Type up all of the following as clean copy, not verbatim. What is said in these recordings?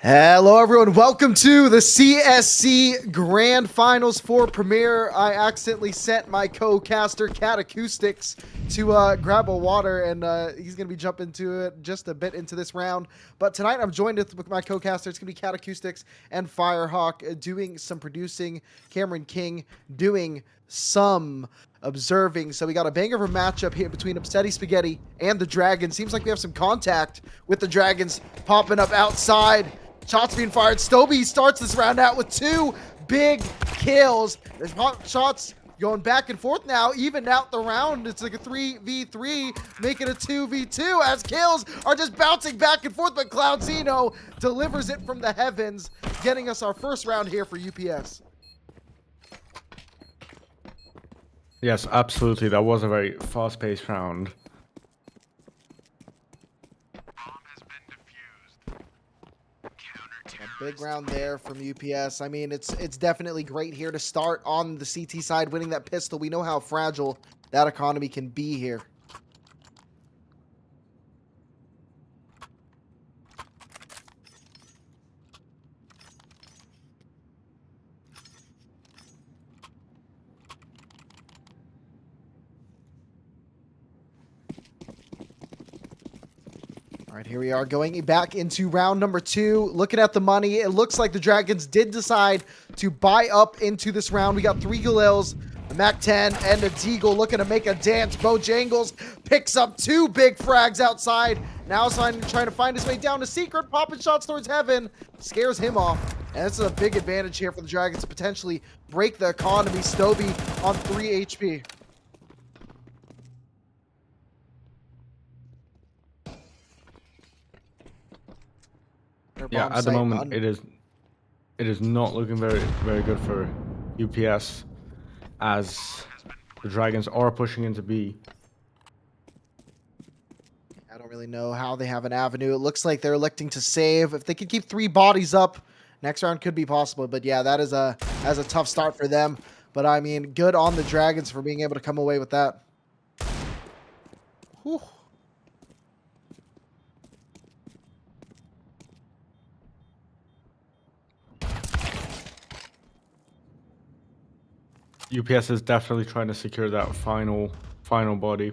Hello, everyone. Welcome to the CSC Grand Finals for Premiere. I accidentally sent my co-caster Cat Acoustics to grab a water, and he's going to be jumping into it just a bit into this round. But tonight, I'm joined with my co-caster. It's going to be Cat Acoustics and Firehawk doing some producing. Cameron King doing some observing. So we got a banger of a matchup here between Upsetty Spaghetti and the Dragons. Seems like we have some contact with the Dragons popping up outside. Shots being fired. Stoby starts this round out with two big kills. There's shots going back and forth now, even out the round. It's like a 3v3, making a 2v2 as kills are just bouncing back and forth, but Cloud Zeno delivers it from the heavens, getting us our first round here for UPS. Yes, absolutely. That was a very fast-paced round. A big round there from UPS. I mean, it's definitely great here to start on the CT side, winning that pistol. We know how fragile that economy can be here. All right, here we are going back into round number 2. Looking at the money, it looks like the Dragons did decide to buy up into this round. We got 3 Galils, a MAC-10, and a Deagle looking to make a dance. Bojangles picks up 2 big frags outside. Now trying to find his way down to Secret, popping shots towards heaven, scares him off. And this is a big advantage here for the Dragons to potentially break the economy. Stoby on 3 HP. Yeah, at the moment it is not looking very good for UPS, as the Dragons are pushing into B. I don't really know how they have an avenue. It looks like they're electing to save. If they could keep 3 bodies up, next round could be possible. But yeah, that is a tough start for them. But I mean, good on the Dragons for being able to come away with that. Whew. UPS is definitely trying to secure that final body.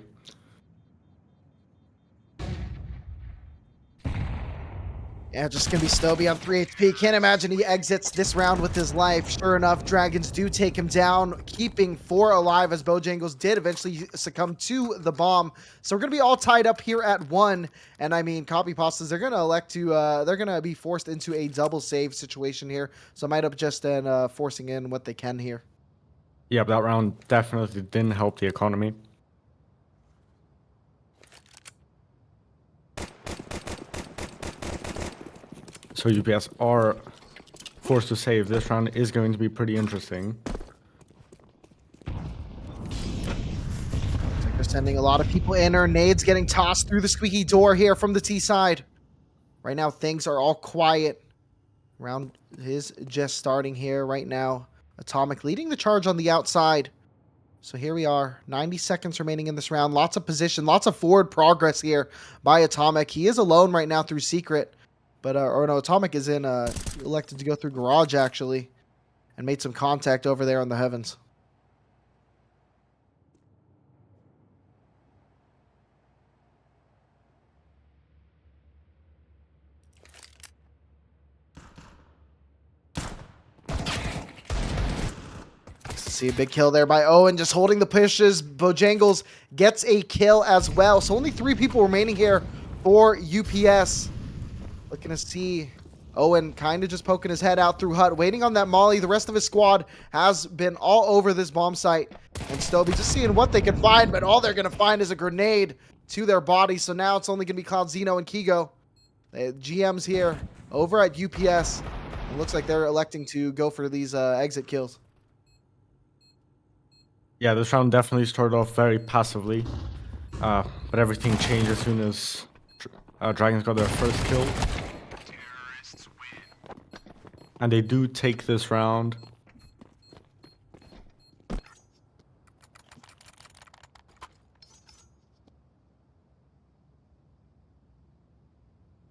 Yeah, just gonna be Stoby on 3 HP. Can't imagine he exits this round with his life. Sure enough, Dragons do take him down, keeping 4 alive as Bojangles did eventually succumb to the bomb. So we're gonna be all tied up here at 1. And I mean, Copypastas, they're gonna elect to, they're gonna be forced into a double save situation here. So might up just forcing in what they can here. Yeah, but that round definitely didn't help the economy. So UPS are forced to save. This round is going to be pretty interesting. They're sending a lot of people in. Or nades getting tossed through the squeaky door here from the T side. Right now, things are all quiet. Round is just starting here right now. Atomic leading the charge on the outside. So here we are, 90 seconds remaining in this round. Lots of position, lots of forward progress here by Atomic. He is alone right now through Secret. But, or no, Atomic is in, elected to go through Garage, actually. And made some contact over there on the heavens. See a big kill there by Owen, just holding the pushes. Bojangles gets a kill as well. So only 3 people remaining here for UPS. Looking to see Owen kind of just poking his head out through hut, waiting on that molly. The rest of his squad has been all over this bomb site. And Stoby just seeing what they can find, but all they're going to find is a grenade to their body. So now it's only going to be Cloud Zeno and Kigo. The GM's here over at UPS. It looks like they're electing to go for these exit kills. Yeah, this round definitely started off very passively, but everything changed as soon as Dragons got their first kill. And they do take this round.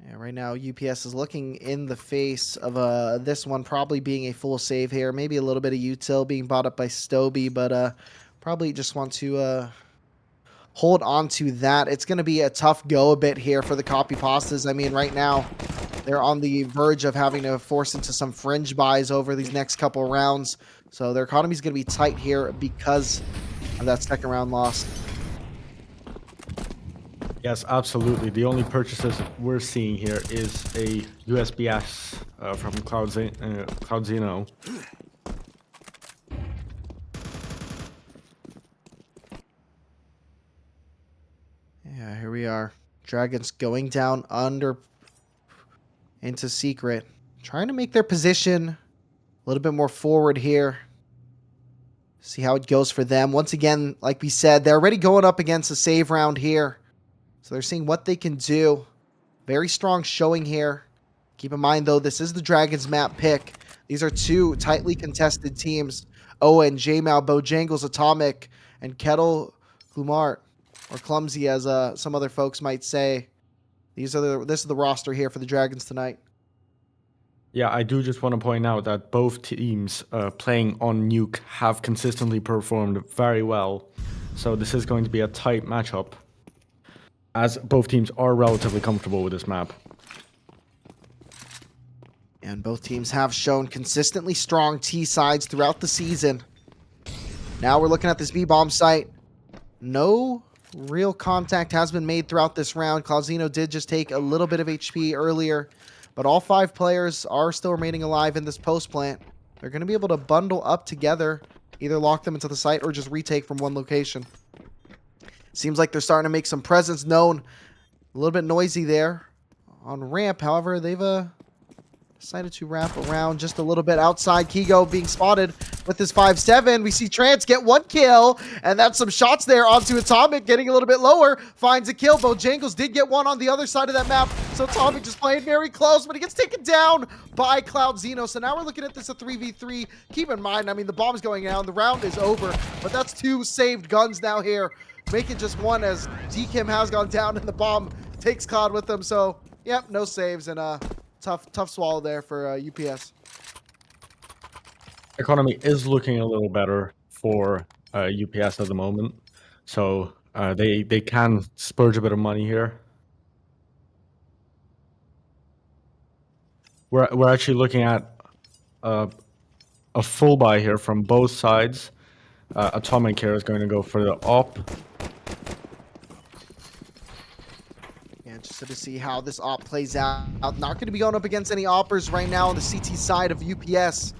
Yeah, Right now, UPS is looking in the face of this one probably being a full save here. Maybe a little bit of util being bought up by Stoby, but probably just want to hold on to that. It's going to be a tough go a bit here for the Copypastas. I mean, right now, they're on the verge of having to force into some fringe buys over these next couple rounds. So their economy is going to be tight here because of that second round loss. Yes, absolutely. The only purchases we're seeing here is a USBS from Cloudzino. Yeah, here we are. Dragons going down under into secret. Trying to make their position a little bit more forward here. See how it goes for them. Once again, like we said, they're already going up against a save round here. So they're seeing what they can do. Very strong showing here. Keep in mind, though, this is the Dragons map pick. These are two tightly contested teams. Owen, J-Mal, Bojangles, Atomic, and Kettle Glumart, or Clumsy, as some other folks might say. This is the roster here for the Dragons tonight. Yeah, I do just want to point out that both teams playing on Nuke have consistently performed very well. So this is going to be a tight matchup, as both teams are relatively comfortable with this map. And both teams have shown consistently strong T sides throughout the season. Now we're looking at this B-bomb site. No real contact has been made throughout this round. Cloudzino did just take a little bit of HP earlier, but all 5 players are still remaining alive in this post plant. They're going to be able to bundle up together, either lock them into the site or just retake from one location. Seems like they're starting to make some presence known. A little bit noisy there on ramp. However, they've decided to wrap around just a little bit outside. Kigo being spotted with his 5-7. We see Trance get 1 kill, and that's some shots there onto Atomic, getting a little bit lower. Finds a kill. Bojangles did get one on the other side of that map, so Atomic just playing very close, but he gets taken down by Cloudzino. So now we're looking at this a 3v3. Keep in mind, I mean, the bomb's going down. The round is over, but that's 2 saved guns now here. Make it just 1 as DKIM has gone down and the bomb takes COD with them. So, yep, no saves and tough swallow there for UPS. Economy is looking a little better for UPS at the moment. So they can spurge a bit of money here. We're actually looking at a full buy here from both sides. Atomic here is going to go for the op. Interested to see how this op plays out. Not going to be going up against any oppers right now on the CT side of UPS.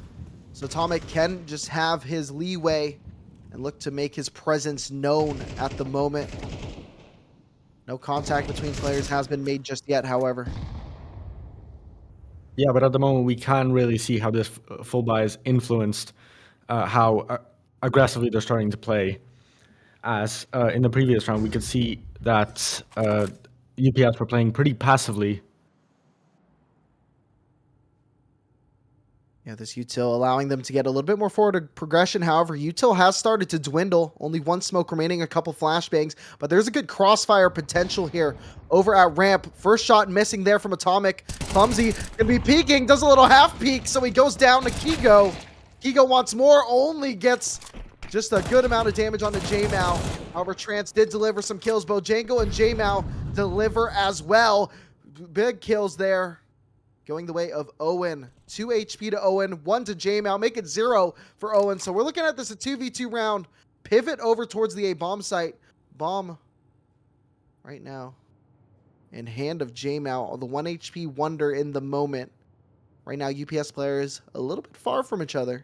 So Atomic can just have his leeway and look to make his presence known at the moment. No contact between players has been made just yet, however. Yeah, but at the moment we can really see how this full buy is influenced, how aggressively they're starting to play. As in the previous round, we could see that UPS were playing pretty passively. Yeah, this util allowing them to get a little bit more forward progression. However, util has started to dwindle. Only 1 smoke remaining, a couple flashbangs. But there's a good crossfire potential here over at ramp. First shot missing there from Atomic. Clumsy can be peeking, does a little half peek, so he goes down to Kigo. Kigo wants more, only gets just a good amount of damage on the J-Mal. However, Trance did deliver some kills. Bojangle and J-Mal deliver as well. Big kills there. Going the way of Owen. 2 HP to Owen, 1 to J-Mal. Make it 0 for Owen. So we're looking at this a 2v2 round. Pivot over towards the A-bomb site. Bomb right now in hand of J-Mal. The 1 HP wonder in the moment. Right now, UPS players a little bit far from each other.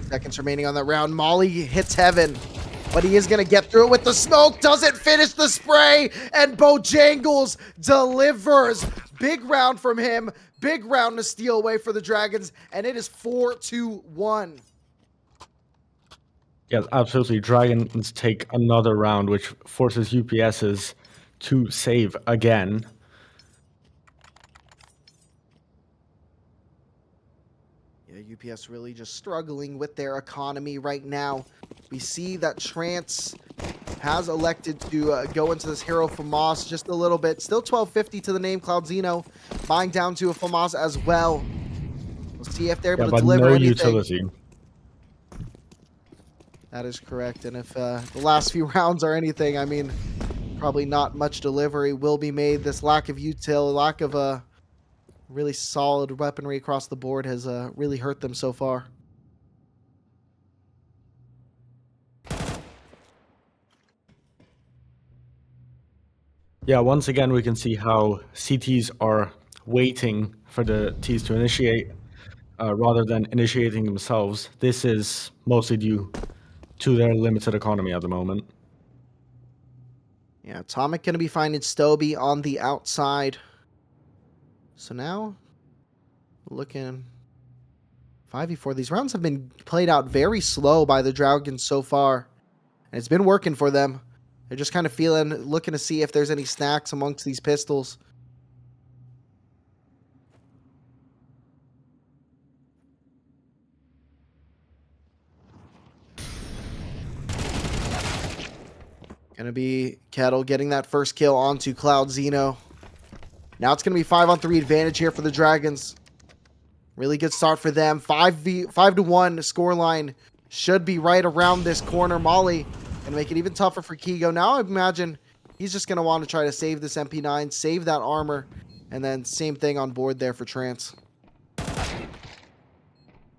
Seconds remaining on that round. Molly hits heaven, but he is going to get through it with the smoke. Doesn't finish the spray, and Bojangles delivers. Big round from him. Big round to steal away for the Dragons, and it is 4-1. Yes, absolutely. Dragons take another round, which forces UPS's to save again. Yeah, UPS really just struggling with their economy right now. We see that Trance has elected to go into this hero FAMAS just a little bit. Still 1250 to the name. Cloudzino buying down to a FAMAS as well. We'll see if they're able to but deliver no anything. utility. That is correct. And if the last few rounds are anything, I mean, probably not much delivery will be made. This lack of util, lack of really solid weaponry across the board has really hurt them so far. Yeah, once again, we can see how CTs are waiting for the Ts to initiate rather than initiating themselves. This is mostly due to their limited economy at the moment. Yeah, Atomic going to be finding Stoby on the outside. So now, looking 5v4. These rounds have been played out very slow by the Dragons so far. And it's been working for them. They're just kind of looking to see if there's any snacks amongst these pistols. Gonna be Kettle getting that first kill onto Cloudzino. Now it's gonna be 5-on-3 advantage here for the Dragons. Really good start for them. 5-1 scoreline should be right around this corner. Molly gonna make it even tougher for Kigo. Now I imagine he's just gonna want to try to save this MP9, save that armor, and then same thing on board there for Trance.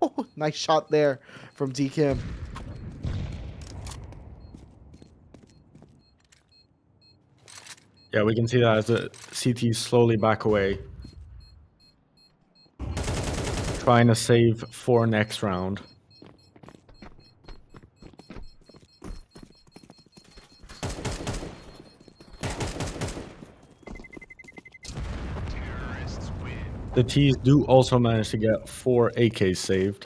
Oh, nice shot there from D-Kim. Yeah, we can see that as the CTs slowly back away. Trying to save for next round. The Ts do also manage to get 4 AKs saved.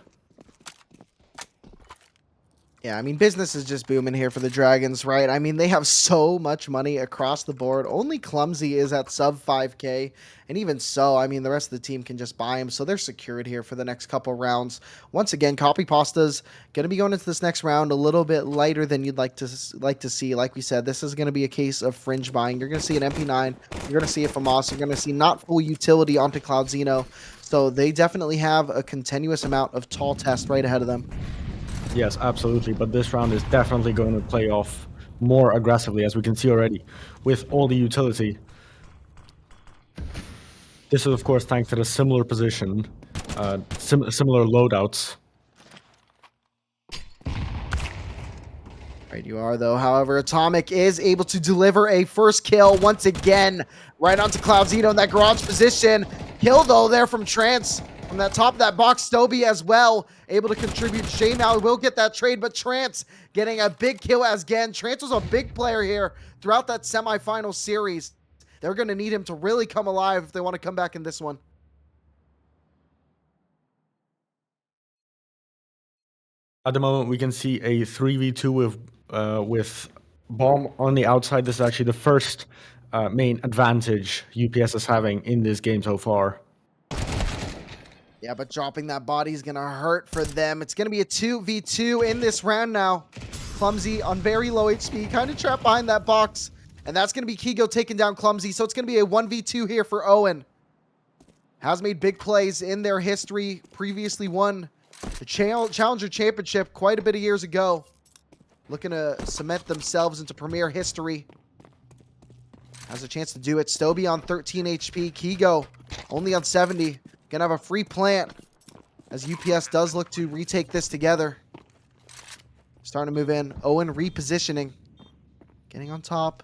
Yeah, I mean, business is just booming here for the Dragons, right? I mean, they have so much money across the board. Only Clumsy is at sub 5K. And even so, I mean, the rest of the team can just buy him. So they're secured here for the next couple rounds. Once again, Copypastas going to be going into this next round a little bit lighter than you'd like to see. Like we said, this is going to be a case of fringe buying. You're going to see an MP9. You're going to see a FAMAS. You're going to see not full utility onto Cloudzino. So they definitely have a continuous amount of tall test right ahead of them. Yes, absolutely. But this round is definitely going to play off more aggressively, as we can see already, with all the utility. This is, of course, thanks to the similar position, similar loadouts. Right, you are, though. However, Atomic is able to deliver a first kill once again right onto Cloudzino in that garage position. Kill, though, there from Trance. From that top of that box, Stoby as well, able to contribute. Shay now will get that trade, but Trance getting a big kill as again. Trance was a big player here throughout that semifinal series. They're going to need him to really come alive if they want to come back in this one. At the moment, we can see a 3v2 with Bomb on the outside. This is actually the first main advantage UPS is having in this game so far. Yeah, but dropping that body is going to hurt for them. It's going to be a 2v2 in this round now. Clumsy on very low HP, kind of trapped behind that box. And that's going to be Kigo taking down Clumsy. So it's going to be a 1v2 here for Owen. Has made big plays in their history. Previously won the Challenger Championship quite a bit of years ago. Looking to cement themselves into Premier history. Has a chance to do it. Stoby on 13 HP. Kigo only on 70. Gonna have a free plant as UPS does look to retake this together. Starting to move in. Owen repositioning. Getting on top.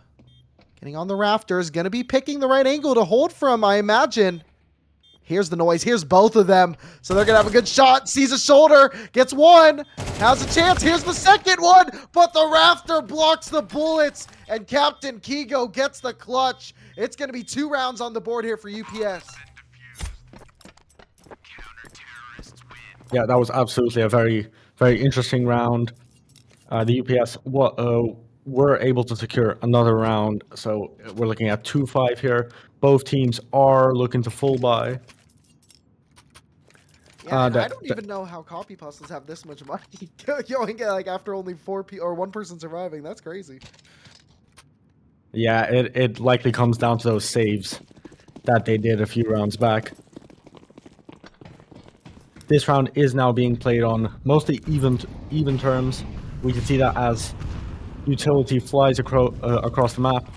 Getting on the rafters. Gonna be picking the right angle to hold from, I imagine. Here's the noise. Here's both of them. So they're gonna have a good shot. Sees a shoulder. Gets one. Has a chance. Here's the second one. But the rafter blocks the bullets. And Captain Kigo gets the clutch. It's gonna be 2 rounds on the board here for UPS. Yeah, that was absolutely a very, very interesting round. The UPS were able to secure another round, so we're looking at 2-5 here. Both teams are looking to full buy. Yeah, and I don't That even know how Copypastas have this much money going like after only or one person surviving. That's crazy. yeah, it likely comes down to those saves that they did a few rounds back. This round is now being played on mostly even terms. We can see that as utility flies across the map.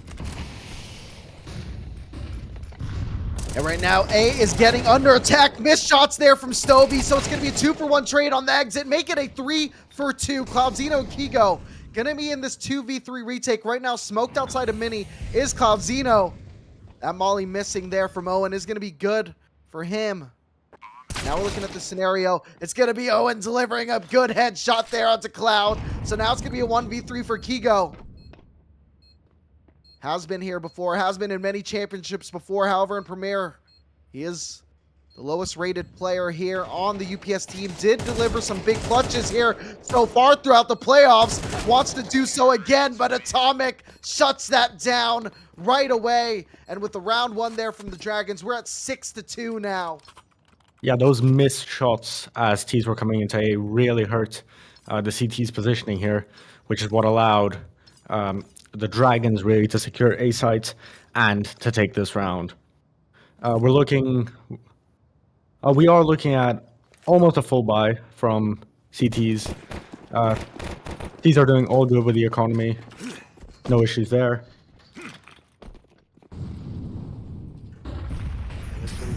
And right now, A is getting under attack. Missed shots there from Stoby, so it's going to be a 2-for-1 trade on the exit. Make it a 3-for-2. Cloudzino and Kigo going to be in this 2v3 retake. Right now, smoked outside of Mini is Cloudzino. That molly missing there from Owen is going to be good for him. Now we're looking at the scenario. It's going to be Owen delivering a good headshot there onto Cloud. So now it's going to be a 1v3 for Kigo. Has been here before, has been in many championships before. However, in Premier, he is the lowest rated player here on the UPS team. Did deliver some big clutches here so far throughout the playoffs. Wants to do so again, but Atomic shuts that down right away. And with the round one there from the Dragons, we're at 6-2 now. Yeah, those missed shots as T's were coming into A really hurt the CT's positioning here, which is what allowed the Dragons really to secure A sites and to take this round. We are looking at almost a full buy from CTs. These are doing all good with the economy. No issues there.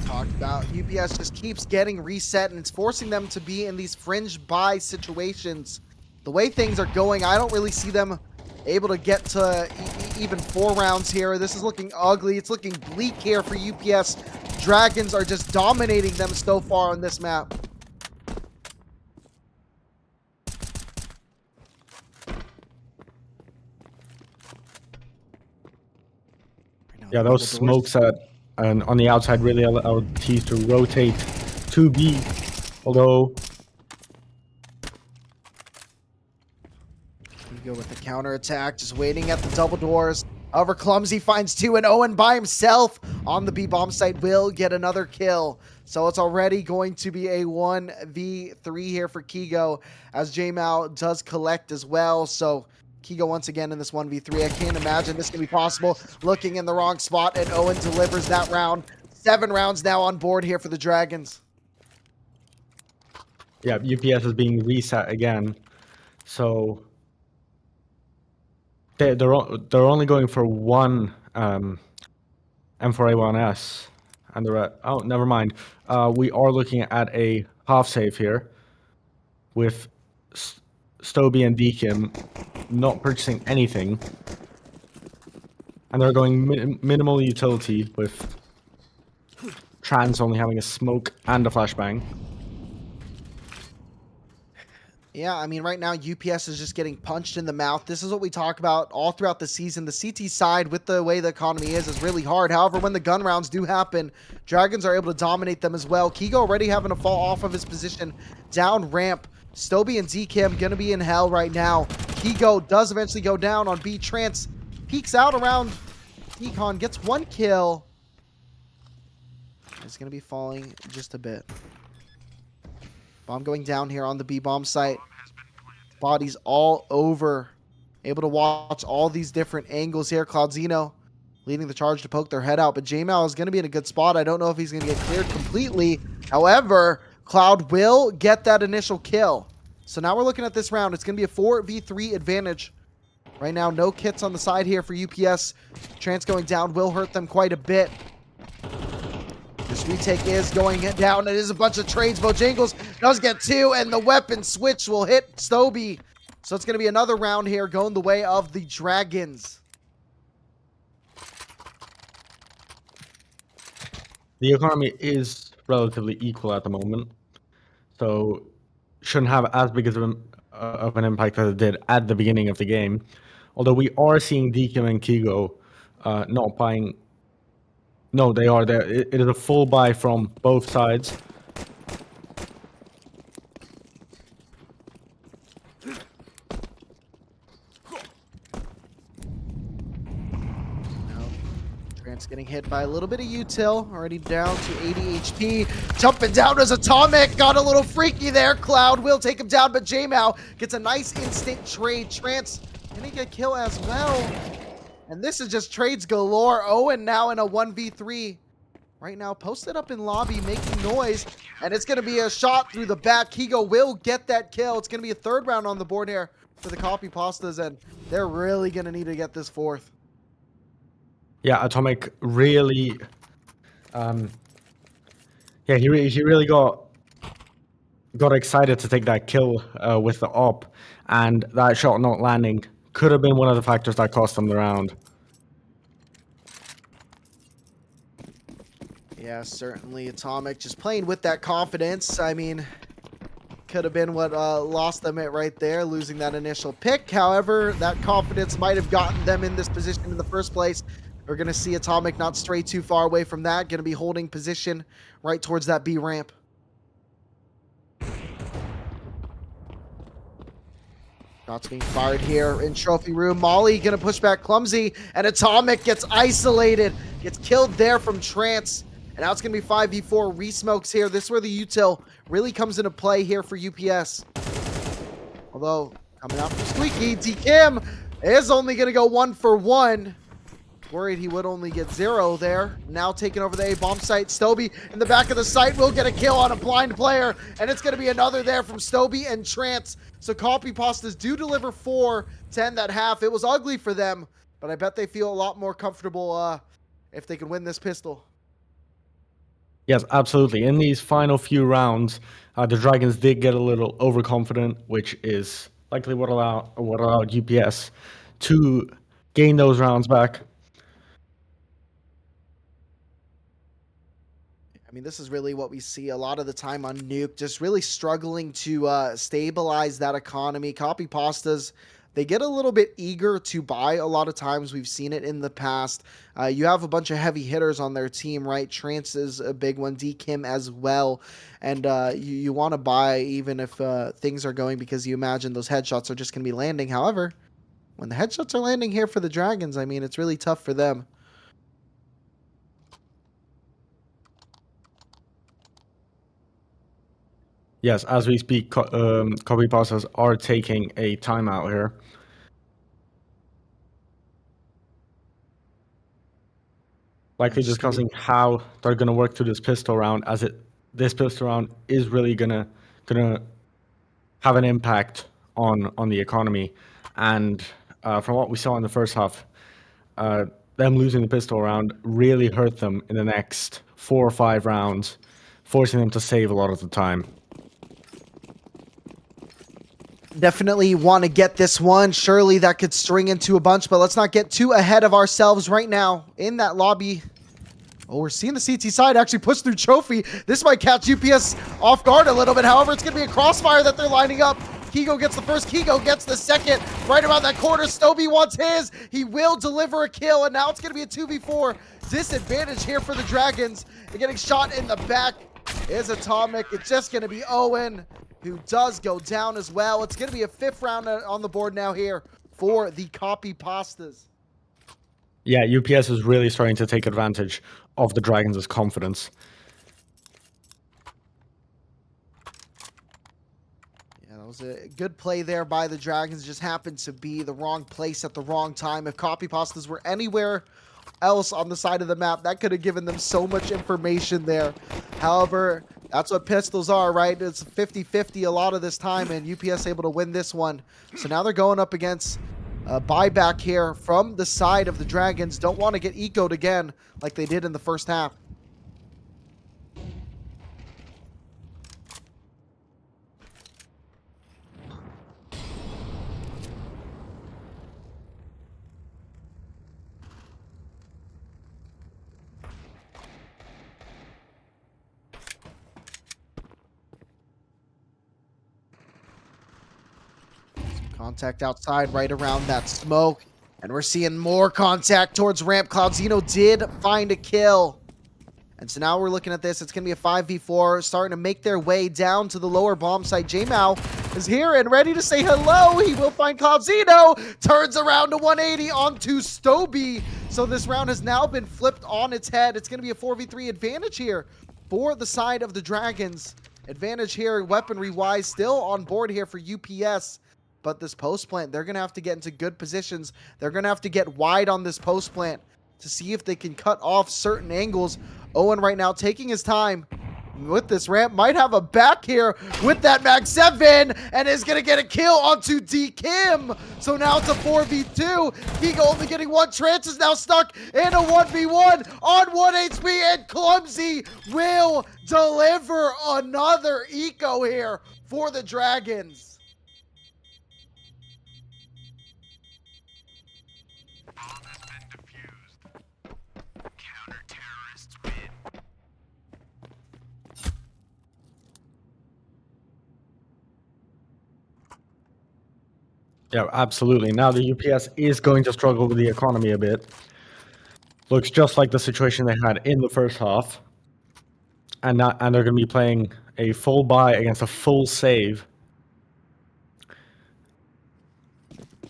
Talked about UPS just keeps getting reset, and it's forcing them to be in these fringe buy situations. The way things are going, I don't really see them able to get to even 4 rounds here. This is looking ugly. It's looking bleak here for UPS. Dragons are just dominating them so far on this map. Yeah, those smokes and on the outside really allowed T's to rotate to B, although we go with the counter attack, just waiting at the double doors. However, Clumsy finds 2, and Owen by himself on the B bomb site will get another kill. So it's already going to be a 1v3 here for Kigo, as J-Mao does collect as well. So Kigo once again in this 1v3. I can't imagine this can be possible. Looking in the wrong spot, and Owen delivers that round. 7 rounds now on board here for the Dragons. yeah, UPS is being reset again, so they're only going for one M4A1S, and oh, never mind. We are looking at a half save here with Stoby and Deakin not purchasing anything, and they're going minimal utility with Trans only having a smoke and a flashbang. Yeah, I mean, right now, UPS is just getting punched in the mouth. This is what we talk about all throughout the season. The CT side, with the way the economy is really hard. However, when the gun rounds do happen, Dragons are able to dominate them as well. Kigo already having to fall off of his position down ramp. Stoby and Z-Kim going to be in hell right now. Kigo does eventually go down on B. Trance peeks out around Econ, gets 1 kill. It's going to be falling just a bit. Bomb going down here on the B bomb site. Bodies all over. Able to watch all these different angles here. Cloudzino leading the charge to poke their head out. But J-Mal is going to be in a good spot. I don't know if he's going to get cleared completely. However, Cloud will get that initial kill. So now we're looking at this round. It's going to be a 4v3 advantage. Right now, no kits on the side here for UPS. Trance going down will hurt them quite a bit. This retake is going down. It is a bunch of trades. Bojangles does get 2, and the weapon switch will hit Stoby. So it's going to be another round here going the way of the Dragons. The economy is relatively equal at the moment, so shouldn't have as big of an impact as it did at the beginning of the game. Although we are seeing Deakin and Kigo not buying. No, they are there. It is a full buy from both sides. Trance Getting hit by a little bit of util, already down to 80 HP. Jumping down as Atomic, got a little freaky there. Cloud will take him down, but J-Mao gets a nice instant trade. Trance, can he get kill as well? And this is just trades galore. Owen now in a 1v3. Right now, posted up in lobby, making noise. And it's going to be a shot through the back. Kigo will get that kill. It's going to be a third round on the board here for the Copypastas, and they're really going to need to get this fourth. Yeah, Atomic really, he really got excited to take that kill with the op, and that shot not landing could have been one of the factors that cost him the round. Yeah, certainly Atomic just playing with that confidence. I mean, could have been what lost them it right there, losing that initial pick. However, that confidence might have gotten them in this position in the first place. We're going to see Atomic not stray too far away from that. Going to be holding position right towards that B ramp. Shots being fired here in Trophy Room. Molly going to push back Clumsy, and Atomic gets isolated. Gets killed there from Trance. And now it's going to be 5v4 resmokes here. This is where the util really comes into play here for UPS. Although, coming out from Squeaky, D-Kim is only going to go 1 for 1. Worried he would only get 0 there. Now taking over the A-bomb site. Stoby in the back of the site will get a kill on a blind player. And it's going to be another there from Stoby and Trance. So Copypastas do deliver 4 to end that half. It was ugly for them, but I bet they feel a lot more comfortable if they can win this pistol. Yes, absolutely. In these final few rounds, the Dragons did get a little overconfident, which is likely what allowed UPS to gain those rounds back. I mean, this is really what we see a lot of the time on Nuke, just really struggling to stabilize that economy. Copypastas, they get a little bit eager to buy a lot of times. We've seen it in the past. You have a bunch of heavy hitters on their team, right? Trance is a big one, D-Kim as well. And you want to buy even if things are going, because you imagine those headshots are just going to be landing. However, when the headshots are landing here for the Dragons, I mean, it's really tough for them. Yes, as we speak, Copypastas are taking a timeout here. Likely discussing how they're going to work through this pistol round, as this pistol round is really gonna have an impact on the economy. And from what we saw in the first half, them losing the pistol round really hurt them in the next 4 or 5 rounds, forcing them to save a lot of the time. Definitely want to get this one. Surely that could string into a bunch, but let's not get too ahead of ourselves right now in that lobby. Oh, we're seeing the CT side actually push through Trophy. This might catch UPS off guard a little bit. However, it's going to be a crossfire that they're lining up. Kigo gets the first, Kigo gets the second. Right around that corner, Stoby wants his. He will deliver a kill, and now it's going to be a 2v4 disadvantage here for the Dragons. They're getting shot in the back. Is Atomic. It's just going to be Owen, who does go down as well. It's going to be a 5th round on the board now here for the Copypastas. Yeah, UPS is really starting to take advantage of the Dragons' confidence. Yeah, that was a good play there by the Dragons. Just happened to be the wrong place at the wrong time. If Copypastas were anywhere else on the side of the map, that could have given them so much information there. However, that's what pistols are, right? It's 50-50 a lot of this time, and UPS able to win this one. So now they're going up against a buyback here from the side of the Dragons. Don't want to get ecoed again like they did in the first half. Contact outside right around that smoke. And we're seeing more contact towards ramp. Cloudzino did find a kill. And so now we're looking at this. It's going to be a 5v4, starting to make their way down to the lower bomb site. J-Mao is here and ready to say hello. He will find Cloudzino. Turns around to 180 onto Stoby. So this round has now been flipped on its head. It's going to be a 4v3 advantage here for the side of the Dragons. Advantage here, weaponry-wise, still on board here for UPS. But this post plant, they're going to have to get into good positions. They're going to have to get wide on this post plant to see if they can cut off certain angles. Owen right now taking his time with this ramp. Might have a back here with that Mag 7 and is going to get a kill onto D Kim. So now it's a 4v2. Kigo only getting one. Trance is now stuck in a 1v1 on 1 HP, and Clumsy will deliver another eco here for the Dragons. Yeah, absolutely. Now the UPS is going to struggle with the economy a bit. Looks just like the situation they had in the first half. And they're going to be playing a full buy against a full save.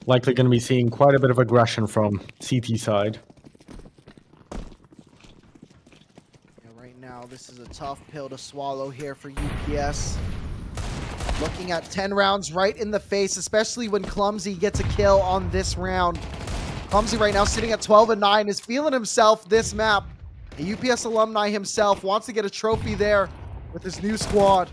Likely going to be seeing quite a bit of aggression from CT side. Yeah, right now, this is a tough pill to swallow here for UPS. Looking at 10 rounds right in the face, especially when Clumsy gets a kill on this round. Clumsy right now sitting at 12-9, is feeling himself this map. A UPS alumni himself wants to get a trophy there with his new squad.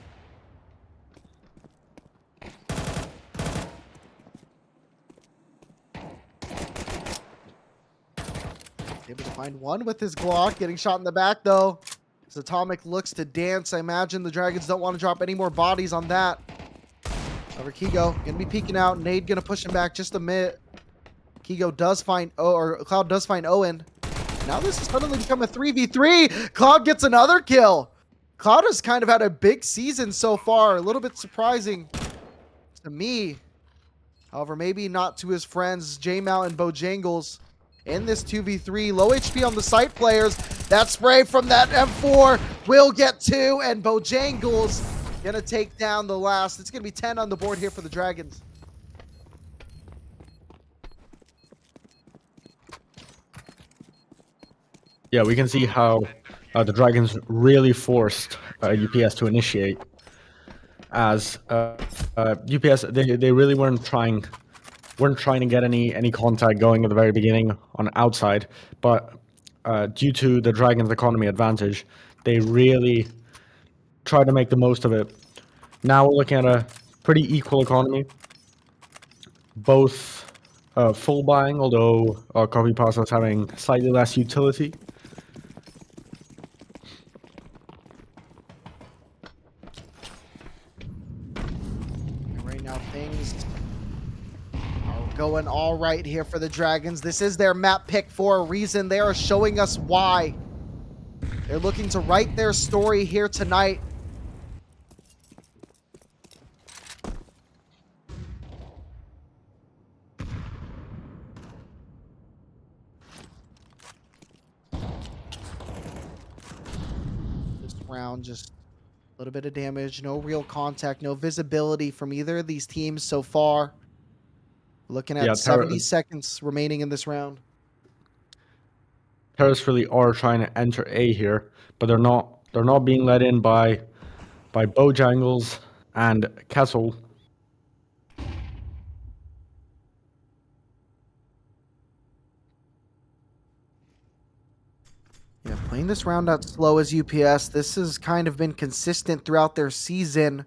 Able to find one with his Glock, getting shot in the back though. As Atomic looks to dance, I imagine the Dragons don't want to drop any more bodies on that. Over Kigo, gonna be peeking out. Nade gonna push him back just a minute. Kigo does find, Cloud does find Owen. Now this has suddenly become a 3v3. Cloud gets another kill. Cloud has kind of had a big season so far. A little bit surprising to me. However, maybe not to his friends, J-Mount and Bojangles. In this 2v3, low HP on the site players. That spray from that M4 will get 2, and Bojangles gonna take down the last. It's gonna be 10 on the board here for the Dragons. Yeah, we can see how the Dragons really forced UPS to initiate. As UPS, they really weren't trying to get any contact going at the very beginning on outside, but due to the Dragons' economy advantage, they really tried to make the most of it. Now we're looking at a pretty equal economy. Both full buying, although Copypastas having slightly less utility. And right now things are going all right here for the Dragons. This is their map pick for a reason. They are showing us why. They're looking to write their story here tonight. Round, just a little bit of damage, no real contact, no visibility from either of these teams so far. Looking at 70 seconds remaining in this round. Terrorists really are trying to enter A here, but they're not being let in by Bojangles and Kessel. Yeah, playing this round out slow as UPS. This has kind of been consistent throughout their season.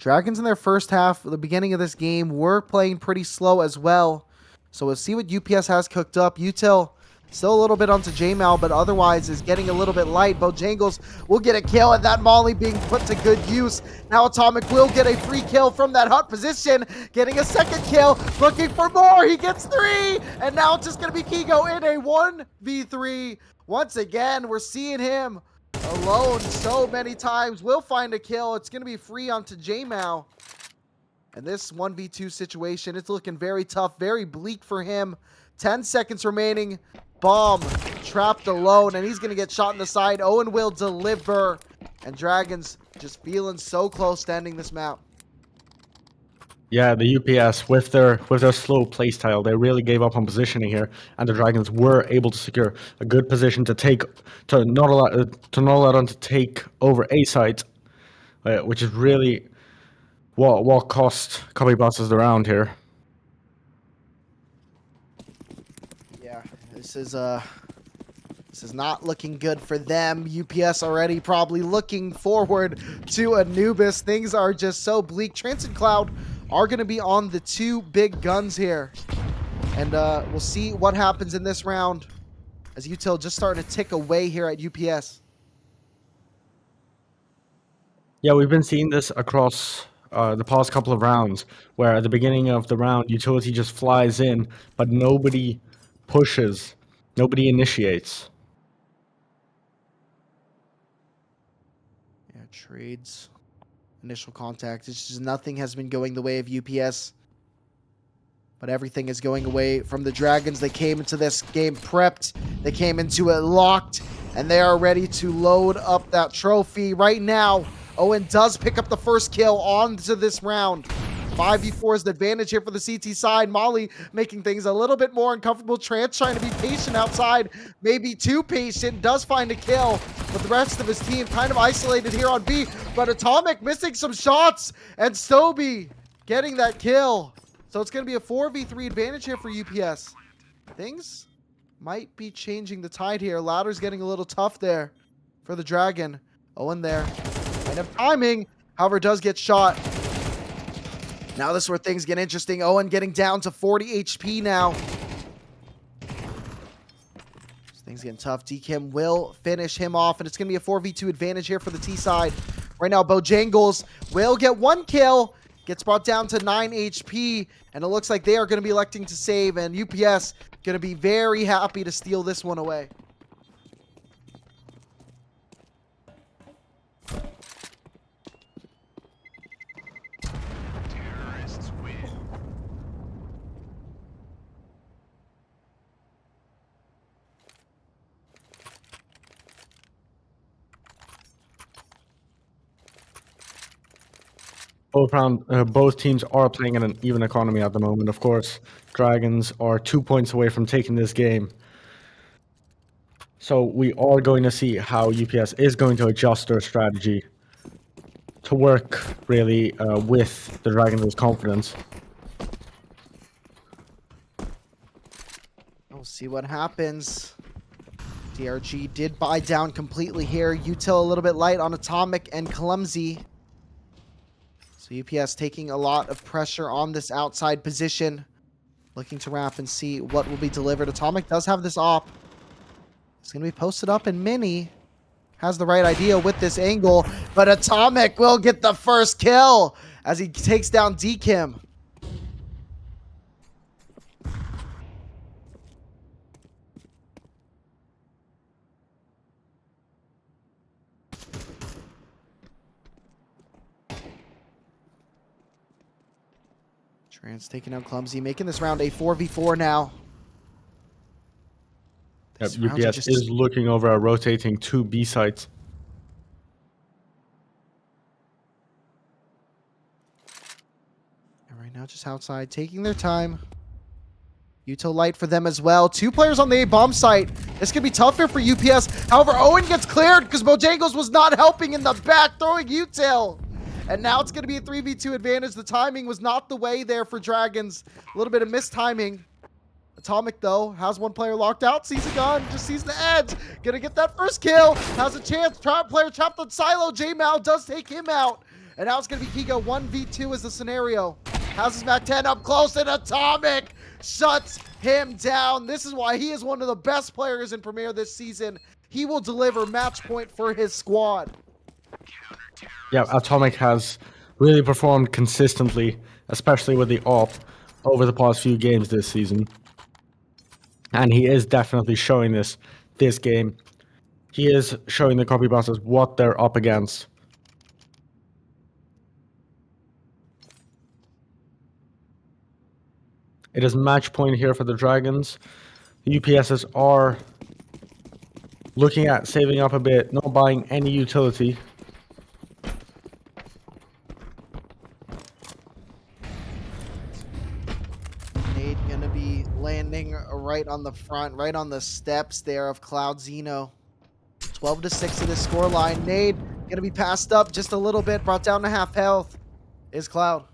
Dragons in their first half, at the beginning of this game, were playing pretty slow as well. So we'll see what UPS has cooked up. Util still a little bit onto J-Mal, but otherwise is getting a little bit light. Bojangles will get a kill, and that Molly being put to good use. Now Atomic will get a free kill from that hut position, getting a second kill, looking for more. He gets 3, and now it's just going to be Kigo in a 1v3. Once again, we're seeing him alone so many times. Will find a kill. It's going to be free onto J-Mal. And this 1v2 situation, it's looking very tough, very bleak for him. 10 seconds remaining. Bomb trapped alone, and he's going to get shot in the side. Owen will deliver. And Dragons just feeling so close to ending this map. Yeah, the UPS with their slow playstyle, they really gave up on positioning here, and the Dragons were able to secure a good position to not allow them to take over A site, which is really what cost Copypastas the round here. Yeah, this is not looking good for them. UPS already probably looking forward to Anubis. Things are just so bleak. Trance and Cloud are going to be on the two big guns here. And we'll see what happens in this round as Util just starting to tick away here at UPS. Yeah, we've been seeing this across the past couple of rounds, where at the beginning of the round, Utility just flies in, but nobody pushes, nobody initiates. Yeah, trades, initial contact. It's just nothing has been going the way of UPS. But everything is going away from the Dragons. They came into this game prepped. They came into it locked. And they are ready to load up that trophy. Right now, Owen does pick up the first kill onto this round. 5v4 is the advantage here for the CT side. Molly making things a little bit more uncomfortable. Trance trying to be patient outside. Maybe too patient. Does find a kill. But the rest of his team kind of isolated here on B. But Atomic missing some shots. And Stoby getting that kill. So it's going to be a 4v3 advantage here for UPS. Things might be changing the tide here. Ladder's getting a little tough there for the Dragon. Owen there. Might have timing. However, does get shot. Now this is where things get interesting. Owen getting down to 40 HP now. Things getting tough. DKim will finish him off, and it's going to be a 4v2 advantage here for the T side. Right now, Bojangles will get one kill. Gets brought down to 9 HP, and it looks like they are going to be electing to save, and UPS going to be very happy to steal this one away. Both teams are playing in an even economy at the moment. Of course, Dragons are 2 points away from taking this game. So we are going to see how UPS is going to adjust their strategy to work really with the Dragons' confidence. We'll see what happens. DRG did buy down completely here. Util a little bit light on Atomic and Clumsy. So UPS taking a lot of pressure on this outside position. Looking to wrap and see what will be delivered. Atomic does have this op. It's going to be posted up, and Mini has the right idea with this angle. But Atomic will get the first kill as he takes down DKim. Trance taking out Clumsy, making this round a 4v4 now. Yep, UPS is looking over a rotating 2 B sites. And right now just outside, taking their time. Util light for them as well. 2 players on the A bomb site. This could be tough here for UPS. However, Owen gets cleared because Bojangles was not helping in the back, throwing Util. And now it's going to be a 3v2 advantage. The timing was not the way there for Dragons. A little bit of mistiming. Atomic, though, has one player locked out. Sees a gun. Just sees the edge. Gonna get that first kill. Has a chance. Player trapped on Silo. J-Mal does take him out. And now it's going to be Kigo. 1v2 is the scenario. Has his Mac 10 up close, and Atomic shuts him down. This is why he is one of the best players in Premier this season. He will deliver match point for his squad. Yeah, Atomic has really performed consistently, especially with the AWP, over the past few games this season. And he is definitely showing this game. He is showing the Copypastas what they're up against. It is match point here for the Dragons. The UPSs are looking at saving up a bit, not buying any utility. Nade gonna be landing right on the front, right on the steps there of Cloud Zeno. 12-6 to the scoreline. Nade gonna be passed up just a little bit, brought down to half health. Is Cloud.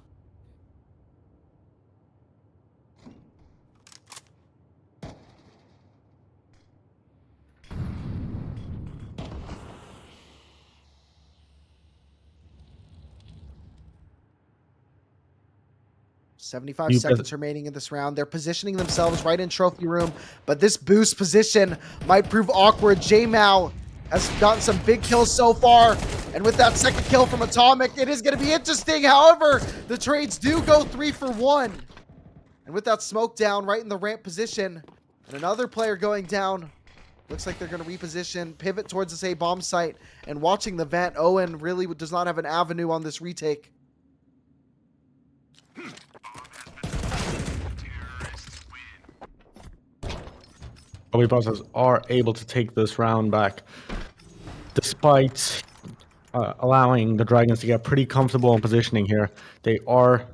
75 seconds remaining in this round. They're positioning themselves right in trophy room, but this boost position might prove awkward. J-Mao has gotten some big kills so far, and with that second kill from Atomic, it is going to be interesting. However, the trades do go 3 for 1. And with that smoke down right in the ramp position, and another player going down, looks like they're going to reposition, pivot towards this A bomb site, and watching the vent, Owen really does not have an avenue on this retake. Copypastas are able to take this round back, despite allowing the Dragons to get pretty comfortable in positioning here. They are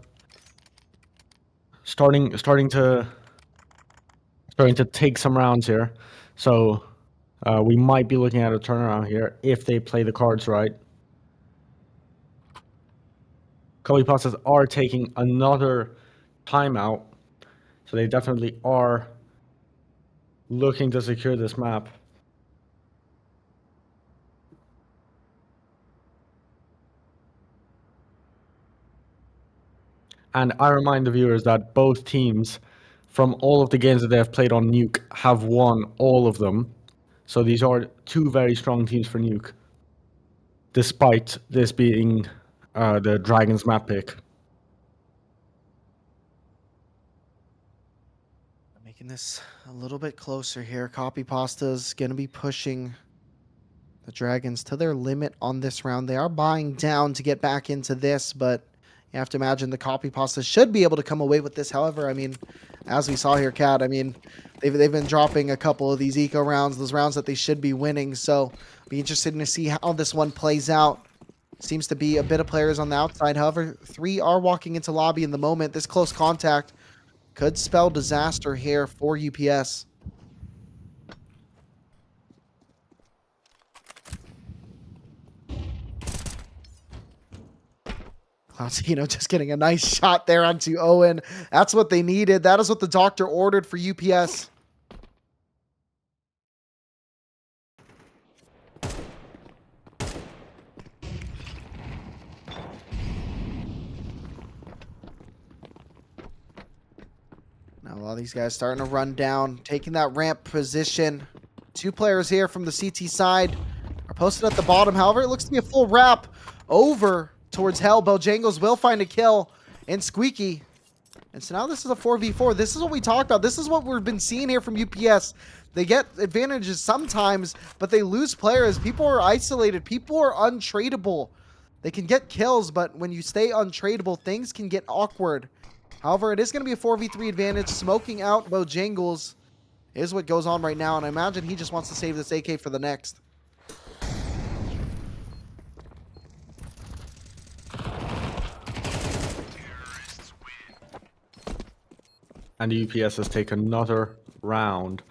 starting to take some rounds here, so we might be looking at a turnaround here if they play the cards right. Copypastas are taking another timeout, so they definitely are looking to secure this map. And I remind the viewers that both teams, from all of the games that they have played on Nuke, have won all of them. So these are two very strong teams for Nuke, despite this being the Dragons map pick. Making this a little bit closer here. Copypasta's going to be pushing the Dragons to their limit on this round. They are buying down to get back into this, but you have to imagine the Copypastas should be able to come away with this. However, I mean, as we saw here, Kat, I mean, they've been dropping a couple of these eco rounds, those rounds that they should be winning. So be interested to see how this one plays out. Seems to be a bit of players on the outside. However, 3 are walking into lobby in the moment. This close contact could spell disaster here for UPS. Cloudino just getting a nice shot there onto Owen. That's what they needed. That is what the doctor ordered for UPS. Now a lot of these guys starting to run down, taking that ramp position. 2 players here from the CT side are posted at the bottom. However, it looks to be a full wrap over towards Hell. Bojangles will find a kill in Squeaky. And so now this is a 4v4. This is what we talked about. This is what we've been seeing here from UPS. They get advantages sometimes, but they lose players. People are isolated. People are untradeable. They can get kills, but when you stay untradeable, things can get awkward. However, it is going to be a 4v3 advantage. Smoking out Bojangles is what goes on right now, and I imagine he just wants to save this AK for the next. And the UPS has taken another round.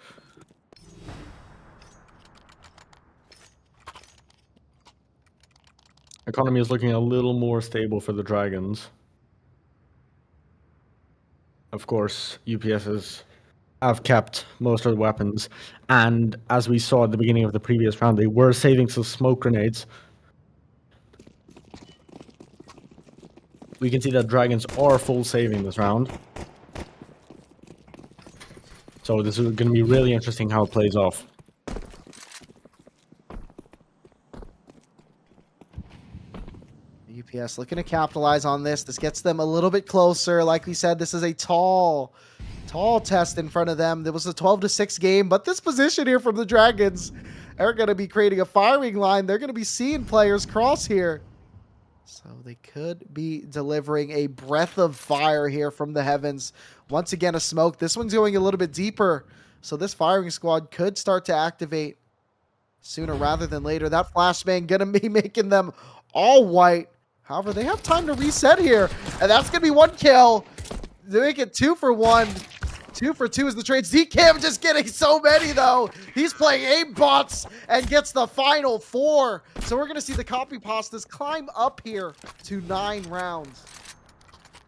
Economy is looking a little more stable for the Dragons. Of course, UPSs have kept most of the weapons, and as we saw at the beginning of the previous round, they were saving some smoke grenades. We can see that Dragons are full saving this round. So this is going to be really interesting how it plays off. UPS looking to capitalize on this. This gets them a little bit closer. Like we said, this is a tall test in front of them. There was a 12-6 game, but this position here from the Dragons are going to be creating a firing line. They're going to be seeing players cross here. So they could be delivering a breath of fire here from the heavens. Once again, a smoke. This one's going a little bit deeper. So this firing squad could start to activate sooner rather than later. That flashbang going to be making them all white. However, they have time to reset here. And that's going to be 1 kill. They make it 2 for 1. 2 for 2 is the trades. DKM just getting so many, though. He's playing aimbots and gets the final 4. So we're going to see the Copypastas climb up here to 9 rounds.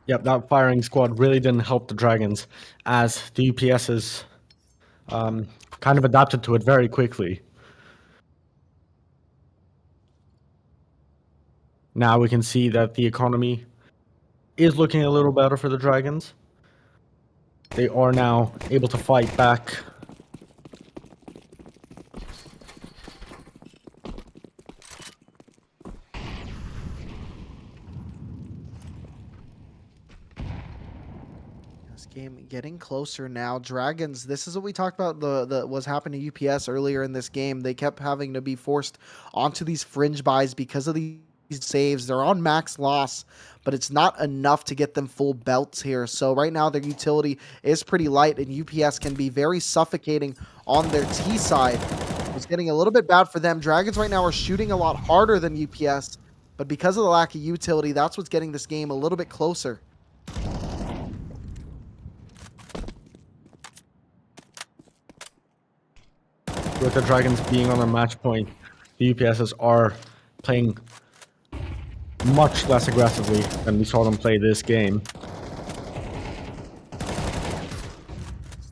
Yep, that firing squad really didn't help the Dragons, as the UPSs kind of adapted to it very quickly. Now we can see that the economy is looking a little better for the Dragons. They are now able to fight back. This game getting closer now. Dragons, this is what we talked about the what's happening to UPS earlier in this game. They kept having to be forced onto these fringe buys because of these saves. They're on max loss, but it's not enough to get them full belts here. So right now their utility is pretty light, and UPS can be very suffocating on their T side. It's getting a little bit bad for them. Dragons right now are shooting a lot harder than UPS, but because of the lack of utility, that's what's getting this game a little bit closer. With the Dragons being on a match point, the UPSs are playing much less aggressively than we saw them play this game.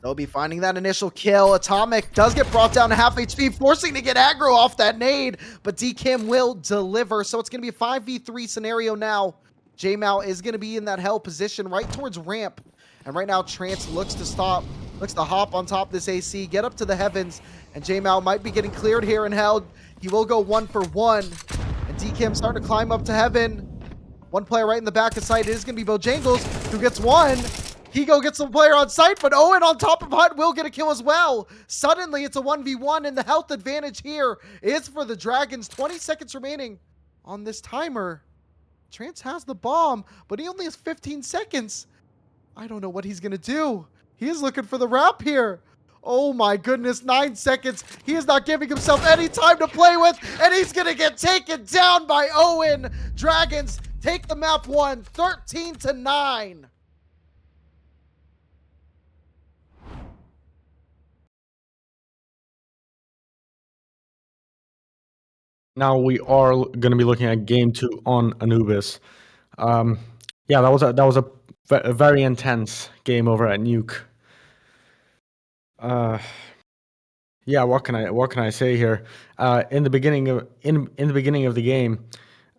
They'll be finding that initial kill. Atomic does get brought down to half HP, forcing to get aggro off that nade, but DKIM will deliver. So it's going to be a 5v3 scenario now. J-Mal is going to be in that hell position right towards ramp. And right now, Trance looks to hop on top of this AC, get up to the heavens, and J-Mal might be getting cleared here in hell. He will go 1 for 1. And DKIM starting to climb up to heaven. One player right in the back of sight. It is going to be Bojangles, who gets 1. Higo gets the player on site, but Owen on top of Hunt will get a kill as well. Suddenly, it's a 1v1, and the health advantage here is for the Dragons. 20 seconds remaining on this timer. Trance has the bomb, but he only has 15 seconds. I don't know what he's going to do. He is looking for the wrap here. Oh my goodness, 9 seconds. He is not giving himself any time to play with, and he's going to get taken down by Owen. Dragons take the map 1, 13-9. Now we are going to be looking at game 2 on Anubis. Yeah, that was a very intense game over at Nuke. Yeah, what can I say here? In the beginning of the game,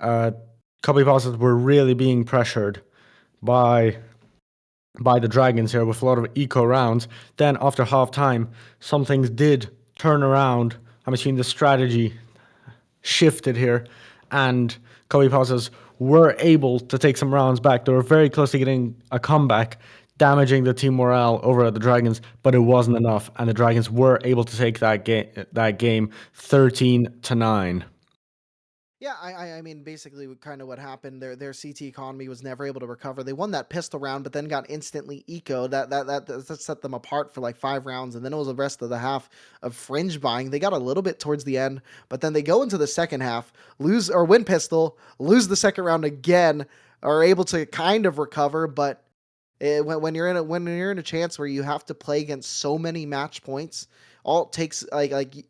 Copypastas were really being pressured by the Dragons here with a lot of eco rounds. Then after halftime, some things did turn around. I'm assuming the strategy shifted here, and Copypastas were able to take some rounds back. They were very close to getting a comeback, damaging the team morale over at the Dragons, but it wasn't enough, and the Dragons were able to take that game 13-9. Yeah, I mean, basically, kind of what happened. Their CT economy was never able to recover. They won that pistol round, but then got instantly eco'd. That set them apart for like 5 rounds, and then it was the rest of the half of fringe buying. They got a little bit towards the end, but then they go into the second half, lose or win pistol, lose the second round again, are able to kind of recover, but when you're in a chance where you have to play against so many match points, all it takes like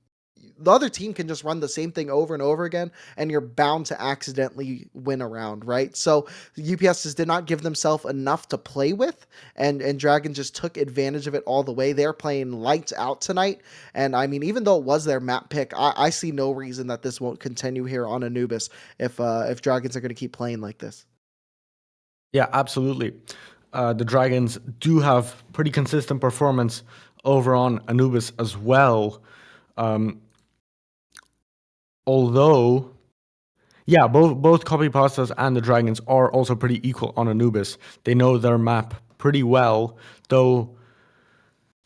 the other team can just run the same thing over and over again, and you're bound to accidentally win a round, right? So the UPSs did not give themselves enough to play with, and Dragon just took advantage of it all the way. They're playing lights out tonight, and I mean, even though it was their map pick, I see no reason that this won't continue here on Anubis if Dragons are going to keep playing like this. Yeah, absolutely. The Dragons do have pretty consistent performance over on Anubis as well. Although, yeah, both Copypastas and the Dragons are also pretty equal on Anubis. They know their map pretty well, though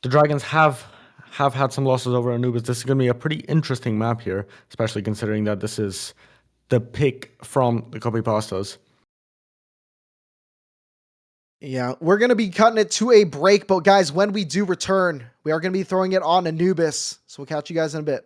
the Dragons have had some losses over Anubis. This is going to be a pretty interesting map here, especially considering that this is the pick from the Copypastas. Yeah, we're going to be cutting it to a break, but guys, when we do return, we are going to be throwing it on Anubis. So we'll catch you guys in a bit.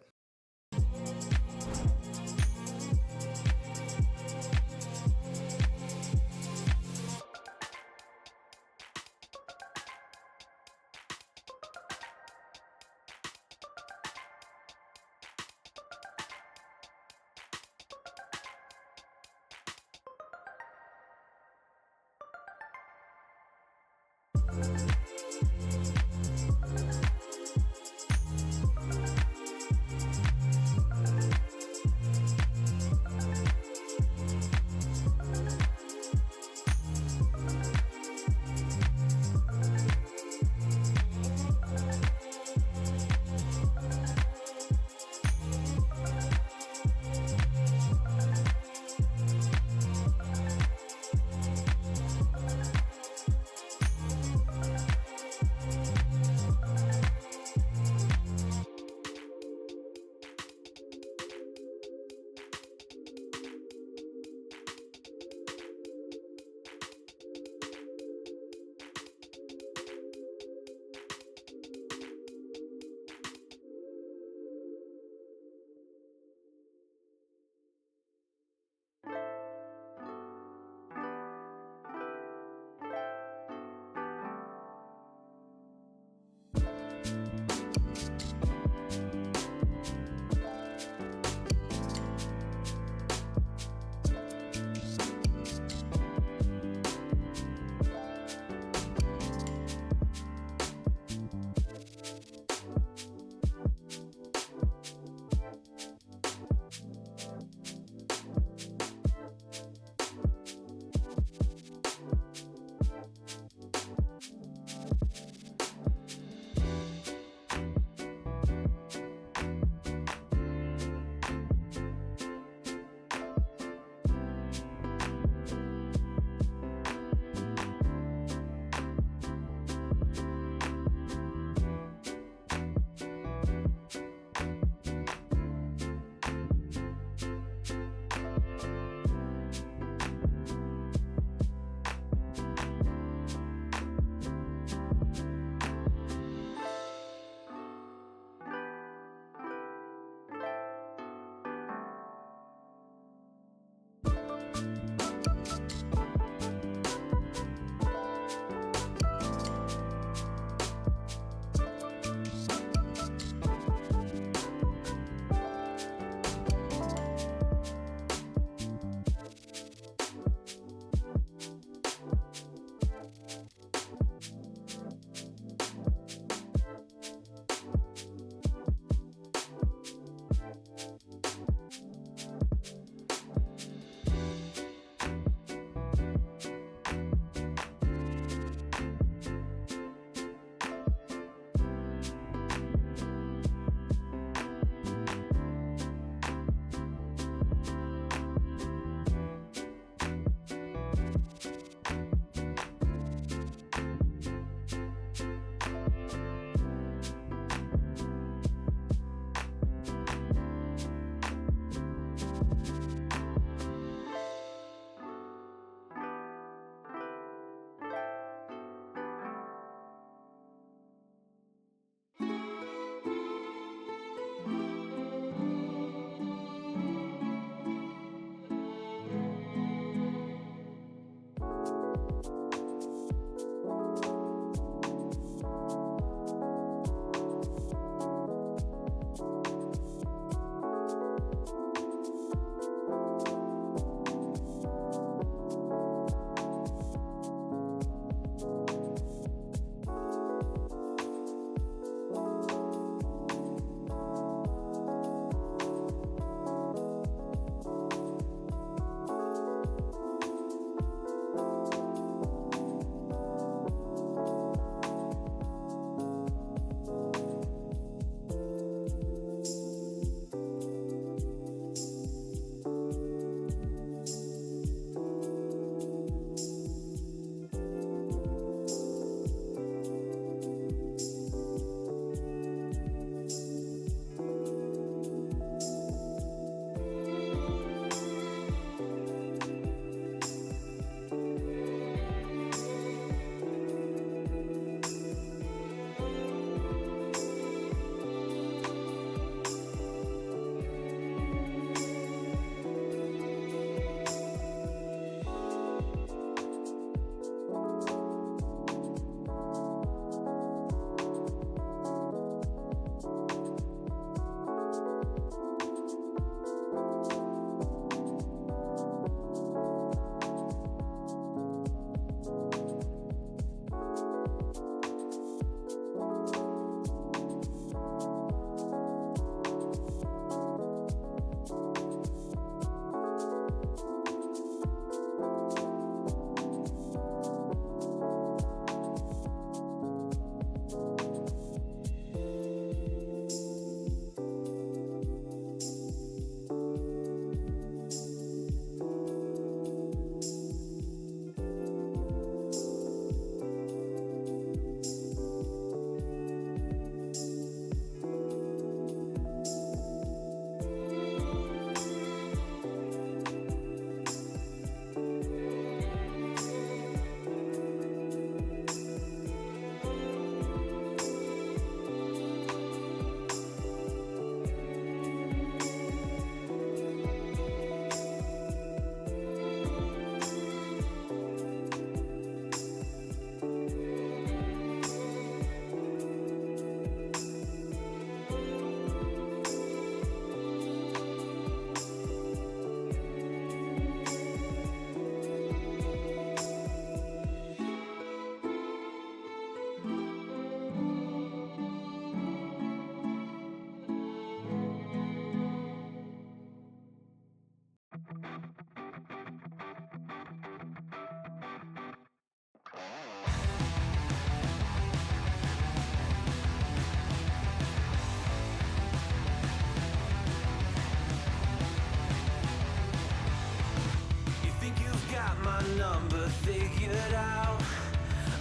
number figured out,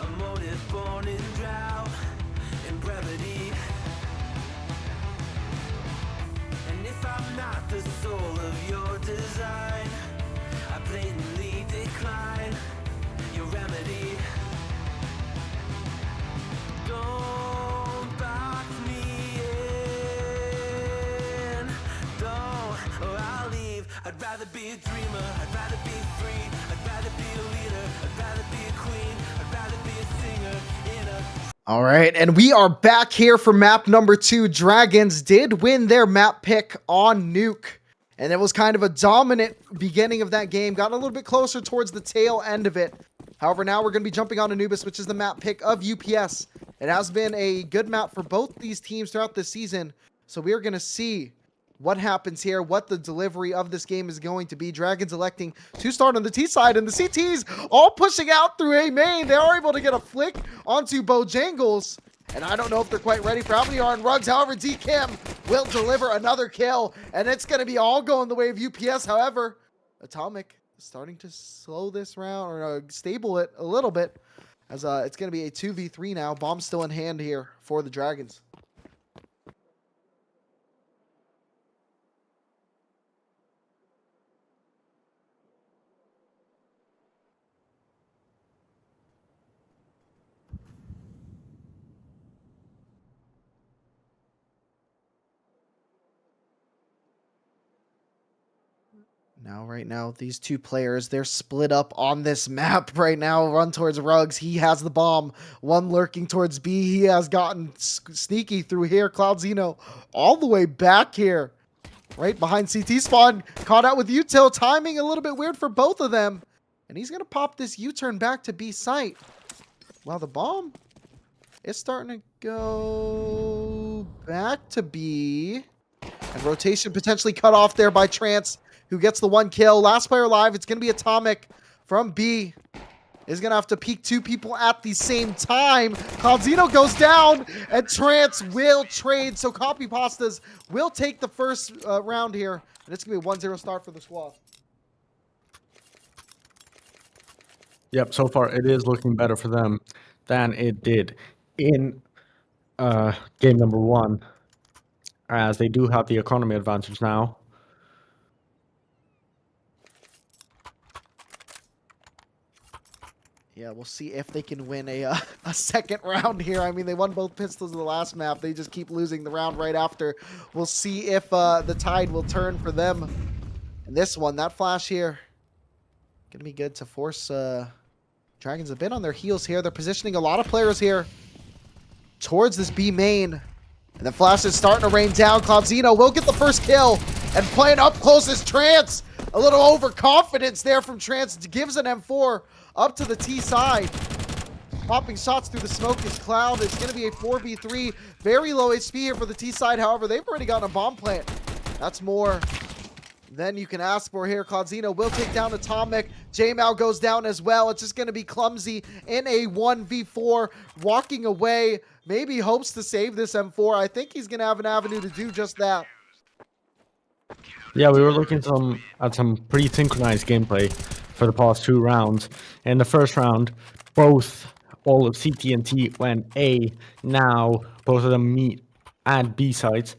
a motive born in drought and brevity. And if I'm not the soul of your design, I blatantly decline your remedy. Don't box me in, don't, or I'll leave. I'd rather be a dreamer, I'd rather be free, I'd rather be a leader, I'd rather be a queen, I'd rather be a singer in a... All right, and we are back here for map number 2. Dragons did win their map pick on Nuke, and it was kind of a dominant beginning of that game. Got a little bit closer towards the tail end of it. However, now we're going to be jumping on Anubis, which is the map pick of UPS. It has been a good map for both these teams throughout this season, so we are going to see what happens here, what the delivery of this game is going to be. Dragons electing to start on the T side, and the CTs all pushing out through A main. They are able to get a flick onto Bojangles, and I don't know if they're quite ready for Albiar and Rugs. However, DKim will deliver another kill, and it's going to be all going the way of UPS. However, Atomic is starting to slow this round, or stable it a little bit, as it's going to be a 2v3 now. Bomb still in hand here for the Dragons. Right now, these two players, they're split up on this map right now. Run towards Rugs. He has the bomb. One lurking towards B. He has gotten sneaky through here. Cloudzino all the way back here. Right behind CT spawn. Caught out with Util. Timing a little bit weird for both of them. And he's going to pop this U-turn back to B site. Well, the bomb is starting to go back to B. And rotation potentially cut off there by Trance, who gets the 1 kill. Last player alive. It's going to be Atomic from B. Is going to have to peek 2 people at the same time. Cloudzino goes down, and Trance will trade. So Copypastas will take the first round here. And it's going to be a 1-0 start for the squad. Yep, so far it is looking better for them than it did in game number 1, as they do have the economy advantage now. Yeah, we'll see if they can win a second round here. I mean, they won both pistols in the last map. They just keep losing the round right after. We'll see if the tide will turn for them. And this one, that flash here, going to be good to force Dragons a bit on their heels here. They're positioning a lot of players here towards this B main. And the flash is starting to rain down. Cloudzino will get the first kill. And playing up close is Trance. A little overconfidence there from Trance. Gives an M4 up to the T side. Popping shots through the smoke is Cloud. It's going to be a 4v3. Very low HP here for the T side. However, they've already gotten a bomb plant. That's more than you can ask for here. Cloudzino will take down Atomic. J-Mal goes down as well. It's just going to be Clumsy in a 1v4. Walking away. Maybe hopes to save this M4. I think he's going to have an avenue to do just that. Yeah, we were looking at some pretty synchronized gameplay for the past 2 rounds. In the first round, all of CT and T went A. Now, both of them meet at B sites.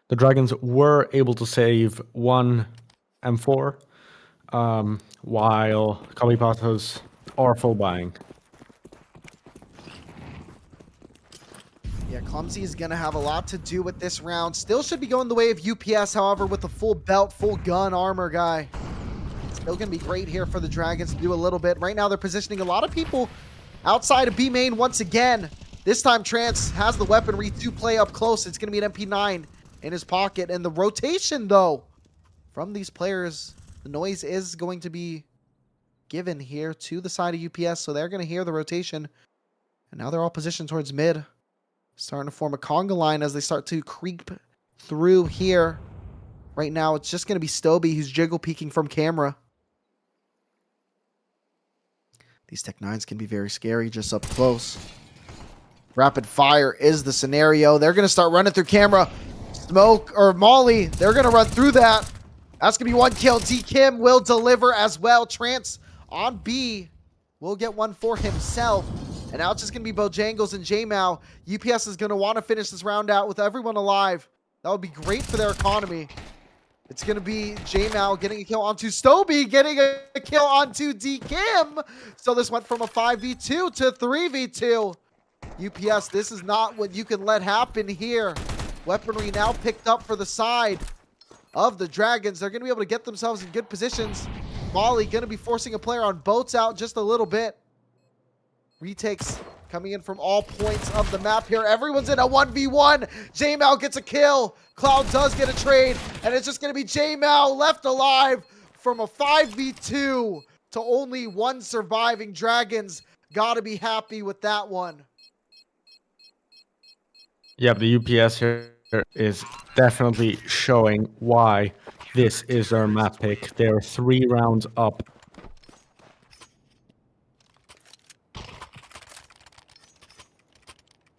The Dragons were able to save 1 M4, while Copypastas are full buying. Yeah, Clumsy is going to have a lot to do with this round. Still should be going the way of UPS, however, with the full belt, full gun armor guy. Still going to be great here for the Dragons to do a little bit. Right now, they're positioning a lot of people outside of B main once again. This time, Trance has the weaponry to play up close. It's going to be an MP9 in his pocket. And the rotation, though, from these players, the noise is going to be given here to the side of UPS. So they're going to hear the rotation. And now they're all positioned towards mid. Starting to form a conga line as they start to creep through here. Right now, it's just going to be Stoby who's jiggle peeking from camera. These Tech 9s can be very scary just up close. Rapid fire is the scenario. They're going to start running through camera. Smoke or Molly, they're going to run through that. That's going to be one kill. D Kim will deliver as well. Trance on B will get one for himself. And now it's just going to be Bojangles and J-Mao. UPS is going to want to finish this round out with everyone alive. That would be great for their economy. It's going to be J-Mao getting a kill onto Stoby, getting a kill onto D Kim. So this went from a 5v2 to 3v2. UPS, this is not what you can let happen here. Weaponry now picked up for the side of the Dragons. They're going to be able to get themselves in good positions. Molly going to be forcing a player on boats out just a little bit. Retakes coming in from all points of the map here. Everyone's in a 1v1. J-Mao gets a kill. Cloud does get a trade. And it's just going to be J-Mao left alive from a 5v2 to only one surviving. Dragons got to be happy with that one. Yeah, the UPS here is definitely showing why this is their map pick. They're 3 rounds up.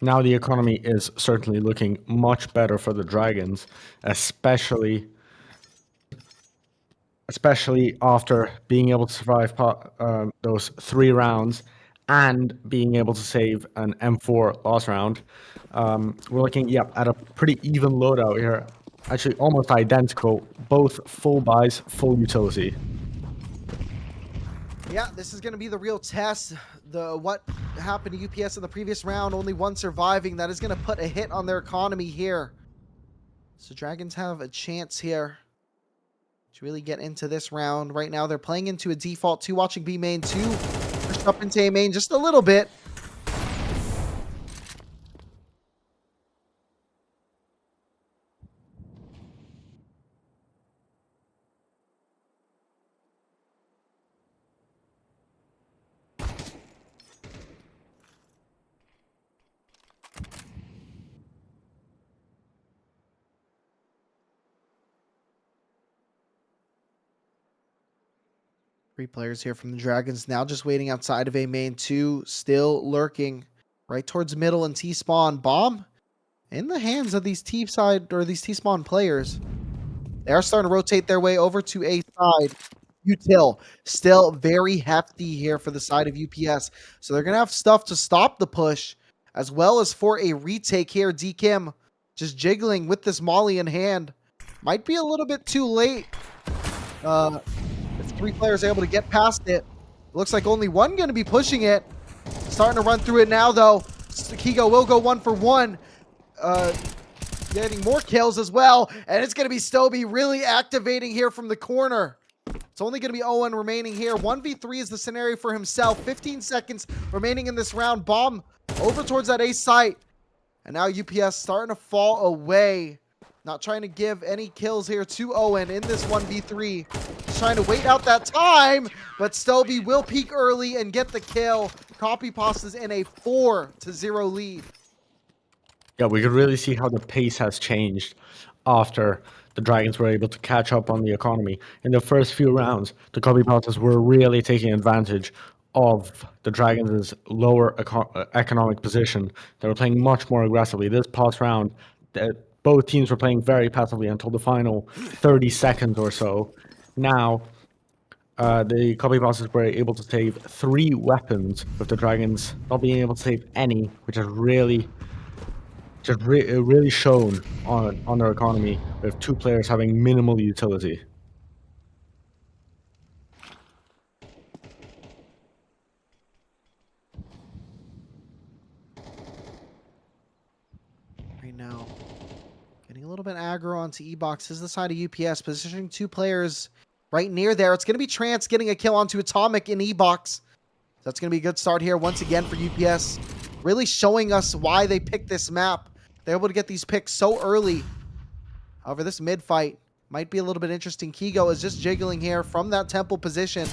Now the economy is certainly looking much better for the Dragons, especially after being able to survive those 3 rounds and being able to save an M4 loss round. We're looking, at a pretty even loadout here. Actually, almost identical. Both full buys, full utility. Yeah, this is going to be the real test. What happened to UPS in the previous round, only one surviving. That is going to put a hit on their economy here. So Dragons have a chance here to really get into this round. Right now, they're playing into a default 2, watching B main 2. Pushed up into A main just a little bit. Three players here from the Dragons now just waiting outside of A main 2, still lurking right towards middle and T-spawn. Bomb in the hands of these T-side or these T-spawn players. They are starting to rotate their way over to A side. Util still very hefty here for the side of UPS. So they're going to have stuff to stop the push as well as for a retake here. D Kim just jiggling with this Molly in hand. Might be a little bit too late. If 3 players are able to get past it. Looks like only one going to be pushing it. Starting to run through it now, though. Kigo will go 1 for 1. Getting more kills as well. And it's going to be Stoby really activating here from the corner. It's only going to be Owen remaining here. 1v3 is the scenario for himself. 15 seconds remaining in this round. Bomb over towards that A site. And now UPS starting to fall away. Not trying to give any kills here to Owen in this 1v3. Just trying to wait out that time. But Stoby will peek early and get the kill. Copypastas in a 4-0 lead. Yeah, we could really see how the pace has changed after the Dragons were able to catch up on the economy. In the first few rounds, the Copypastas were really taking advantage of the Dragons' lower economic position. They were playing much more aggressively. This past round, both teams were playing very passively until the final 30 seconds or so. Now, the Copypastas were able to save 3 weapons, with the Dragons not being able to save any, which has really shown on their economy, with 2 players having minimal utility. Right now, getting a little bit aggro onto E-Box. This is the side of UPS, positioning 2 players right near there. It's going to be Trance getting a kill onto Atomic in E-Box. That's going to be a good start here once again for UPS. Really showing us why they picked this map. They're able to get these picks so early. However, this mid fight might be a little bit interesting. Kigo is just jiggling here from that temple position.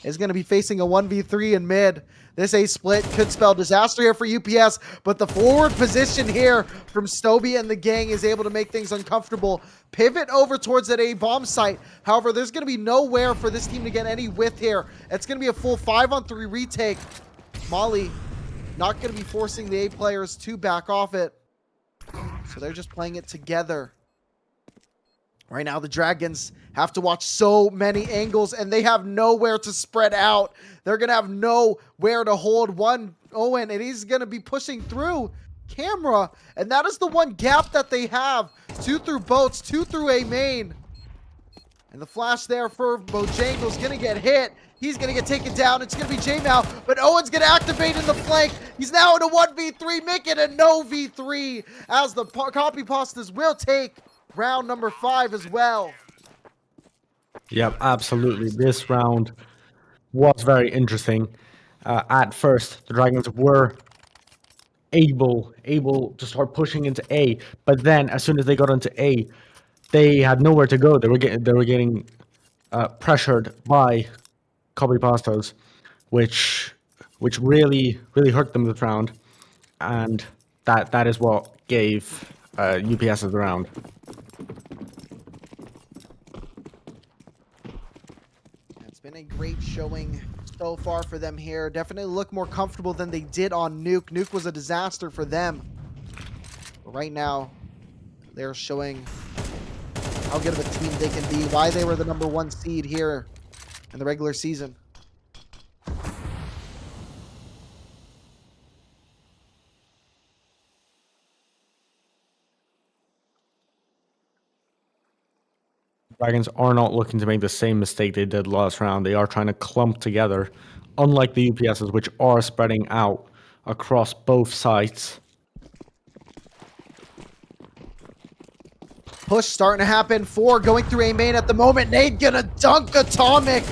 Is going to be facing a 1v3 in mid. This A split could spell disaster here for UPS, but the forward position here from Stoby and the gang is able to make things uncomfortable. Pivot over towards that A bomb site. However, there's going to be nowhere for this team to get any width here. It's going to be a full 5-on-3 retake. Molly not going to be forcing the A players to back off it. So they're just playing it together. Right now, the Dragons have to watch so many angles, and they have nowhere to spread out. They're going to have nowhere to hold one Owen, and he's going to be pushing through camera. And that is the one gap that they have. 2 through boats, 2 through A main. And the flash there for Bojangles going to get hit. He's going to get taken down. It's going to be J-Mal, but Owen's going to activate in the flank. He's now in a 1v3, make it a no v3, as the Copypastas will take round number 5 as well. Yep, absolutely. This round was very interesting. At first, the Dragons were able to start pushing into A, but then as soon as they got into A, they had nowhere to go. They were getting pressured by Copypastas, which really hurt them this round, and that is what gave UPS the round. It's been a great showing so far for them here. Definitely look more comfortable than they did on Nuke. Nuke was a disaster for them. But right now, they're showing how good of a team they can be, why they were the #1 seed here in the regular season. Dragons are not looking to make the same mistake they did last round. They are trying to clump together, unlike the UPSs, which are spreading out across both sites. Push starting to happen. 4 going through A main at the moment. Nade gonna dunk Atomic.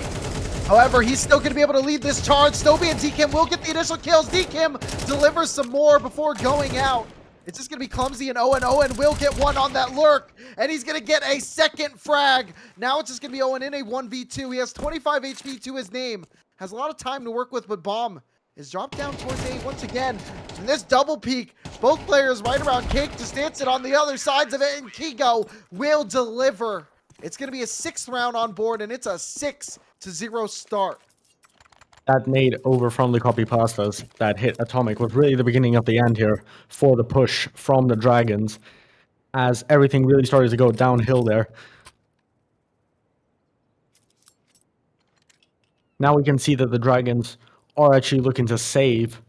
However, he's still gonna be able to lead this charge. Stovey and DKim will get the initial kills. DKim delivers some more before going out. It's just gonna be Clumsy and Owen. Owen will get one on that lurk, and he's gonna get a second frag. Now it's just gonna be Owen in a 1v2. He has 25 HP to his name. Has a lot of time to work with, but Bomb is dropped down towards A once again. And this double peek, both players right around Cake to stance it on the other sides of it, and Kigo will deliver. It's gonna be a 6th round on board, and it's a 6-0 start. That nade over from the Copypastas that hit Atomic was really the beginning of the end here for the push from the Dragons, as everything really started to go downhill there. Now we can see that the Dragons are actually looking to save.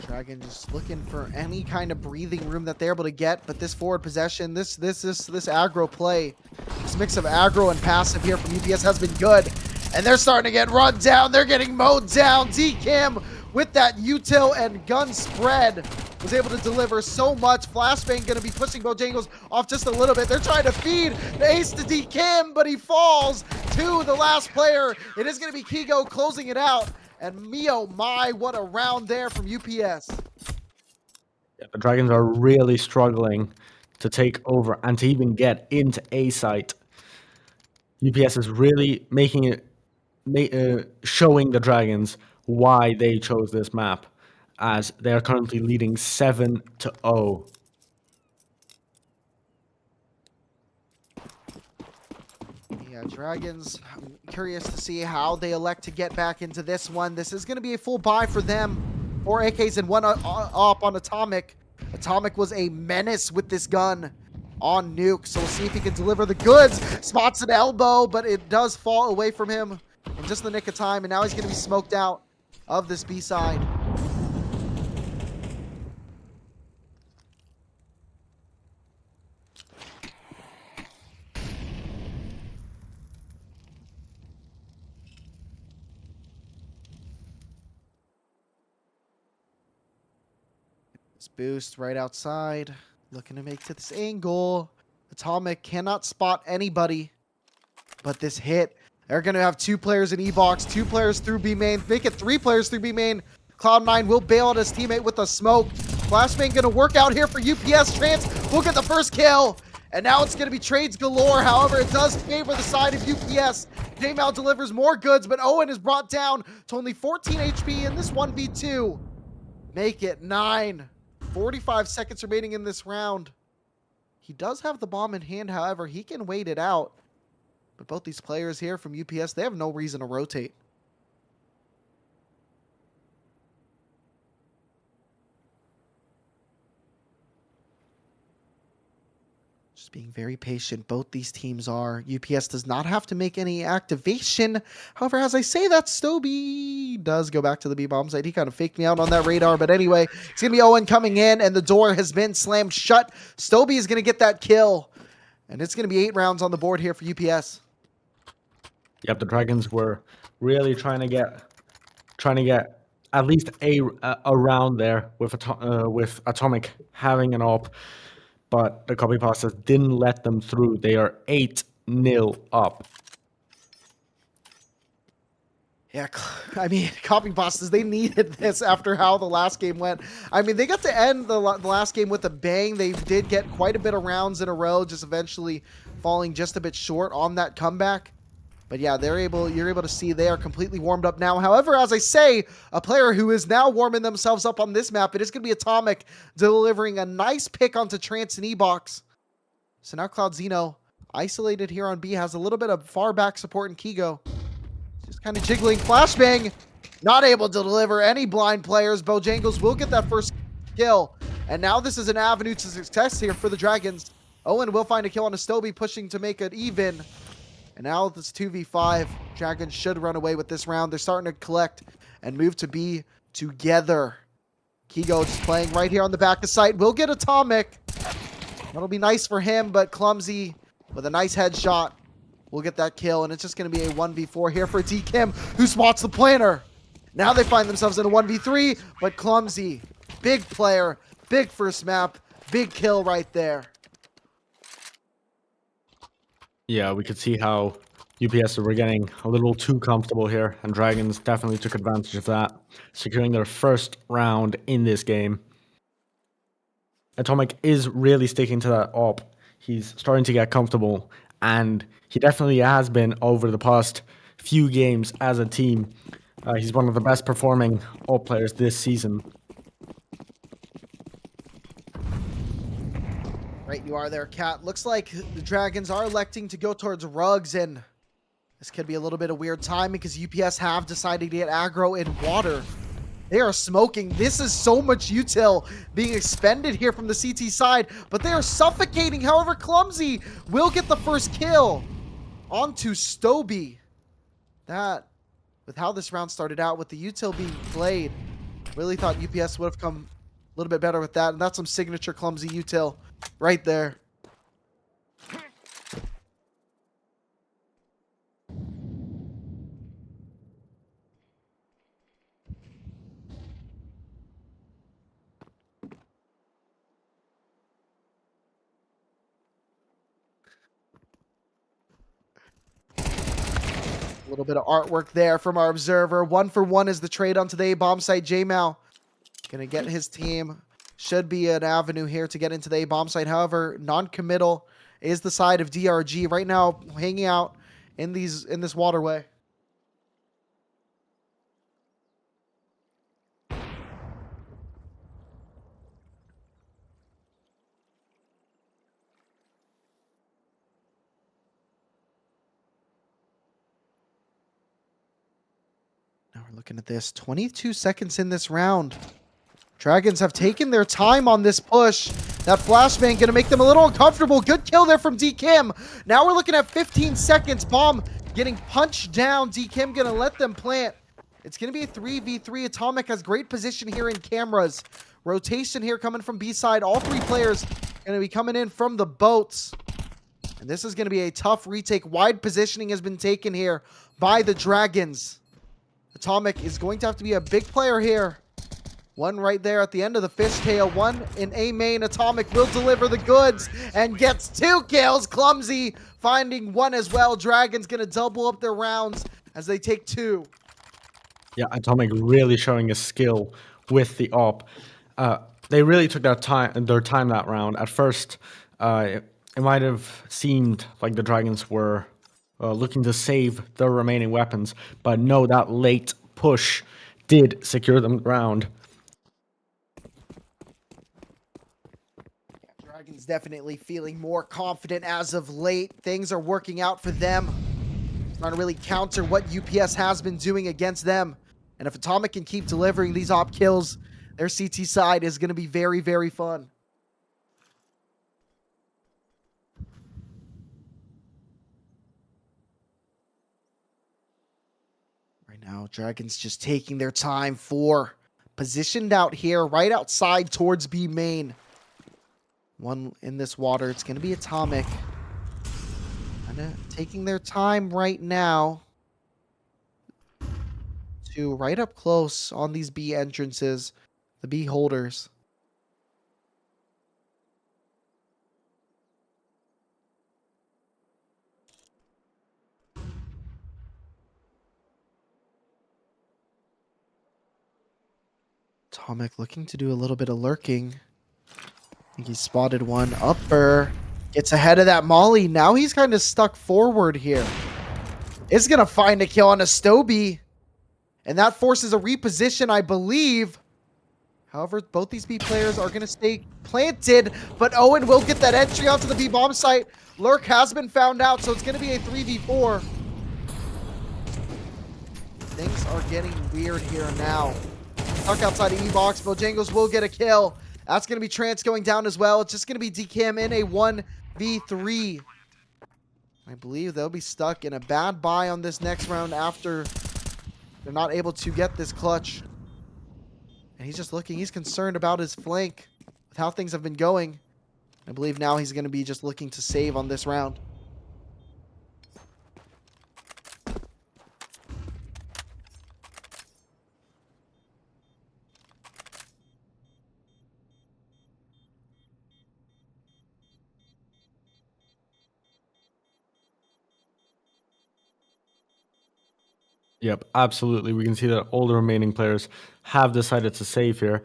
Dragon just looking for any kind of breathing room that they're able to get, but this forward possession, this aggro play, this mix of aggro and passive here from UPS has been good, and they're starting to get run down. They're getting mowed down. DKim with that util and gun spread was able to deliver so much. Flashbang going to be pushing Bojangles off just a little bit. They're trying to feed the ace to DKim, but he falls to the last player. It is going to be Kigo closing it out. And Mio, my, what a round there from UPS. Yeah, the Dragons are really struggling to take over and to even get into A site. UPS is really making it, showing the Dragons why they chose this map, as they are currently leading 7-0. Yeah, Dragons, I'm curious to see how they elect to get back into this one. This is going to be a full buy for them. 4 AKs and 1 up on Atomic. Atomic was a menace with this gun on Nuke, so we'll see if he can deliver the goods. Spots an elbow, but it does fall away from him in just the nick of time, and now he's going to be smoked out of this B side. This boost right outside, looking to make to this angle. Atomic cannot spot anybody, but this hit. They're going to have 2 players in E-Box, 2 players through B main, make it 3 players through B main. Cloud9 will bail on his teammate with a smoke. Flashbang going to work out here for UPS. Trance will get the first kill. And now it's going to be trades galore. However, it does favor the side of UPS. J-Mal delivers more goods, but Owen is brought down to only 14 HP in this 1v2. Make it 9. 45 seconds remaining in this round. He does have the bomb in hand, however, he can wait it out. But both these players here from UPS, they have no reason to rotate. Just being very patient. Both these teams are. UPS does not have to make any activation. However, as I say that, Stoby does go back to the B-bomb site. He kind of faked me out on that radar. But anyway, it's going to be Owen coming in, and the door has been slammed shut. Stoby is going to get that kill. And it's going to be 8 rounds on the board here for UPS. Yep, the Dragons were really trying to get at least a round there with Atomic having an op, but the Copypastas didn't let them through. They are 8-0 up. Yeah, I mean, Copypastas, they needed this after how the last game went. I mean, they got to end the last game with a bang. They did get quite a bit of rounds in a row, just eventually falling just a bit short on that comeback. But yeah, you're able to see they are completely warmed up now. However, as I say, a player who is now warming themselves up on this map, it is going to be Atomic delivering a nice pick onto Trance and E-Box. So now Cloud Zeno, isolated here on B, has a little bit of far back support in Kigo. Just kind of jiggling. Flashbang, not able to deliver any blind players. Bojangles will get that first kill. And now this is an avenue to success here for the Dragons. Owen will find a kill on Astobi, pushing to make it even. And now this 2v5, Dragons should run away with this round. They're starting to collect and move to B together. Kigo just playing right here on the back of site. Will get Atomic. That'll be nice for him, but Clumsy with a nice headshot will get that kill. And it's just going to be a 1v4 here for DKim, who spots the planner. Now they find themselves in a 1v3, but Clumsy, big player, big first map, big kill right there. Yeah, we could see how UPS were getting a little too comfortable here, and Dragons definitely took advantage of that, securing their first round in this game. Atomic is really sticking to that op. He's starting to get comfortable, and he definitely has been over the past few games as a team. He's one of the best performing op players this season. Right, you are there, Cat. Looks like the Dragons are electing to go towards rugs, and this could be a little bit of weird timing because UPS have decided to get aggro in water. They are smoking. This is so much util being expended here from the CT side, but they are suffocating. However, Clumsy will get the first kill onto Stoby. That, with how this round started out, with the util being played, really thought UPS would have come a little bit better with that, and that's some signature Clumsy util right there. A little bit of artwork there from our observer. 1-for-1 is the trade onto the A-bomb site. J-Mao gonna get his team. Should be an avenue here to get into the A-bomb site. However, non-committal is the side of DRG right now, hanging out in this waterway. Now we're looking at this. 22 seconds in this round. Dragons have taken their time on this push. That flashbang going to make them a little uncomfortable. Good kill there from DKim. Now we're looking at 15 seconds. Bomb getting punched down. DKim going to let them plant. It's going to be a 3v3. Atomic has great position here in cameras. Rotation here coming from B side. All three players going to be coming in from the boats. And this is going to be a tough retake. Wide positioning has been taken here by the Dragons. Atomic is going to have to be a big player here. One right there at the end of the fishtail. One in A main. Atomic will deliver the goods and gets 2 kills. Clumsy finding 1 as well. Dragons going to double up their rounds as they take 2. Yeah, Atomic really showing a skill with the op. They really took their time that round. At first, it might have seemed like the Dragons were looking to save their remaining weapons, but no, that late push did secure them the round. Dragons definitely feeling more confident as of late. Things are working out for them. Trying to really counter what UPS has been doing against them. And if Atomic can keep delivering these op kills, their CT side is going to be very, very fun. Right now, Dragons just taking their time. 4 positioned out here, right outside towards B main. One in this water. It's going to be Atomic. Kinda taking their time right now to right up close on these B entrances, the B holders. Atomic looking to do a little bit of lurking. I think he spotted one. Upper gets ahead of that Molly. Now he's kind of stuck forward here. Is going to find a kill on a Stoby. And that forces a reposition, I believe. However, both these B players are going to stay planted. But Owen will get that entry onto the B bomb site. Lurk has been found out, so it's going to be a 3v4. Things are getting weird here now. Stuck outside of E-Box. Bojangles will get a kill. That's going to be Trance going down as well. It's just going to be DKM in a 1v3. I believe they'll be stuck in a bad buy on this next round after they're not able to get this clutch. And he's just looking. He's concerned about his flank with how things have been going. I believe now he's going to be just looking to save on this round. Yep, absolutely. We can see that all the remaining players have decided to save here.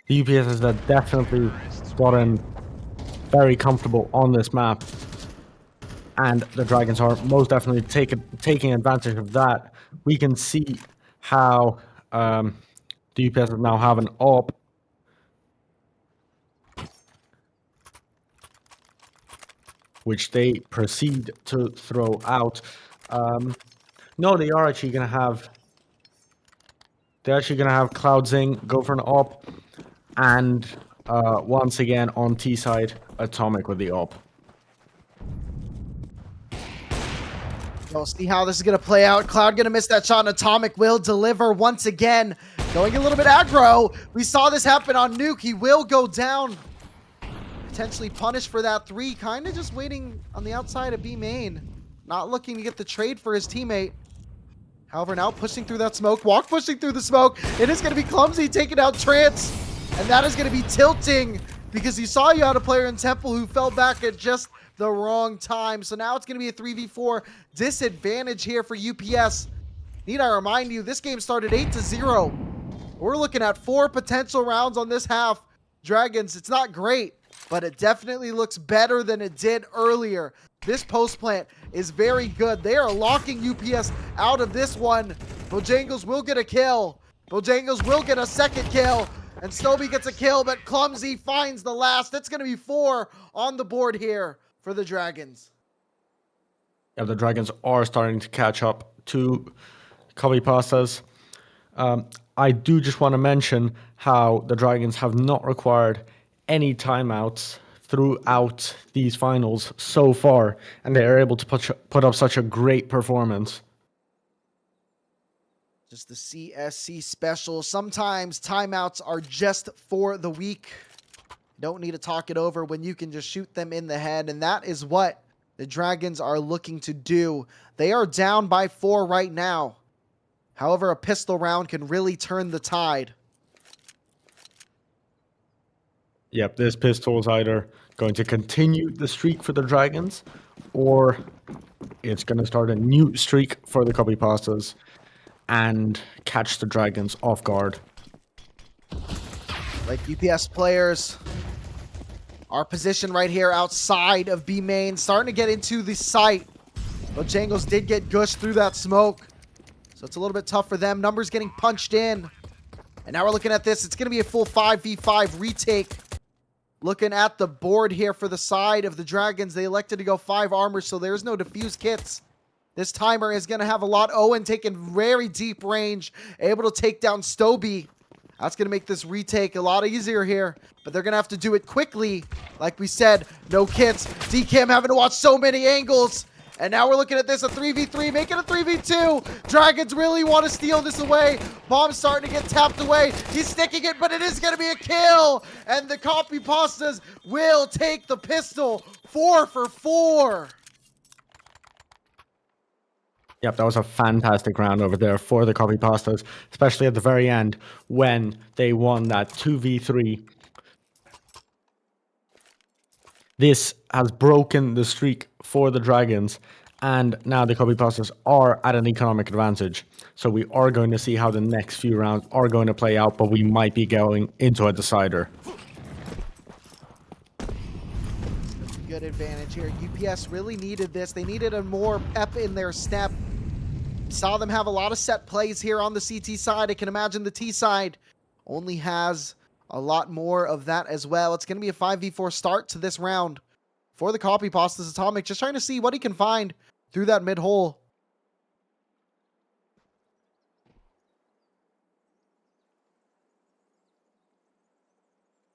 The UPSs have definitely gotten very comfortable on this map. And the Dragons are most definitely taking advantage of that. We can see how the UPSs now have an AWP. Which they proceed to throw out. No, they are actually gonna have. They're actually gonna have Cloudzing go for an AWP, and once again on T side, Atomic with the AWP. We'll see how this is gonna play out. Cloud gonna miss that shot, and Atomic will deliver once again, going a little bit aggro. We saw this happen on Nuke. He will go down, potentially punished for that 3. Kind of just waiting on the outside of B main, not looking to get the trade for his teammate. However, now pushing through that smoke, walk pushing through the smoke. It is going to be Clumsy taking out Trance. And that is going to be tilting because you had a player in Temple who fell back at just the wrong time. So now it's going to be a 3v4 disadvantage here for UPS. Need I remind you, this game started 8-0. We're looking at 4 potential rounds on this half. Dragons, it's not great, but it definitely looks better than it did earlier. This post plant is very good. They are locking UPS out of this one. Bojangles will get a kill. Bojangles will get a second kill. And Stoby gets a kill, but Clumsy finds the last. It's going to be 4 on the board here for the Dragons. Yeah, the Dragons are starting to catch up to Copypastas. I do just want to mention how the Dragons have not required any timeouts throughout these finals so far, and they are able to put up such a great performance. Just the CSC special. Sometimes timeouts are just for the weak. Don't need to talk it over when you can just shoot them in the head, and that is what the Dragons are looking to do. They are down by 4 right now. However, a pistol round can really turn the tide. Yep, this pistol is either going to continue the streak for the Dragons, or it's going to start a new streak for the Copypastas and catch the Dragons off guard. Like UPS players, our position right here outside of B main, starting to get into the site. Bojangles did get gushed through that smoke, so it's a little bit tough for them. Numbers getting punched in. And now we're looking at this. It's going to be a full 5v5 retake. Looking at the board here for the side of the Dragons, they elected to go 5 armor, so there's no diffuse kits. This timer is going to have a lot. Owen taking very deep range, able to take down Stoby. That's going to make this retake a lot easier here, but they're going to have to do it quickly. Like we said, no kits. DKM having to watch so many angles, And now we're looking at this, a 3v3, make it a 3v2. Dragons really want to steal this away. Bomb's starting to get tapped away. He's sticking it, but it is going to be a kill. And the Copypastas will take the pistol. 4 for 4. Yep, that was a fantastic round over there for the Copypastas, especially at the very end when they won that 2v3. This has broken the streak for the Dragons, and now the Copypastas are at an economic advantage. So we are going to see how the next few rounds are going to play out, but we might be going into a decider. Good advantage here. UPS really needed this. They needed a more pep in their step. Saw them have a lot of set plays here on the CT side. I can imagine the T side only has a lot more of that as well. It's going to be a 5v4 start to this round for the Copypastas. Atomic just trying to see what he can find through that mid hole.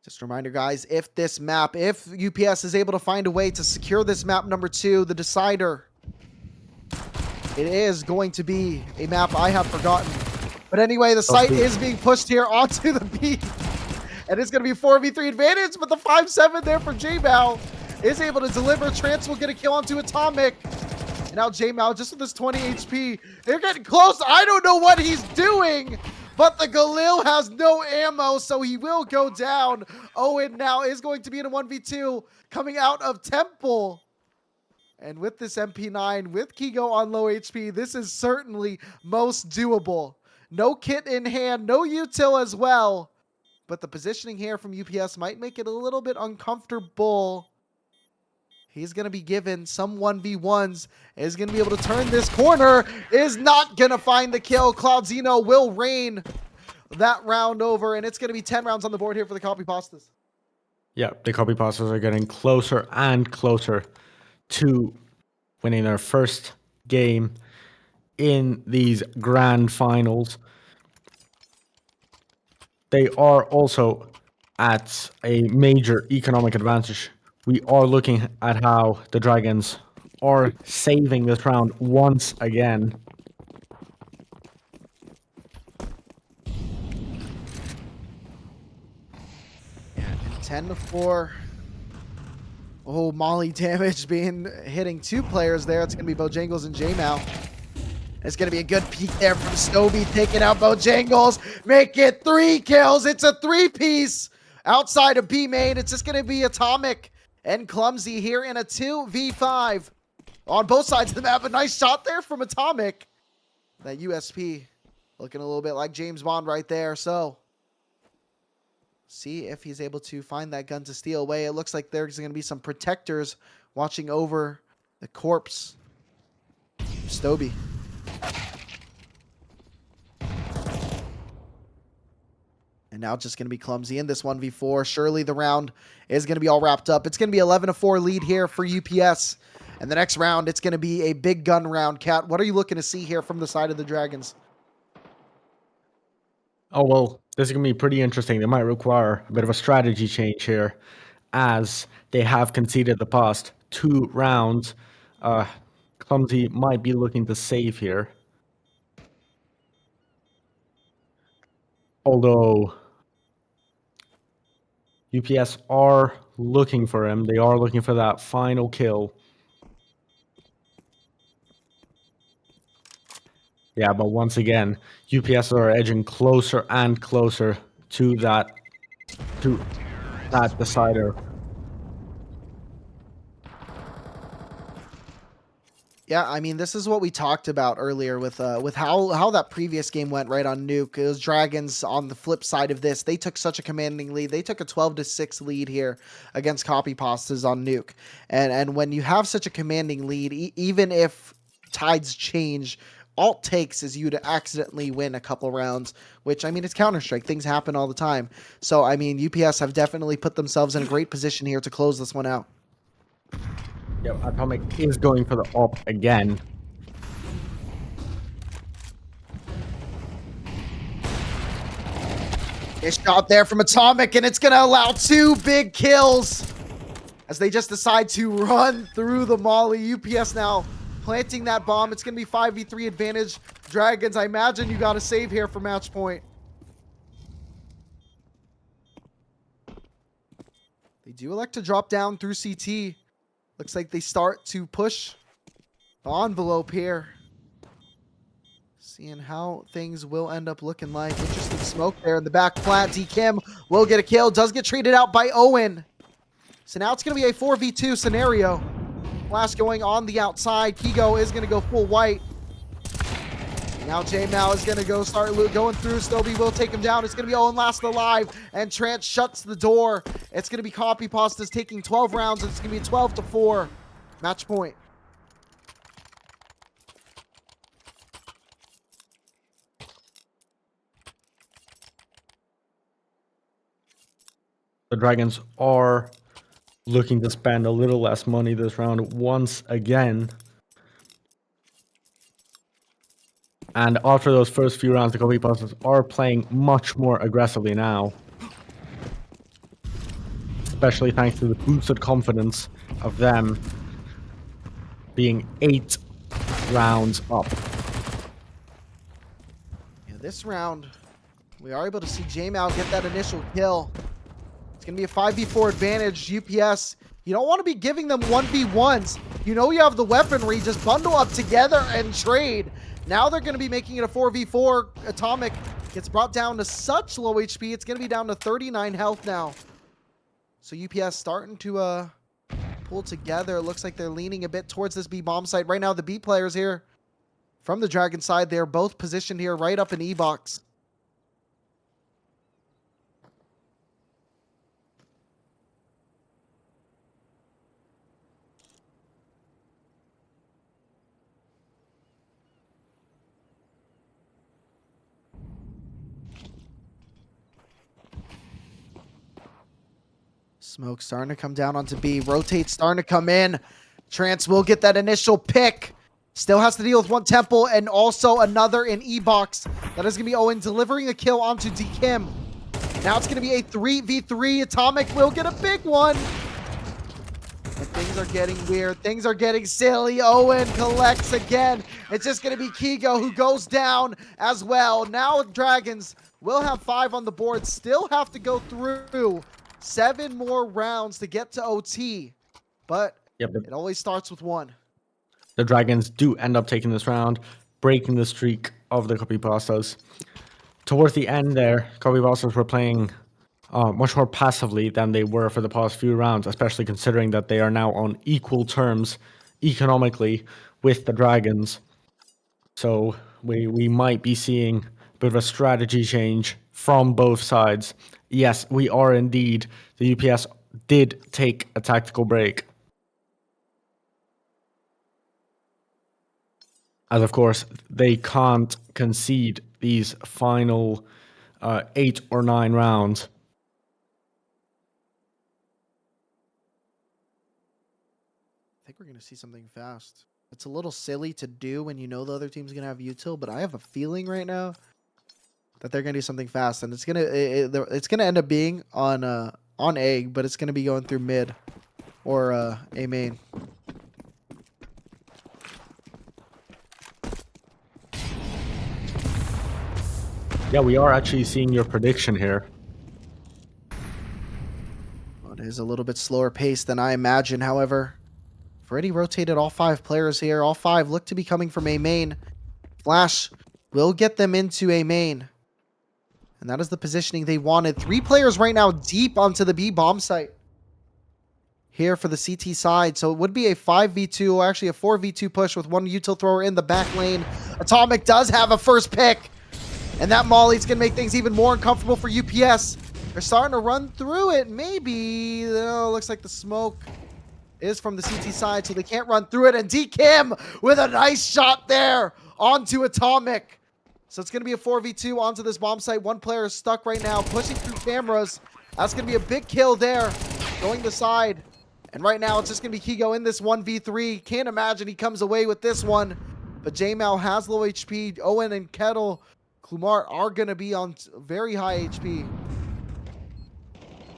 Just a reminder, guys, if UPS is able to find a way to secure this map number 2, the decider, it is going to be a map I have forgotten. But anyway, the site is being pushed here onto the B. And it's going to be 4v3 advantage, but the 5-7 there for J-Mal is able to deliver. Trance will get a kill onto Atomic. And now J-Mal, just with this 20 HP, they're getting close. I don't know what he's doing, but the Galil has no ammo, so he will go down. Owen now is going to be in a 1v2 coming out of Temple. And with this MP9, with Kigo on low HP, this is certainly most doable. No kit in hand, no util as well. But the positioning here from UPS might make it a little bit uncomfortable. He's going to be given some 1v1s. Is going to be able to turn this corner. Is not going to find the kill. Cloudzino will reign that round over. And it's going to be 10 rounds on the board here for the Copypastas. Yeah, the Copypastas are getting closer and closer to winning their first game in these grand finals. They are also at a major economic advantage. We are looking at how the Dragons are saving this round once again. And 10-4. Oh, Molly damage hitting 2 players there. It's going to be Bojangles and J-Mal. It's going to be a good peek there from Stovey, taking out Bojangles. Make it 3 kills. It's a 3-piece outside of B main. It's just going to be Atomic and Clumsy here in a 2v5 on both sides of the map. A nice shot there from Atomic. That USP looking a little bit like James Bond right there. So see if he's able to find that gun to steal away. It looks like there's going to be some protectors watching over the corpse. Stovey. And now just going to be Clumsy in this 1v4. Surely the round is going to be all wrapped up. It's going to be 11-4 lead here for UPS. And the next round, it's going to be a big gun round. Kat, what are you looking to see here from the side of the Dragons? Oh, well, this is going to be pretty interesting. They might require a bit of a strategy change here, as they have conceded the past 2 rounds. Clumsy might be looking to save here. Although UPS are looking for him. They are looking for that final kill. Yeah, but once again, UPS are edging closer and closer to that decider. Yeah, I mean, this is what we talked about earlier with how that previous game went right on Nuke. It was Dragons on the flip side of this. They took such a commanding lead. They took a 12-6 lead here against Copypastas on Nuke. And when you have such a commanding lead, even if tides change, all it takes is you to accidentally win a couple rounds, which, I mean, it's Counter-Strike. Things happen all the time. So, I mean, UPS have definitely put themselves in a great position here to close this one out. Yeah, Atomic is going for the op again. A shot there from Atomic, and it's going to allow 2 big kills as they just decide to run through the molly. UPS now planting that bomb. It's going to be 5v3 advantage. Dragons, I imagine you got to save here for match point. They do elect to drop down through CT. Looks like they start to push the envelope here. Seeing how things will end up looking like. Interesting smoke there in the back plant. D-Kim will get a kill. Does get traded out by Owen. So now it's going to be a 4v2 scenario. Flash going on the outside. Kigo is going to go full white. Now J-Mal is going to go start going through. Stoby will take him down. It's going to be Owen last alive. And Trant shuts the door. It's going to be Copypastas taking 12 rounds. It's going to be 12-4. Match point. The Dragons are looking to spend a little less money this round once again. And after those first few rounds, the Copypastas are playing much more aggressively now. Especially thanks to the boosted confidence of them being 8 rounds up. Yeah, this round, we are able to see J-Mal get that initial kill. It's going to be a 5v4 advantage. UPS, you don't want to be giving them 1v1s. You know you have the weaponry. Just bundle up together and trade. Now they're going to be making it a 4v4. Atomic gets brought down to such low HP. It's going to be down to 39 health now. So UPS starting to pull together. It looks like they're leaning a bit towards this B bomb site. Right now the B players here from the Dragon side, they're both positioned here right up in E-box. Smoke starting to come down onto B. Rotate starting to come in. Trance will get that initial pick. Still has to deal with one temple and also another in E-box. That is going to be Owen delivering a kill onto D-Kim. Now it's going to be a 3v3. Atomic will get a big one. And things are getting weird. Things are getting silly. Owen collects again. It's just going to be Kigo who goes down as well. Now Dragons will have 5 on the board. Still have to go through 7 more rounds to get to OT. But it always starts with 1. The Dragons do end up taking this round, breaking the streak of the Copypastas. Towards the end there, Copypastas were playing much more passively than they were for the past few rounds, especially considering that they are now on equal terms economically with the Dragons. So we might be seeing a bit of a strategy change from both sides. Yes, we are indeed. The UPS did take a tactical break. As of course, they can't concede these final 8 or 9 rounds. I think we're going to see something fast. It's a little silly to do when you know the other team's going to have util, but I have a feeling right now that they're going to do something fast, and it's going to end up being on A, but it's going to be going through mid or A main. Yeah, we are actually seeing your prediction here. Well, it is a little bit slower pace than I imagine. However, I've already rotated all 5 players here. All 5 look to be coming from A main. Flash will get them into A main. And that is the positioning they wanted. 3 players right now deep onto the B bomb site here for the CT side. So it would be a 5v2, or actually a 4v2 push with one util thrower in the back lane. Atomic does have a first pick. And that Molly's going to make things even more uncomfortable for UPS. They're starting to run through it. Maybe. Oh, looks like the smoke is from the CT side, so they can't run through it. And D-Kim with a nice shot there onto Atomic. So it's going to be a 4v2 onto this bomb site. One player is stuck right now, pushing through cameras. That's going to be a big kill there, going the side. And right now, it's just going to be Kigo in this 1v3. Can't imagine he comes away with this one. But J-Mal has low HP. Owen and Kettle, Klumar are going to be on very high HP.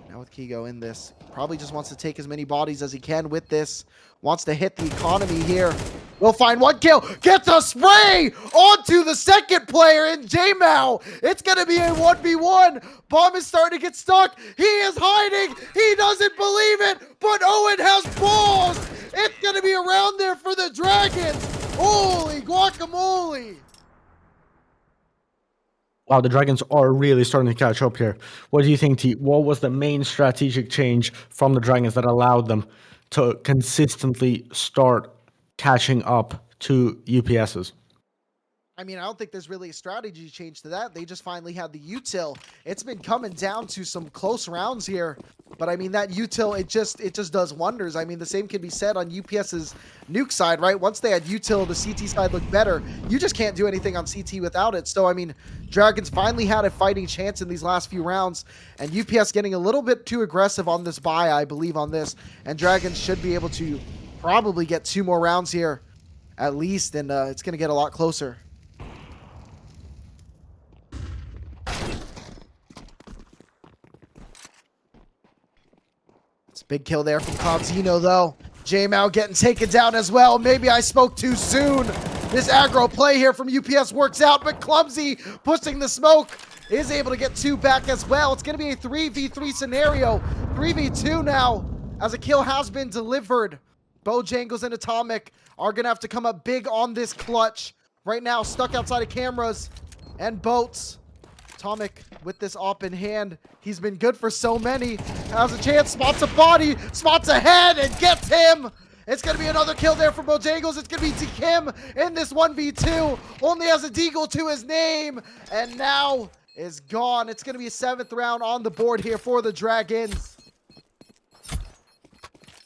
Now with Kigo in this, probably just wants to take as many bodies as he can with this. Wants to hit the economy here Will find one kill, gets a spray onto the second player in J-Mao. It's gonna be a 1v1. Bomb is starting to get stuck. He is hiding. He doesn't believe it, but Owen has balls. It's gonna be around there for the Dragons. Holy guacamole. Wow, the Dragons are really starting to catch up here. What do you think, T? What was the main strategic change from the Dragons that allowed them to consistently start catching up to UPSs? I mean, I don't think there's really a strategy change to that. They just finally had the util. It's been coming down to some close rounds here, but I mean that util, it just does wonders. I mean, the same can be said on UPS's nuke side, right? Once they had util, the CT side looked better. You just can't do anything on CT without it. So I mean, Dragons finally had a fighting chance in these last few rounds, and UPS getting a little bit too aggressive on this buy, I believe, on this, and Dragons should be able to probably get 2 more rounds here at least, and it's going to get a lot closer. It's a big kill there from Cobzino, though. J-Mao getting taken down as well. Maybe I spoke too soon. This aggro play here from UPS works out, but Clumsy pushing the smoke is able to get 2 back as well. It's going to be a 3v3 scenario. 3v2 now, as a kill has been delivered. Bojangles and Atomic are going to have to come up big on this clutch. Right now, stuck outside of cameras and boats. Atomic with this op in hand. He's been good for so many. Has a chance, spots a body, spots a head, and gets him. It's going to be another kill there for Bojangles. It's going to be Kim in this 1v2. Only has a deagle to his name, and now is gone. It's going to be a 7th round on the board here for the Dragons.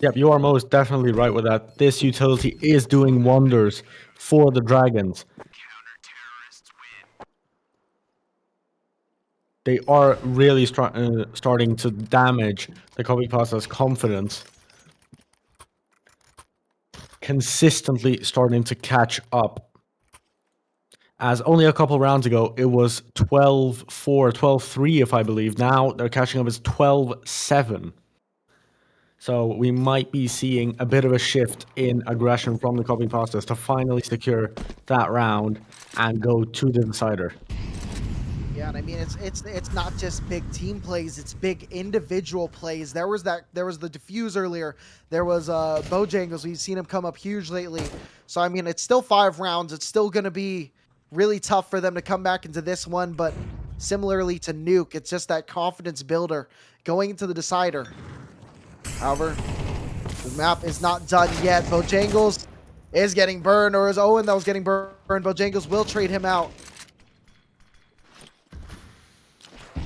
Yep, you are most definitely right with that. This utility is doing wonders for the Dragons. They are really starting to damage the Copypastas' confidence. Consistently starting to catch up. As only a couple rounds ago, it was 12-4, 12-3 if I believe. Now they're catching up as 12-7. So we might be seeing a bit of a shift in aggression from the Copypastas to finally secure that round and go to the decider. Yeah, and I mean it's not just big team plays, it's big individual plays. There was the defuse earlier. There was Bojangles. We've seen him come up huge lately. So I mean, it's still 5 rounds. It's still going to be really tough for them to come back into this one, but similarly to Nuke, it's just that confidence builder going into the decider. However, the map is not done yet. Bojangles is getting burned, or is Owen that was getting burned. Bojangles will trade him out.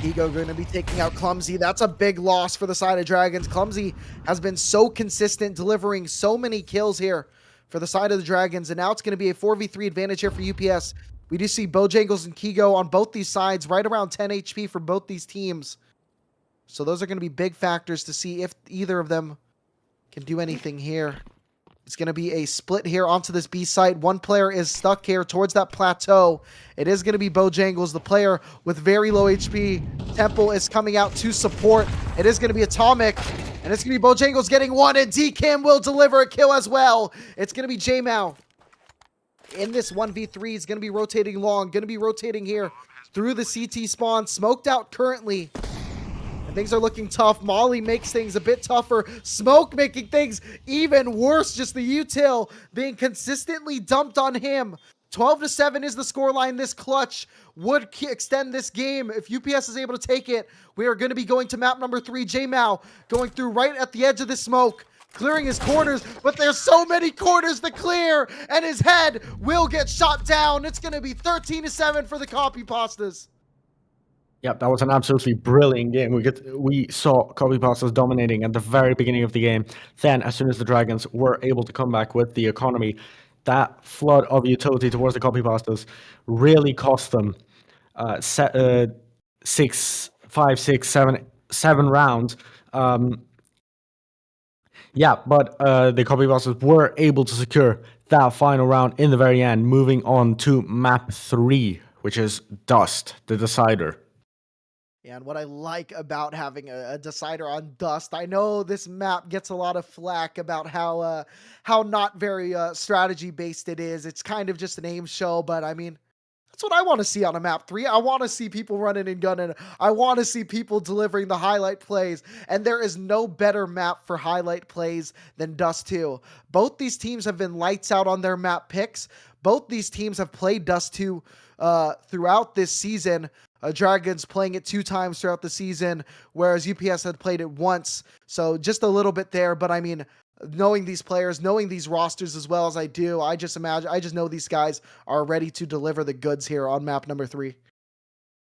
Ego going to be taking out Clumsy. That's a big loss for the side of Dragons. Clumsy has been so consistent, delivering so many kills here for the side of the Dragons, and now it's going to be a 4v3 advantage here for UPS. We do see Bojangles and Kigo on both these sides, right around 10 HP for both these teams. So those are going to be big factors to see if either of them can do anything here. It's going to be a split here onto this B site. One player is stuck here towards that plateau. It is going to be Bojangles, the player with very low HP. Temple is coming out to support. It is going to be Atomic, and it's going to be Bojangles getting one, and D-Kim will deliver a kill as well. It's going to be J-Mao. In this 1v3, he's going to be rotating long, going to be rotating here through the CT spawn. Smoked out currently. Things are looking tough. Molly makes things a bit tougher. Smoke making things even worse. Just the util being consistently dumped on him. 12-7 is the scoreline. This clutch would extend this game. If UPS is able to take it, we are going to be going to map number 3. J-Mao going through right at the edge of the smoke, clearing his corners, but there's so many corners to clear, and his head will get shot down. It's going to be 13-7 for the Copypastas. Yep, that was an absolutely brilliant game. We saw Copypastas dominating at the very beginning of the game. Then, as soon as the Dragons were able to come back with the economy, that flood of utility towards the Copypastas really cost them 7 rounds. Yeah, but the Copypastas were able to secure that final round in the very end, moving on to map 3, which is Dust, the decider. And what I like about having a decider on Dust, I know this map gets a lot of flack about how not very strategy based it is. It's kind of just an aim show, but I mean, that's what I want to see on a map 3. I want to see people running and gunning. I want to see people delivering the highlight plays. And there is no better map for highlight plays than Dust 2. Both these teams have been lights out on their map picks. Both these teams have played Dust 2 throughout this season. Dragons playing it 2 times throughout the season, whereas UPS had played it once. So just a little bit there. But I mean, knowing these players, knowing these rosters as well as I do, I just know these guys are ready to deliver the goods here on map number 3.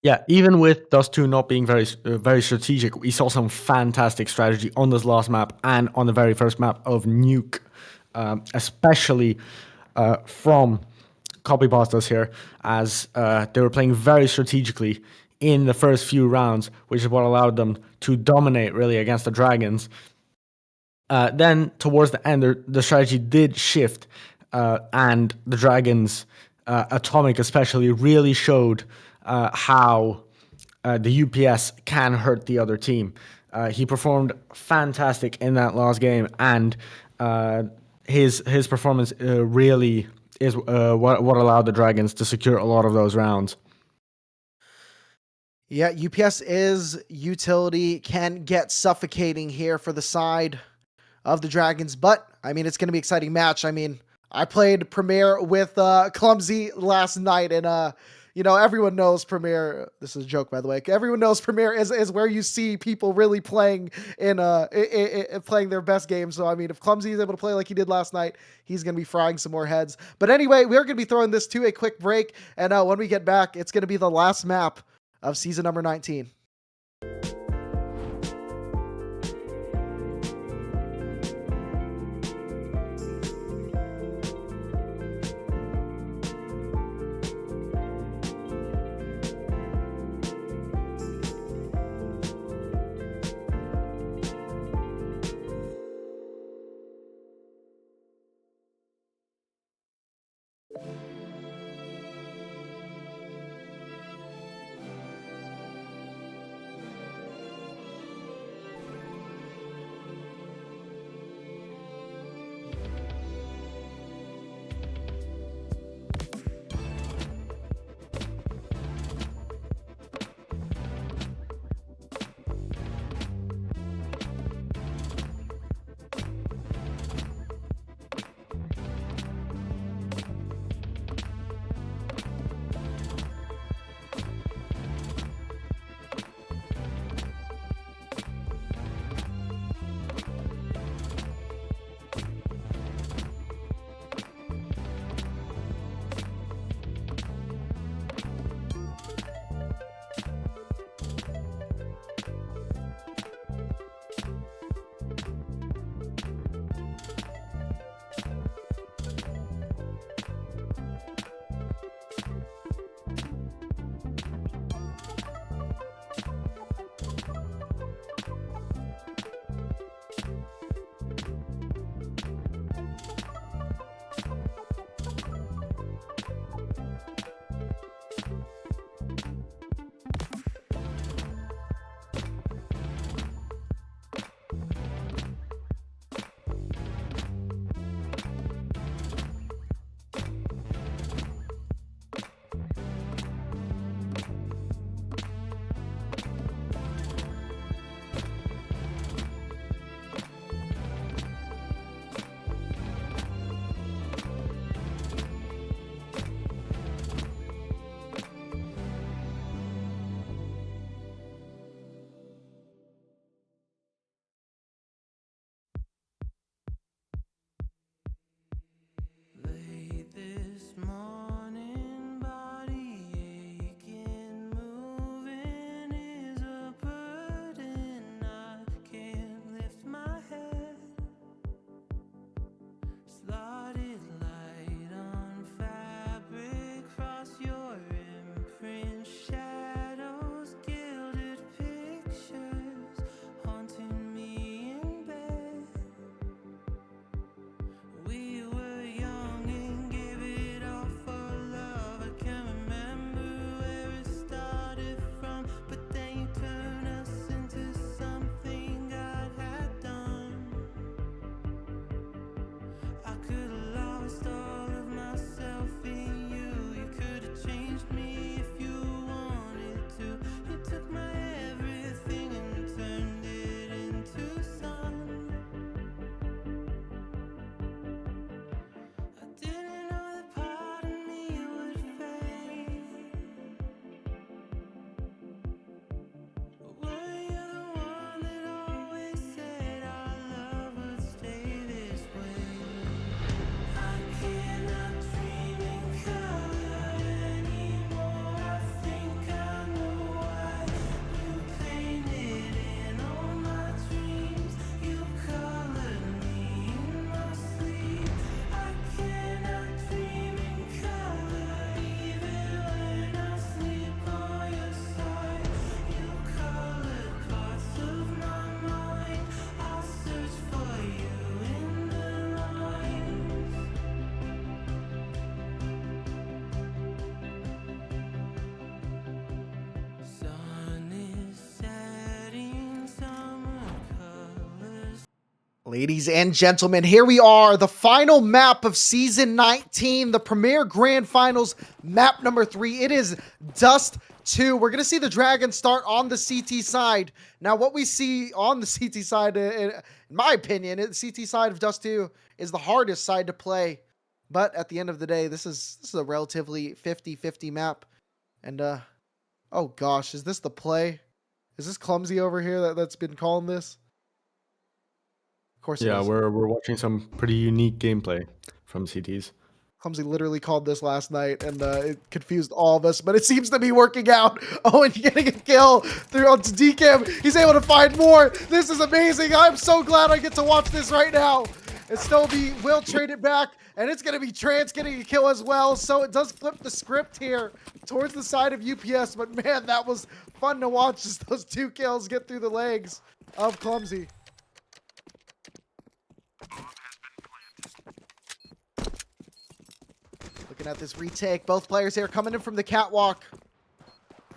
Yeah, even with Dust 2 not being very strategic, we saw some fantastic strategy on this last map and on the very first map of Nuke, especially from Copypastas here, as they were playing very strategically in the first few rounds, which is what allowed them to dominate really against the Dragons. Then towards the end, the strategy did shift, and the Dragons, Atomic especially, really showed how the UPS can hurt the other team. He performed fantastic in that last game, and his performance really is what allowed the Dragons to secure a lot of those rounds. Yeah, UPS is utility, can get suffocating here for the side of the Dragons, but I mean, it's going to be an exciting match. I mean, I played Premier with Clumsy last night, and you know, everyone knows Premier. This is a joke, by the way. Everyone knows Premier is where you see people really playing in playing their best game. So I mean, if Clumsy is able to play like he did last night, he's going to be frying some more heads. But anyway, we're going to be throwing this to a quick break, and when we get back, it's going to be the last map of season number 19. Ladies and gentlemen, here we are, the final map of Season 19, the Premier Grand Finals, map number 3. It is Dust 2. We're going to see the Dragons start on the CT side. Now, what we see on the CT side, in my opinion, the CT side of Dust 2 is the hardest side to play. But at the end of the day, this is a relatively 50-50 map. And, oh gosh, is this the play? Is this Clumsy over here that's been calling this? Of course Yeah, it is. we're watching some pretty unique gameplay from CTs. Clumsy literally called this last night, and it confused all of us, but it seems to be working out. Owen getting a kill through onto DCam. He's able to find more. This is amazing. I'm so glad I get to watch this right now. And Stovey will trade it back, and it's going to be Trance getting a kill as well. So it does flip the script here towards the side of UPS, but man, that was fun to watch as those 2 kills get through the legs of Clumsy. Looking at this retake, both players here coming in from the catwalk.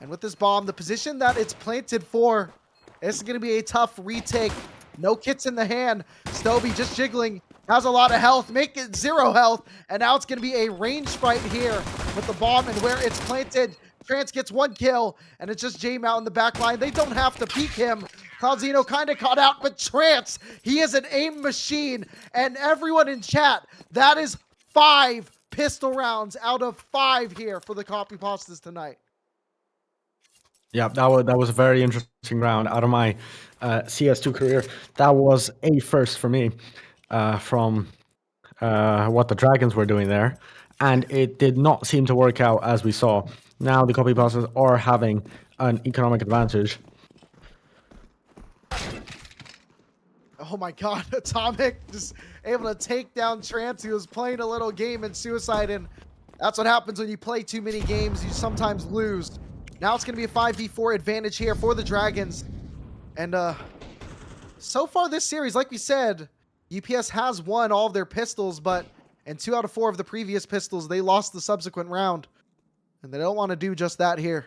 And with this bomb, the position that it's planted for, this is going to be a tough retake. No kits in the hand. Stovey just jiggling, has a lot of health, make it 0 health. And now it's going to be a range fight here with the bomb and where it's planted. Trance gets 1 kill, and it's just J-Mount in the back line. They don't have to peek him. Cloudino kind of caught out, but Trance, he is an aim machine. And everyone in chat, that is 5 pistol rounds out of 5 here for the Copypastas tonight. Yeah, that was a very interesting round. Out of my CS2 career, that was a first for me from what the Dragons were doing there. And it did not seem to work out as we saw. Now the Copypastas are having an economic advantage. Oh my god, Atomic just able to take down Trance. He was playing a little game in Suicide, and that's what happens when you play too many games. You sometimes lose. Now it's going to be a 5v4 advantage here for the Dragons. And so far this series, like we said, UPS has won all of their pistols, but in 2 out of 4 of the previous pistols, they lost the subsequent round. And they don't want to do just that here.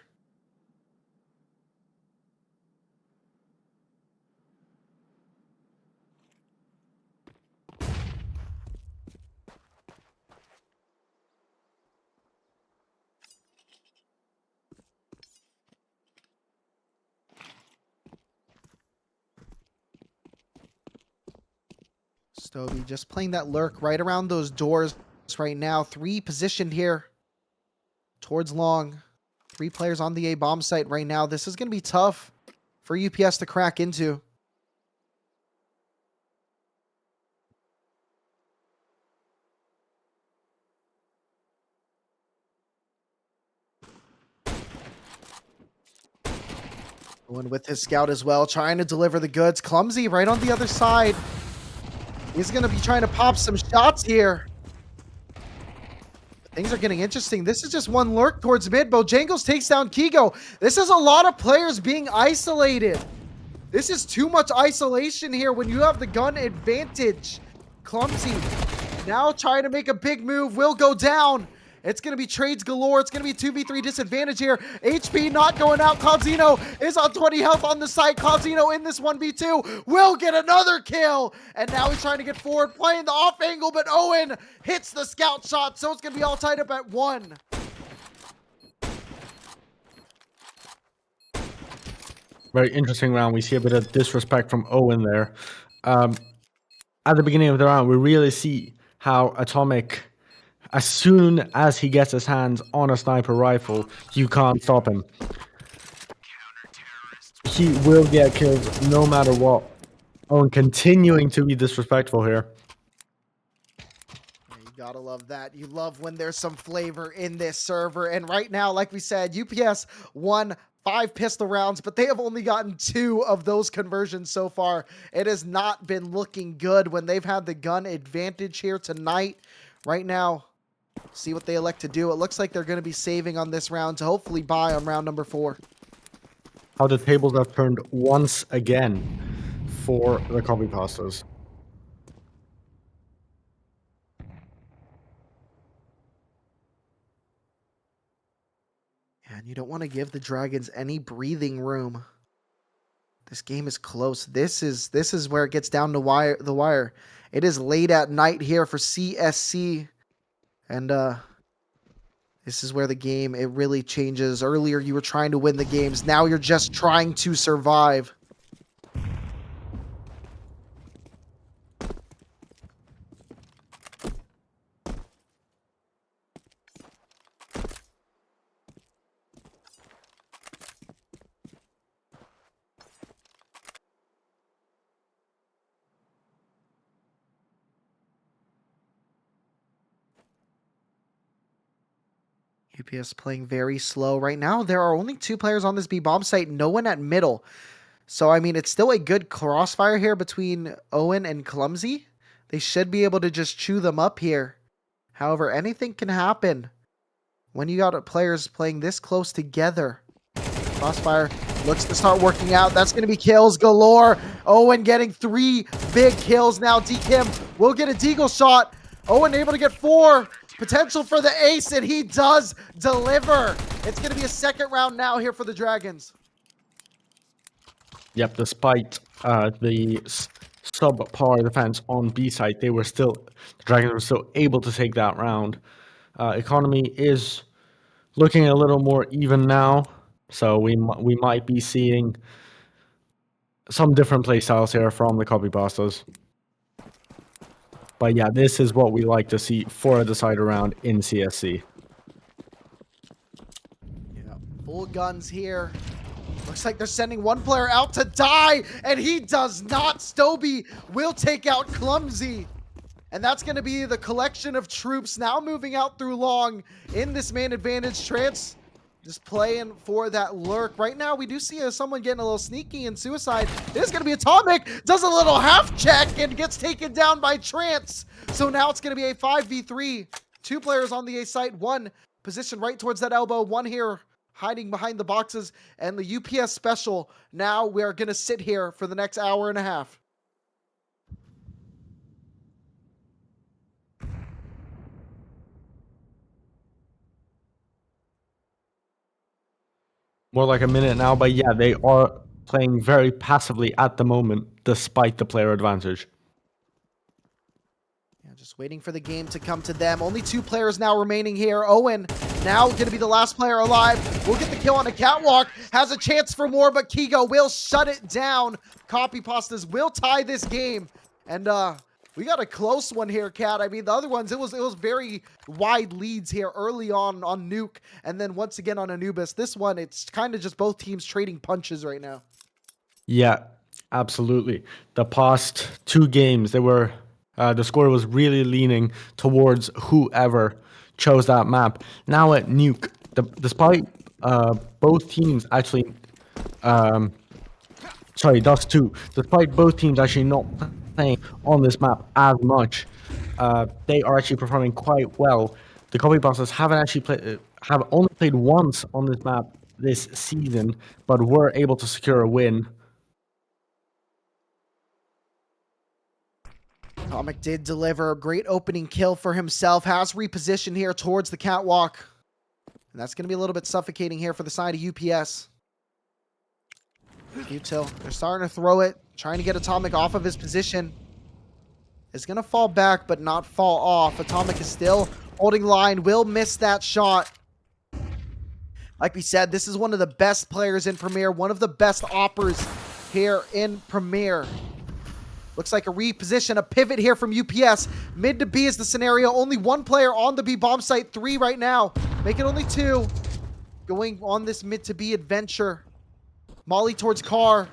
Stovey just playing that lurk right around those doors right now. 3 positioned here towards long. 3 players on the A bomb site right now. This is going to be tough for UPS to crack into. Going with his scout as well, trying to deliver the goods. Clumsy right on the other side. He's going to be trying to pop some shots here. Things are getting interesting. This is just 1 lurk towards mid. Bojangles takes down Kigo. This is a lot of players being isolated. This is too much isolation here when you have the gun advantage. Clumsy now trying to make a big move. Will go down. It's going to be trades galore. It's going to be 2v3 disadvantage here. HP not going out. Cloudino is on 20 health on the site. Cloudino in this 1v2 will get another kill. And now he's trying to get forward, playing the off angle, but Owen hits the scout shot. So it's going to be all tied up at 1. Very interesting round. We see a bit of disrespect from Owen there. At the beginning of the round, we really see how Atomic, as soon as he gets his hands on a sniper rifle, you can't stop him. He will get killed no matter what. Owen continuing to be disrespectful here. You gotta love that. You love when there's some flavor in this server. And right now, like we said, UPS won 5 pistol rounds, but they have only gotten 2 of those conversions so far. It has not been looking good when they've had the gun advantage here tonight. Right now, see what they elect to do. It looks like they're going to be saving on this round to hopefully buy on round number 4. How the tables have turned once again for the Copypastas. And you don't want to give the Dragons any breathing room. This game is close. This is where it gets down to the wire. It is late at night here for CSC, and this is where the game, it really changes. Earlier you were trying to win the games. Now you're just trying to survive. UPS playing very slow right now. There are only 2 players on this B bomb site, no one at middle. So, I mean, it's still a good crossfire here between Owen and Clumsy. They should be able to just chew them up here. However, anything can happen when you got players playing this close together. Crossfire looks to start working out. That's going to be kills galore. Owen getting 3 big kills now. D-Kim will get a deagle shot. Owen able to get 4. Potential for the ace, and he does deliver. It's going to be a second round now here for the Dragons. Yep, despite the subpar defense on B side, the Dragons were still able to take that round. Economy is looking a little more even now, so we might be seeing some different playstyles here from the Copypastas. But yeah, this is what we like to see for a decider round in CSC. Yeah, full guns here. Looks like they're sending one player out to die, and he does not. Stoby will take out Clumsy. And that's going to be the collection of troops now moving out through long in this man advantage. Trance just playing for that lurk. Right now, we do see someone getting a little sneaky and suicide. There's going to be Atomic, does a little half check and gets taken down by Trance. So now it's going to be a 5v3. 2 players on the A site, 1 positioned right towards that elbow, 1 here hiding behind the boxes, and the UPS special. Now we are going to sit here for the next hour and a half. More like a minute now, but yeah, they are playing very passively at the moment, despite the player advantage. Yeah, just waiting for the game to come to them. Only 2 players now remaining here. Owen, now going to be the last player alive. Will get the kill on a catwalk. Has a chance for more, but Kigo will shut it down. Copypastas will tie this game. And we got a close one here, Kat. I mean, the other ones, it was very wide leads here early on Nuke, and then once again on Anubis. This one, it's kind of just both teams trading punches right now. Yeah, absolutely. The past 2 games, they were the score was really leaning towards whoever chose that map. Now at Nuke, despite both teams actually, Dust 2, despite both teams actually not playing on this map as much, they are actually performing quite well. The Copypastas haven't actually have only played once on this map this season, but were able to secure a win. Atomic did deliver a great opening kill for himself. Has repositioned here towards the catwalk. And that's going to be a little bit suffocating here for the side of UPS. Util, they're starting to throw it. Trying to get Atomic off of his position. Is going to fall back, but not fall off. Atomic is still holding line. Will miss that shot. Like we said, this is one of the best players in Premier. One of the best oppers here in Premier. Looks like a reposition, a pivot here from UPS. Mid to B is the scenario. Only 1 player on the B bomb site. 3 right now. Make it only 2. Going on this mid to B adventure. Molly towards car.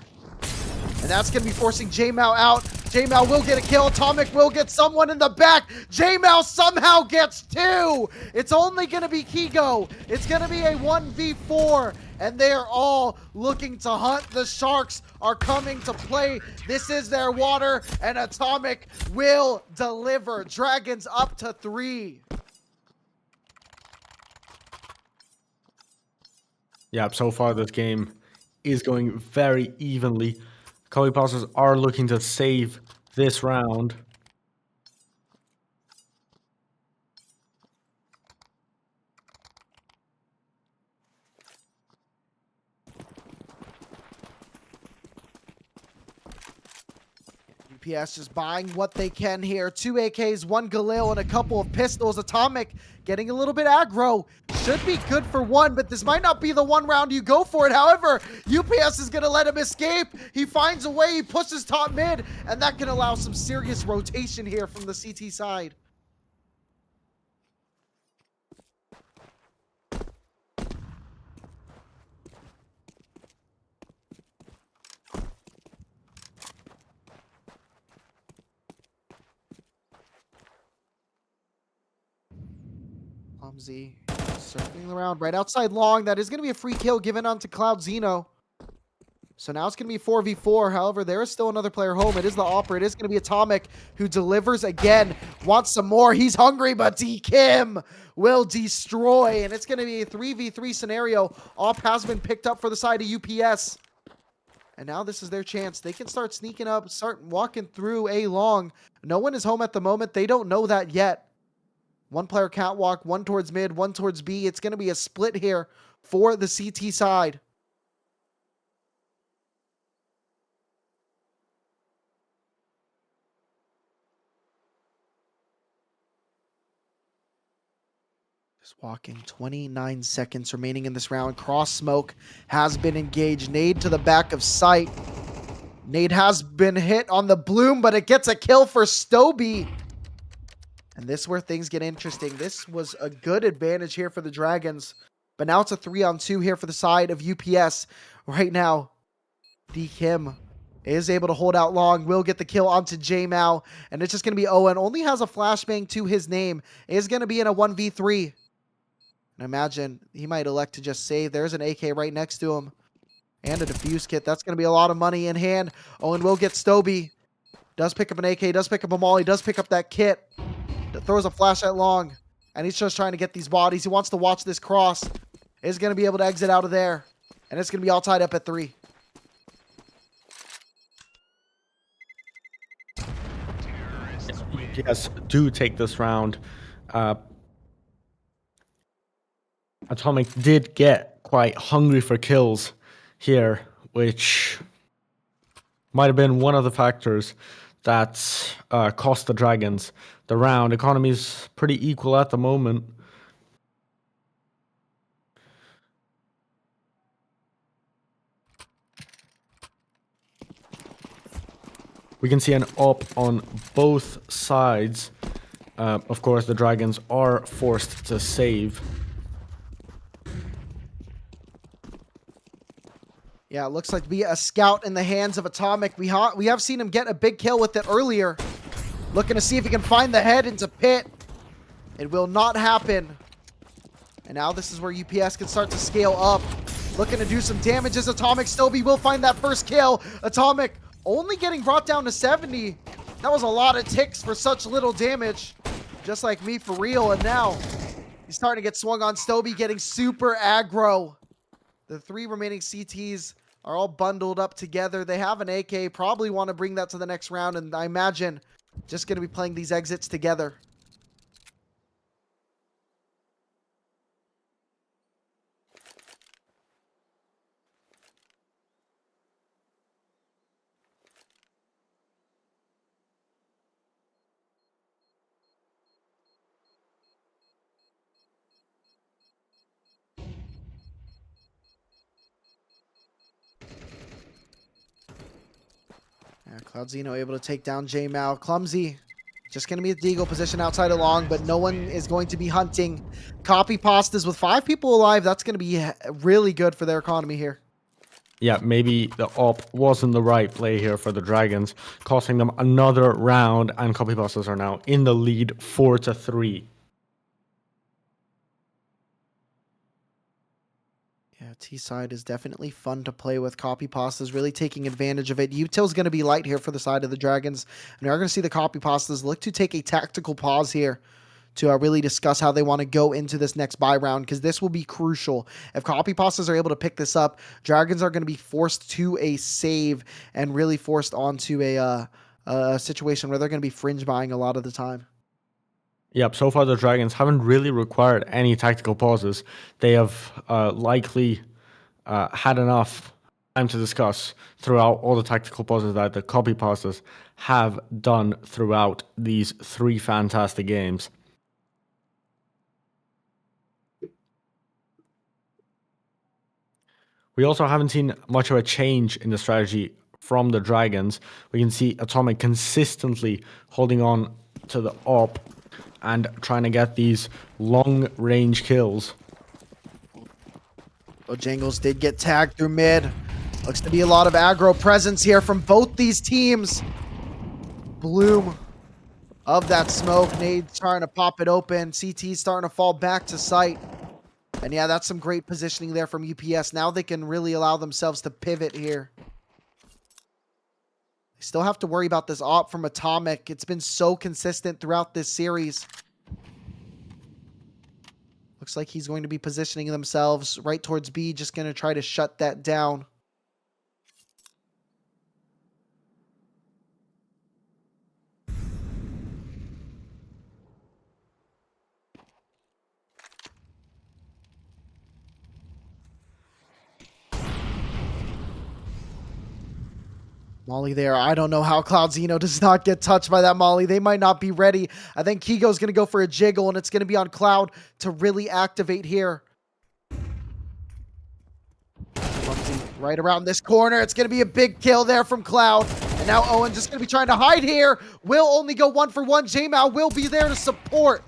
And that's going to be forcing J-Mao out. J-Mao will get a kill. Atomic will get someone in the back. J-Mao somehow gets 2. It's only going to be Kigo. It's going to be a 1v4. And they are all looking to hunt. The Sharks are coming to play. This is their water. And Atomic will deliver. Dragons up to 3. Yeah, so far this game is going very evenly. Copypastas are looking to save this round. UPS just buying what they can here. 2 AKs, 1 Galil, and a couple of pistols. Atomic getting a little bit aggro. Should be good for 1, but this might not be the 1 round you go for it. However, UPS is going to let him escape. He finds a way, he pushes top mid, and that can allow some serious rotation here from the CT side. Clumsy circling around right outside long. That is going to be a free kill given onto Cloud Xeno. So now it's going to be 4v4. However, there is still another player home. It is the Opera. It is going to be Atomic who delivers again. Wants some more. He's hungry, but D Kim will destroy. And it's going to be a 3v3 scenario. Op has been picked up for the side of UPS. And now this is their chance. They can start sneaking up, start walking through A long. No one is home at the moment. They don't know that yet. 1 player catwalk, 1 towards mid, 1 towards B. It's going to be a split here for the CT side. Just walking, 29 seconds remaining in this round. Cross smoke has been engaged. Nade to the back of sight. Nade has been hit on the bloom, but it gets a kill for Stoby. And this is where things get interesting. This was a good advantage here for the Dragons. But now it's a 3-on-2 here for the side of UPS. Right now, D Kim is able to hold out long. Will get the kill onto J Mao. And it's just going to be Owen. Only has a flashbang to his name. Is going to be in a 1v3. And imagine he might elect to just save. There's an AK right next to him. And a defuse kit. That's going to be a lot of money in hand. Owen will get Stoby. Does pick up an AK. Does pick up a molly. Does pick up that kit. Throws a flash at long, and he's just trying to get these bodies. He wants to watch this cross. Is going to be able to exit out of there, and it's going to be all tied up at 3. Yes, do take this round. Atomic did get quite hungry for kills here, which might have been one of the factors that cost the Dragons the round. Economy is pretty equal at the moment. We can see an up on both sides. Of course, the Dragons are forced to save. Yeah, it looks like to be a scout in the hands of Atomic. We have seen him get a big kill with it earlier. Looking to see if he can find the head into pit. It will not happen. And now this is where UPS can start to scale up. Looking to do some damage as Atomic. Stoby will find that first kill. Atomic only getting brought down to 70. That was a lot of ticks for such little damage. Just like me for real. And now he's starting to get swung on. Stoby getting super aggro. The 3 remaining CTs are all bundled up together. They have an AK. Probably want to bring that to the next round. And I imagine just going to be playing these exits together. Cloud Xeno able to take down J Mao. Clumsy. Just going to be a deagle position outside of long, but no one is going to be hunting. Copypastas with 5 people alive. That's going to be really good for their economy here. Yeah, maybe the op wasn't the right play here for the Dragons, costing them another round, and Copypastas are now in the lead 4-3. Yeah, T-side is definitely fun to play with. Copypastas really taking advantage of it. Util's going to be light here for the side of the Dragons. And we are going to see the Copypastas look to take a tactical pause here to really discuss how they want to go into this next buy round, because this will be crucial. If Copypastas are able to pick this up, Dragons are going to be forced to a save and really forced onto a situation where they're going to be fringe buying a lot of the time. Yep, so far the Dragons haven't really required any tactical pauses. They have likely had enough time to discuss throughout all the tactical pauses that the Copypastas have done throughout these 3 fantastic games. We also haven't seen much of a change in the strategy from the Dragons. We can see Atomic consistently holding on to the AWP and trying to get these long-range kills. Bojangles did get tagged through mid. Looks to be a lot of aggro presence here from both these teams. Bloom of that smoke. Nade's trying to pop it open. CT's starting to fall back to sight. And yeah, that's some great positioning there from UPS. Now they can really allow themselves to pivot here. They still have to worry about this AWP from Atomic. It's been so consistent throughout this series. Looks like he's going to be positioning themselves right towards B, just going to try to shut that down. Molly there. I don't know how Cloud Zeno does not get touched by that Molly. They might not be ready. I think Kigo's going to go for a jiggle, and it's going to be on Cloud to really activate here. Right around this corner. It's going to be a big kill there from Cloud. And now Owen just going to be trying to hide here. Will only go 1-for-1. J-Mal will be there to support.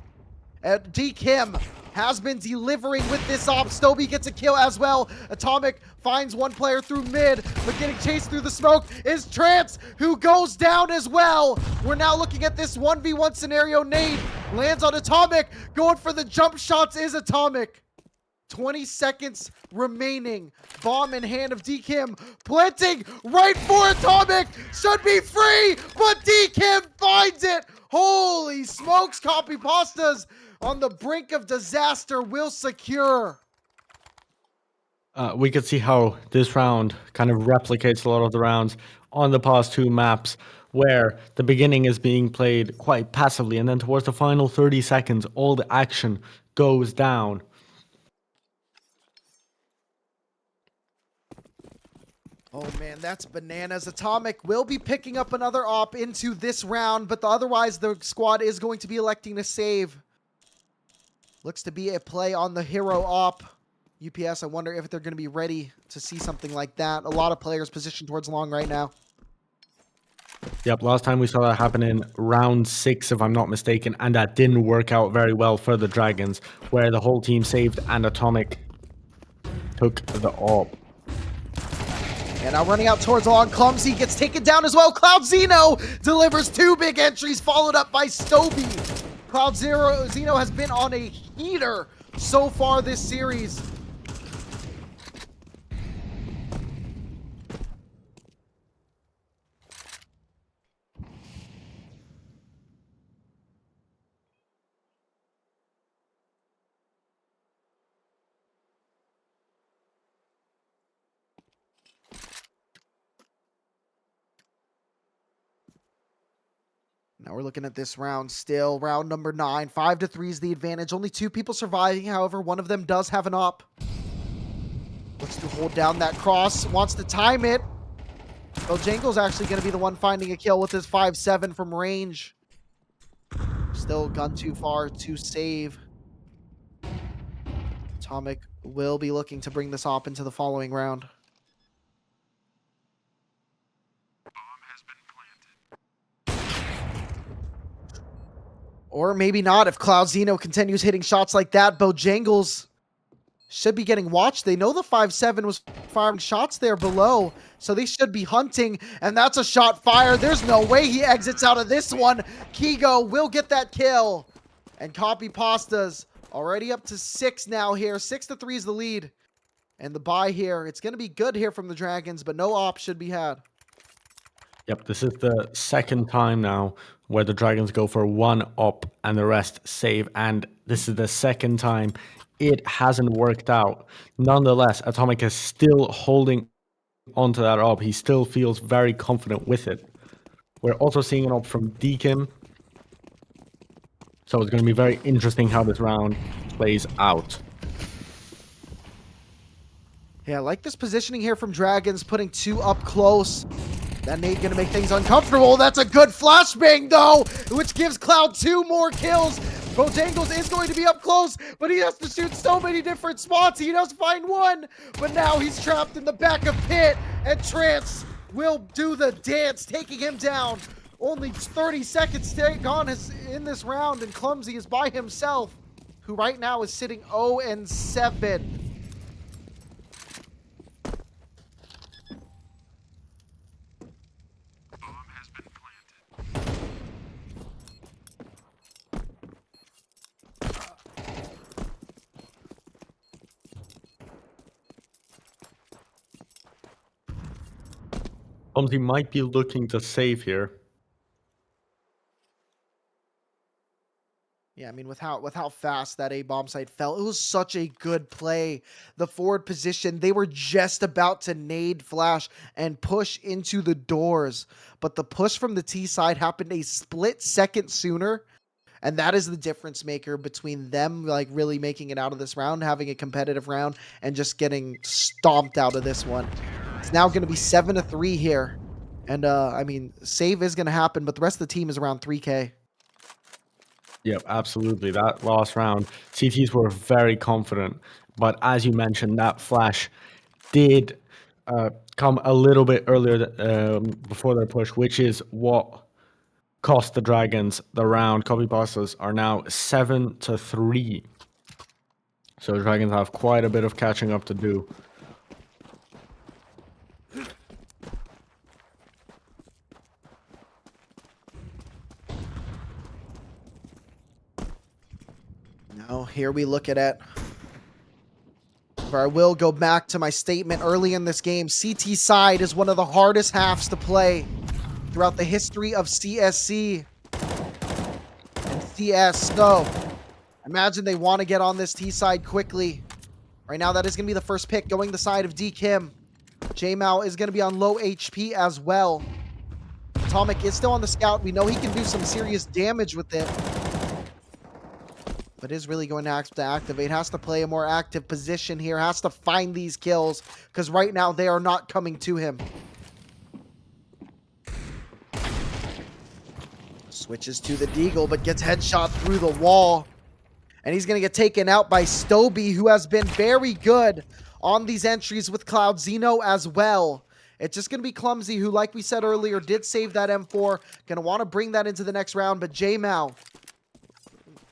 D Kim has been delivering with this op. Stoby gets a kill as well. Atomic finds one player through mid, but getting chased through the smoke is Trance, who goes down as well. We're now looking at this 1v1 scenario. Nade lands on Atomic. Going for the jump shots is Atomic. 20 seconds remaining. Bomb in hand of D Kim. Planting right for Atomic. Should be free, but D Kim finds it. Holy smokes, Copypastas on the brink of disaster will secure. We could see how this round kind of replicates a lot of the rounds on the past 2 maps, where the beginning is being played quite passively, and then towards the final 30 seconds, all the action goes down. Oh man, that's bananas. Atomic will be picking up another op into this round, but otherwise the squad is going to be electing to save. Looks to be a play on the hero op. UPS, I wonder if they're going to be ready to see something like that. A lot of players positioned towards long right now. Yep, last time we saw that happen in round 6, if I'm not mistaken, and that didn't work out very well for the Dragons, where the whole team saved and Atomic took the AWP. And now running out towards long, Clumsy gets taken down as well. Cloud Zeno delivers 2 big entries, followed up by Stoby. Cloud Zeno has been on a heater so far this series. Now we're looking at this round still. Round number 9. 5-3 is the advantage. Only 2 people surviving. However, one of them does have an op. Looks to hold down that cross. Wants to time it. Bojangles actually going to be the one finding a kill with his 5-7 from range. Still gone too far to save. Atomic will be looking to bring this op into the following round. Or maybe not if Cloud Zeno continues hitting shots like that. Bojangles should be getting watched. They know the 5-7 was firing shots there below, so they should be hunting, and that's a shot fired. There's no way he exits out of this one. Kigo will get that kill, and Copypastas already up to 6 now here. 6-3 is the lead, and the buy here. It's going to be good here from the Dragons, but no op should be had. Yep, this is the second time now where the Dragons go for 1 up and the rest save, and this is the second time it hasn't worked out. Nonetheless, Atomic is still holding onto that up. He still feels very confident with it. We're also seeing an up from Deakin, so it's going to be very interesting how this round plays out. Yeah, I like this positioning here from Dragons, putting 2 up close. That nade gonna make things uncomfortable. That's a good flashbang though, which gives Cloud 2 more kills. Bojangles is going to be up close, but he has to shoot so many different spots. He does find one, but now he's trapped in the back of pit, and Trance will do the dance, taking him down. Only 30 seconds gone in this round, and Clumsy is by himself, who right now is sitting 0-7. He might be looking to save here. Yeah, I mean, with how fast that A-bomb site fell, it was such a good play. The forward position, they were just about to nade flash and push into the doors, but the push from the T side happened a split second sooner, and that is the difference maker between them like really making it out of this round, having a competitive round, and just getting stomped out of this one. It's now going to be 7-3 here, and I mean, save is going to happen, but the rest of the team is around 3K. Yep, absolutely. That last round, CTs were very confident, but as you mentioned, that flash did come a little bit earlier before their push, which is what cost the Dragons the round. Copypastas are now 7-3, so the Dragons have quite a bit of catching up to do. Now, here we look at it. But I will go back to my statement early in this game. CT side is one of the hardest halves to play throughout the history of CSC and CS. So, imagine they want to get on this T side quickly. Right now, that is going to be the first pick going the side of D Kim. J-Mao is going to be on low HP as well. Atomic is still on the scout. We know he can do some serious damage with it, but is really going to have to activate. Has to play a more active position here. Has to find these kills, because right now they are not coming to him. Switches to the Deagle, but gets headshot through the wall. And he's going to get taken out by Stoby, who has been very good on these entries with Cloud Zeno as well. It's just going to be Clumsy, who, like we said earlier, did save that M4. Going to want to bring that into the next round, but J-Mao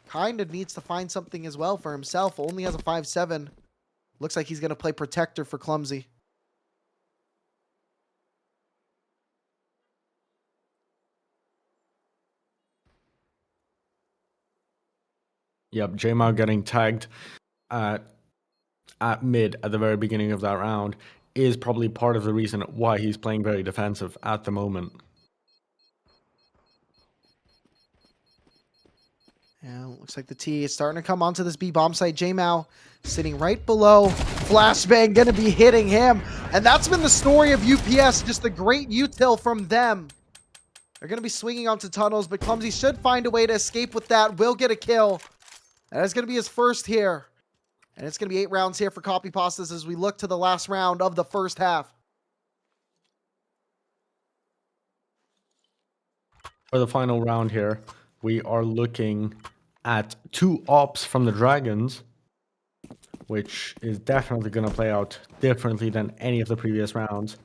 kind of needs to find something as well for himself. Only has a 5-7. Looks like he's going to play Protector for Clumsy. Yep, J-Mao getting tagged at mid at the very beginning of that round is probably part of the reason why he's playing very defensive at the moment. Yeah, looks like the T is starting to come onto this B-bomb site. J-Mao sitting right below. Flashbang going to be hitting him. And that's been the story of UPS, just the great util from them. They're going to be swinging onto tunnels, but Clumsy should find a way to escape with that. Will get a kill. That is going to be his first here. And it's going to be 8 rounds here for Copypastas as we look to the last round of the first half. For the final round here, we are looking at 2 ops from the Dragons, which is definitely going to play out differently than any of the previous rounds.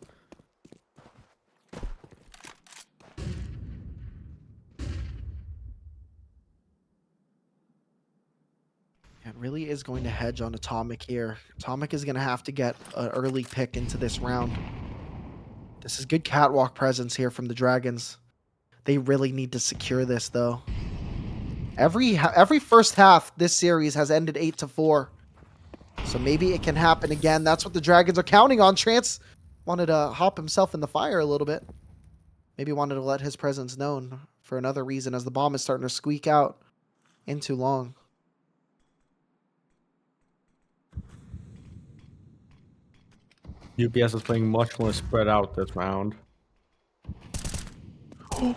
It really is going to hedge on Atomic here. Atomic is going to have to get an early pick into this round. This is good catwalk presence here from the Dragons. They really need to secure this, though. Every first half this series has ended 8-4. So maybe it can happen again. That's what the Dragons are counting on. Trance wanted to hop himself in the fire a little bit. Maybe wanted to let his presence known for another reason, as the bomb is starting to squeak out in too long. UPS is playing much more spread out this round. Oh,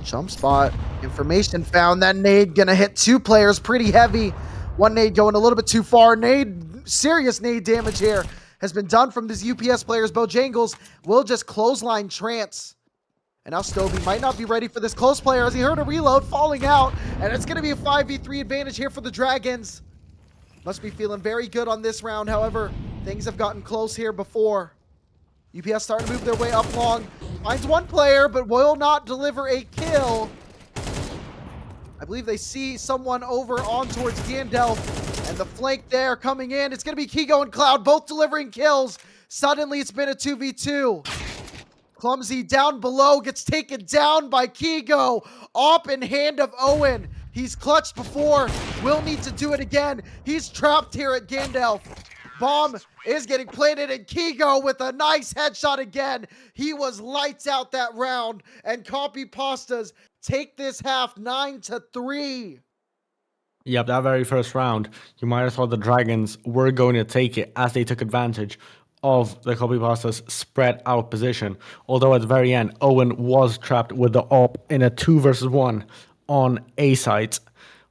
jump spot. Information found. That nade gonna hit 2 players pretty heavy. One nade going a little bit too far. Nade serious nade damage here has been done from this UPS players. Bojangles will just clothesline Trance. And now Stovey might not be ready for this close player as he heard a reload falling out. And it's going to be a 5v3 advantage here for the Dragons. Must be feeling very good on this round. However, things have gotten close here before. UPS starting to move their way up long. Finds one player, but will not deliver a kill. I believe they see someone over on towards Gandalf. And the flank there coming in. It's going to be Kigo and Cloud both delivering kills. Suddenly it's been a 2v2. Clumsy down below gets taken down by Kigo. Op in hand of Owen. He's clutched before. Will need to do it again. He's trapped here at Gandalf. Bomb is getting planted, and Kigo with a nice headshot again. He was lights out that round, and Copypastas take this half 9-3. Yep, that very first round, you might have thought the Dragons were going to take it as they took advantage of the Copypastas spread out position. Although at the very end, Owen was trapped with the op in a 2 versus 1 on A site,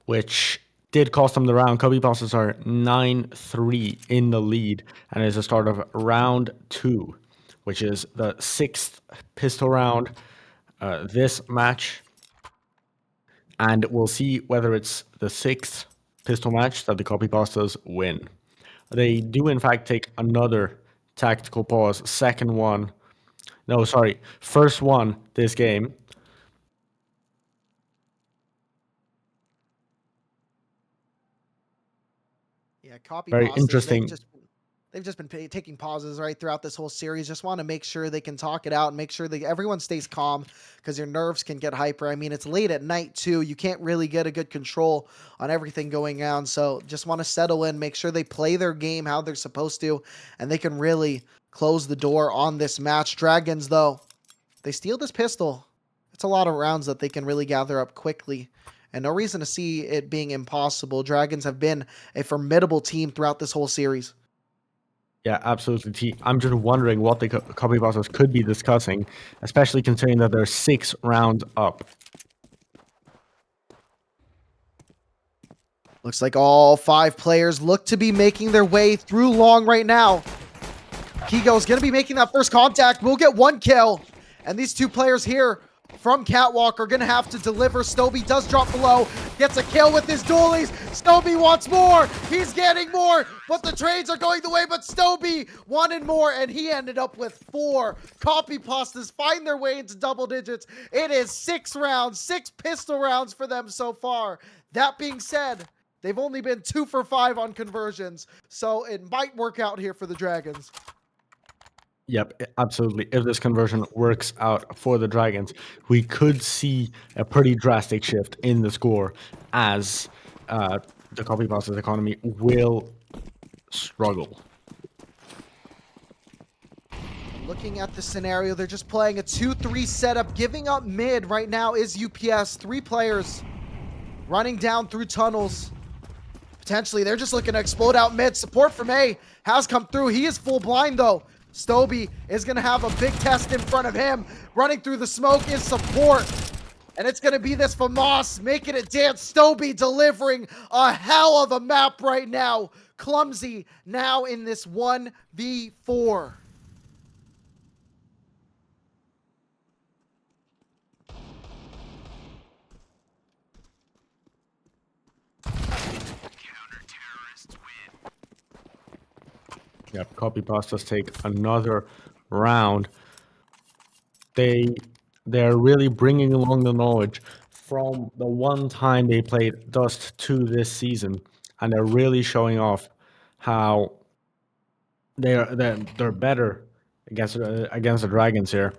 which did cost them the round. Copypastas are 9-3 in the lead, and it's the start of round 2, which is the 6th pistol round this match. And we'll see whether it's the 6th pistol match that the Copypastas win. They do, in fact, take another tactical pause. First one this game. Yeah, Copypastas. Very interesting. They've just been taking pauses right throughout this whole series. Just want to make sure they can talk it out and make sure that everyone stays calm because your nerves can get hyper. I mean, it's late at night too. You can't really get a good control on everything going on. So just want to settle in, make sure they play their game how they're supposed to, and they can really close the door on this match. Dragons, though, they steal this pistol. It's a lot of rounds that they can really gather up quickly. And no reason to see it being impossible. Dragons have been a formidable team throughout this whole series. Yeah, absolutely. I'm just wondering what the Copypastas could be discussing, especially considering that they're 6 rounds up. Looks like all 5 players look to be making their way through long right now. Kigo's going to be making that first contact. We'll get 1 kill. And these 2 players here from Catwalk are going to have to deliver. Stovey does drop below. Gets a kill with his dualies. Stovey wants more. He's getting more. But the trades are going the way. But Stovey wanted more. And he ended up with 4. Copypastas find their way into double digits. It is 6 rounds. 6 pistol rounds for them so far. That being said, they've only been 2 for 5 on conversions. So it might work out here for the Dragons. Yep, absolutely. If this conversion works out for the Dragons, we could see a pretty drastic shift in the score as the Copypastas economy will struggle. Looking at the scenario, they're just playing a 2-3 setup. Giving up mid right now is UPS. 3 players running down through tunnels. Potentially, they're just looking to explode out mid. Support from A has come through. He is full blind, though. Stovey is going to have a big test in front of him. Running through the smoke is support. And it's going to be this FAMAS making it dance. Stovey delivering a hell of a map right now. Clumsy now in this 1v4. Yep, Copypastas take another round. They're really bringing along the knowledge from the one time they played Dust 2 this season, and they're really showing off how they're better against the Dragons here.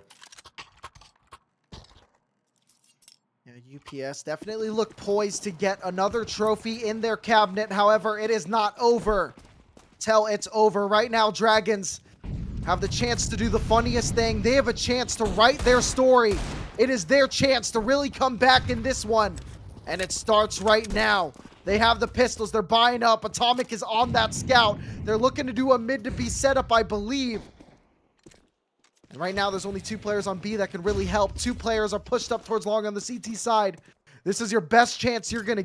Yeah, UPS definitely look poised to get another trophy in their cabinet. However, it is not over till it's over. Right now, Dragons have the chance to do the funniest thing. They have a chance to write their story. It is their chance to really come back in this one. And it starts right now. They have the pistols. They're buying up. Atomic is on that scout. They're looking to do a mid to B setup, I believe. And right now, there's only 2 players on B that can really help. 2 players are pushed up towards long on the CT side. This is your best chance you're going to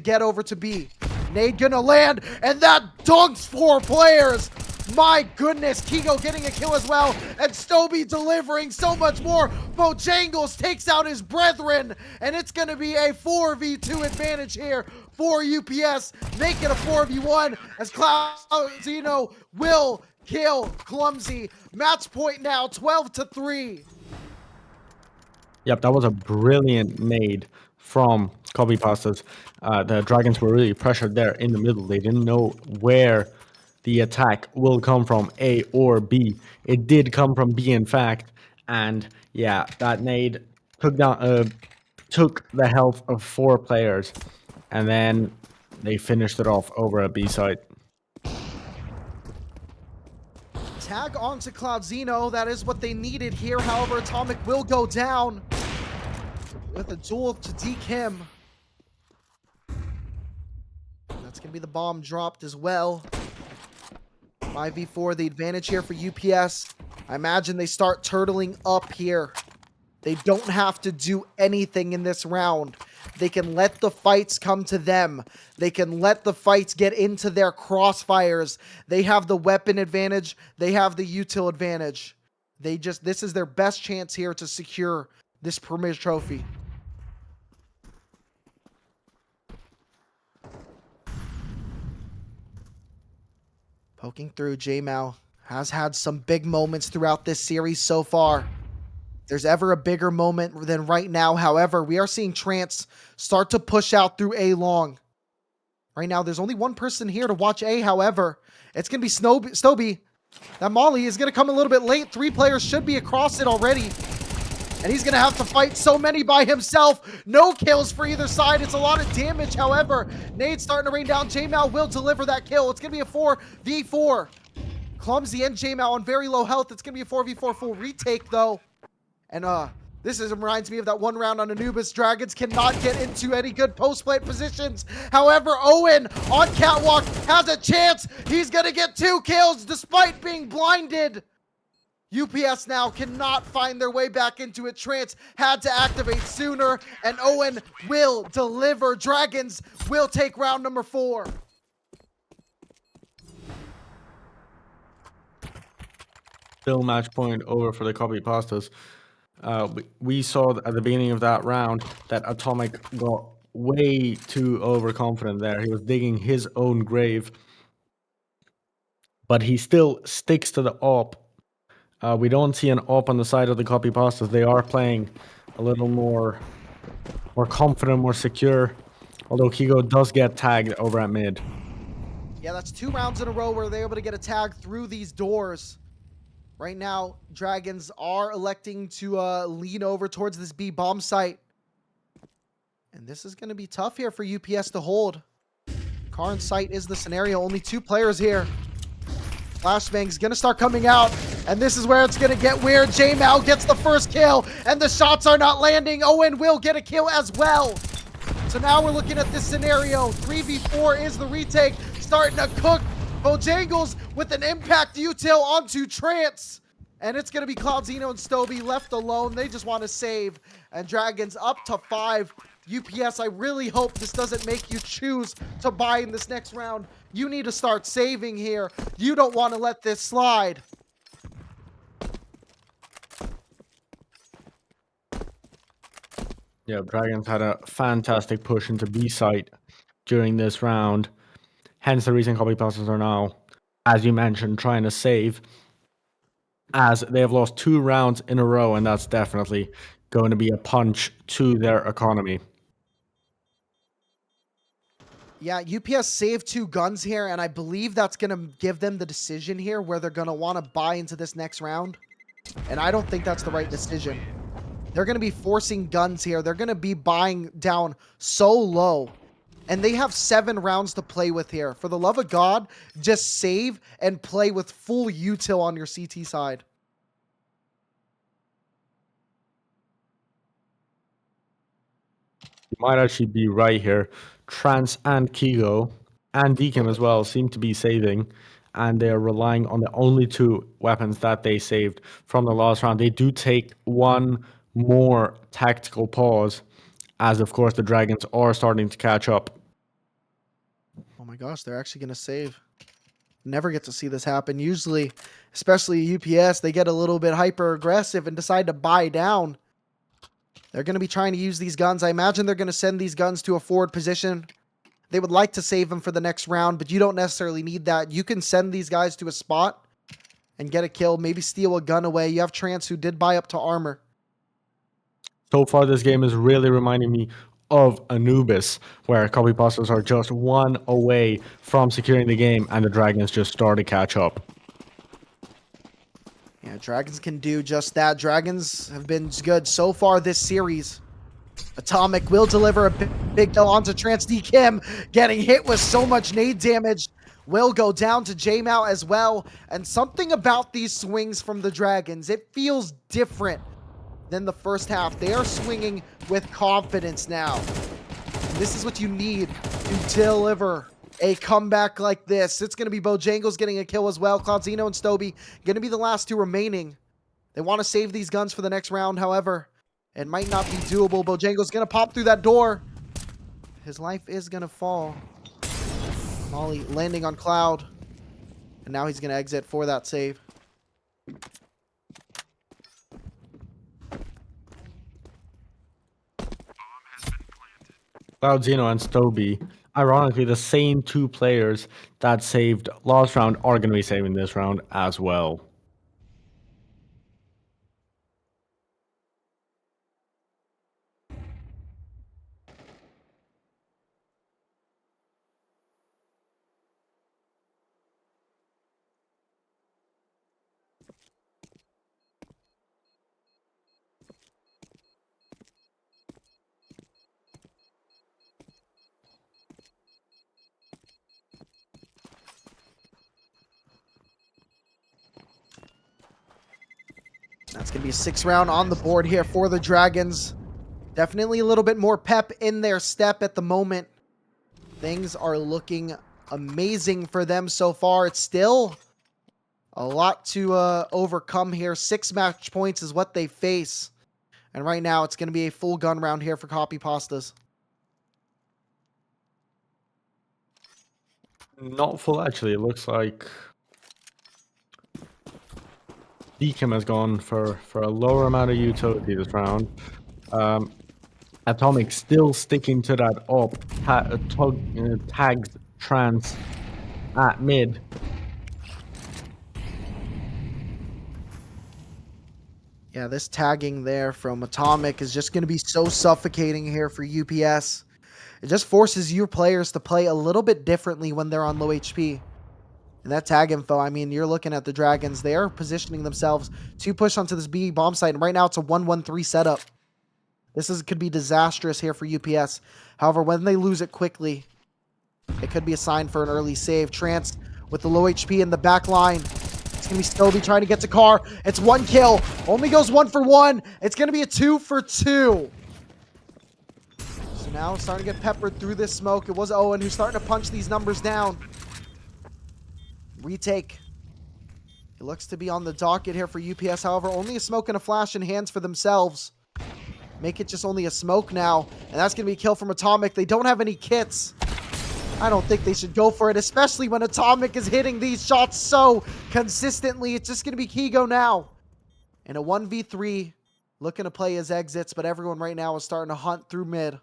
get over to B. Nade gonna land, and that dunks 4 players. My goodness, Kigo getting a kill as well, and Stoby delivering so much more. Bojangles takes out his brethren, and it's gonna be a 4v2 advantage here for UPS, make it a 4v1 as Clausino will kill Clumsy. Match point now, 12-3. Yep, that was a brilliant nade from Copypastas. The Dragons were really pressured there in the middle. They didn't know where the attack will come from, A or B. It did come from B, in fact. And yeah, that nade took the health of 4 players. And then they finished it off over a B site. Tag onto Cloudzino, that is what they needed here. However, Atomic will go down with a duel to deke him. That's gonna be the bomb dropped as well. 5v4, the advantage here for UPS. I imagine they start turtling up here. They don't have to do anything in this round. They can let the fights come to them. They can let the fights get into their crossfires. They have the weapon advantage. They have the util advantage. This is their best chance here to secure this Premier Trophy. Poking through, J-Mao has had some big moments throughout this series so far. If there's ever a bigger moment than right now, however, we are seeing Trance start to push out through A long. Right now, there's only one person here to watch A, however. It's going to be Stoby. That Molly is going to come a little bit late. 3 players should be across it already. And he's going to have to fight so many by himself. No kills for either side. It's a lot of damage, however. Nade's starting to rain down. J-Mal will deliver that kill. It's going to be a 4v4. Clumsy and J-Mal on very low health. It's going to be a 4v4 full retake, though. And this reminds me of that one round on Anubis. Dragons cannot get into any good post-plant positions. However, Owen on Catwalk has a chance. He's going to get 2 kills despite being blinded. UPS now cannot find their way back into it. Trance had to activate sooner, and Owen will deliver. Dragons will take round number 4. Still match point over for the Copypastas. We saw at the beginning of that round that Atomic got way too overconfident there. He was digging his own grave. But he still sticks to the AWP. We don't see an AWP on the side of the Copypastas. They are playing a little more confident, more secure. Although Kigo does get tagged over at mid. Yeah, that's 2 rounds in a row where they're able to get a tag through these doors. Right now, Dragons are electing to lean over towards this B bomb site. And this is going to be tough here for UPS to hold. Car in sight is the scenario. Only 2 players here. Flashbang's going to start coming out. And this is where it's going to get weird. J-Mal gets the first kill. And the shots are not landing. Owen will get a kill as well. So now we're looking at this scenario. 3v4 is the retake. Starting to cook. Bojangles with an impact util onto Trance. And it's going to be Cloudzino and Stoby left alone. They just want to save. And Dragons up to 5. UPS, I really hope this doesn't make you choose to buy in this next round. You need to start saving here. You don't want to let this slide. Yeah, Dragons had a fantastic push into B site during this round. Hence the reason Copypastas are now, as you mentioned, trying to save. As they have lost 2 rounds in a row, and that's definitely going to be a punch to their economy. Yeah, UPS saved 2 guns here, and I believe that's going to give them the decision here where they're going to want to buy into this next round. And I don't think that's the right decision. They're going to be forcing guns here. They're going to be buying down so low. And they have 7 rounds to play with here. For the love of God, just save and play with full util on your CT side. You might actually be right here. Trance and Kigo and Deacon as well seem to be saving. And they're relying on the only 2 weapons that they saved from the last round. They do take 1 more tactical pause. As, of course, the Dragons are starting to catch up. Well, my gosh, they're actually going to save. Never get to see this happen. Usually, especially UPS, they get a little bit hyper aggressive and decide to buy down. They're going to be trying to use these guns. I imagine they're going to send these guns to a forward position. They would like to save them for the next round, but you don't necessarily need that. You can send these guys to a spot and get a kill, maybe steal a gun away. You have Trance, who did buy up to armor. So far, this game is really reminding me of Anubis, where Copypastas are just one away from securing the game, and the Dragons just start to catch up. Yeah, Dragons can do just that. Dragons have been good so far this series. Atomic will deliver a big kill onto Trance. D Kim getting hit with so much nade damage. Will go down to J-Mount as well. And something about these swings from the Dragons, it feels different than the first half. They are swinging with confidence now. This is what you need to deliver a comeback like this. It's going to be Bojangles getting a kill as well. Cloudzino and Stoby going to be the last two remaining. They want to save these guns for the next round, however. It might not be doable. Bojangles going to pop through that door. His life is going to fall. Molly landing on Cloud. And now he's going to exit for that save. Cloudzino and Stoby, ironically, the same two players that saved last round are going to be saving this round as well. That's going to be a 6th round on the board here for the Dragons. Definitely a little bit more pep in their step at the moment. Things are looking amazing for them so far. It's still a lot to overcome here. 6 match points is what they face. And right now, it's going to be a full gun round here for Copypastas. Not full, actually. It looks like Deacon has gone for a lower amount of utility this round. Atomic still sticking to that up. Tagged Trance at mid. Yeah, this tagging there from Atomic is just going to be so suffocating here for UPS. It just forces your players to play a little bit differently when they're on low HP. And that tag info, I mean, you're looking at the Dragons. They are positioning themselves to push onto this B bomb site. And right now, it's a 1-1-3 setup. This could be disastrous here for UPS. However, when they lose it quickly, it could be a sign for an early save. Trance with the low HP in the back line. It's going to be Stoby trying to get to Car. It's 1 kill. Only goes 1 for 1. It's going to be a 2 for 2. So now it's starting to get peppered through this smoke. It was Owen who's starting to punch these numbers down. Retake. It looks to be on the docket here for UPS. However, only a smoke and a flash in hands for themselves. Make it just only a smoke now. And that's going to be a kill from Atomic. They don't have any kits. I don't think they should go for it, especially when Atomic is hitting these shots so consistently. It's just going to be Kigo now. In a 1v3, looking to play his exits, but everyone right now is starting to hunt through mid.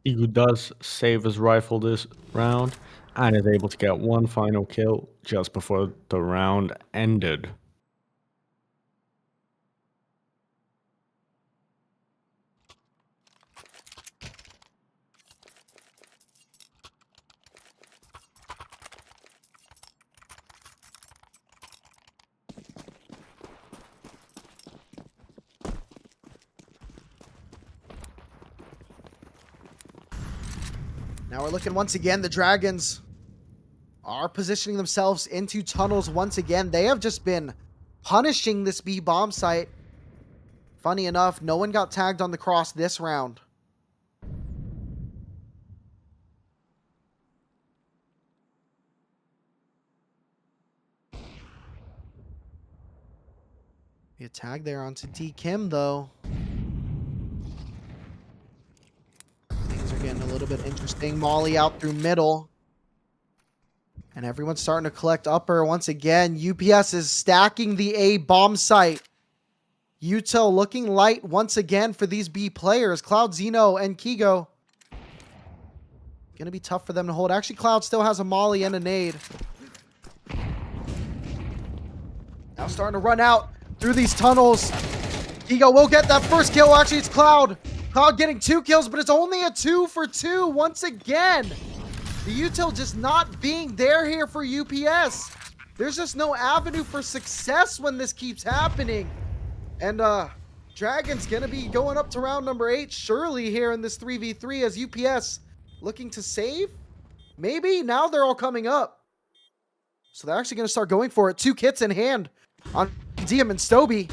Igu does save his rifle this round and is able to get one final kill just before the round ended. Now we're looking once again, the Dragons are positioning themselves into tunnels once again. They have just been punishing this B bomb site. Funny enough, no one got tagged on the cross this round. Be a tag there onto D Kim though. Things are getting a little bit interesting. Molly out through middle. And everyone's starting to collect upper once again. UPS is stacking the A bomb site. Util looking light once again for these B players. Cloud, Zeno, and Kigo. Gonna be tough for them to hold. Actually, Cloud still has a molly and a nade. Now starting to run out through these tunnels. Kigo will get that first kill. Actually, it's Cloud. Cloud getting 2 kills, but it's only a 2 for 2 once again. The Util just not being there here for UPS. There's just no avenue for success when this keeps happening. And Dragon's gonna be going up to round number 8 surely here in this 3v3 as UPS looking to save. Maybe now they're all coming up. So they're actually gonna start going for it. 2 kits in hand on Diem and Stoby.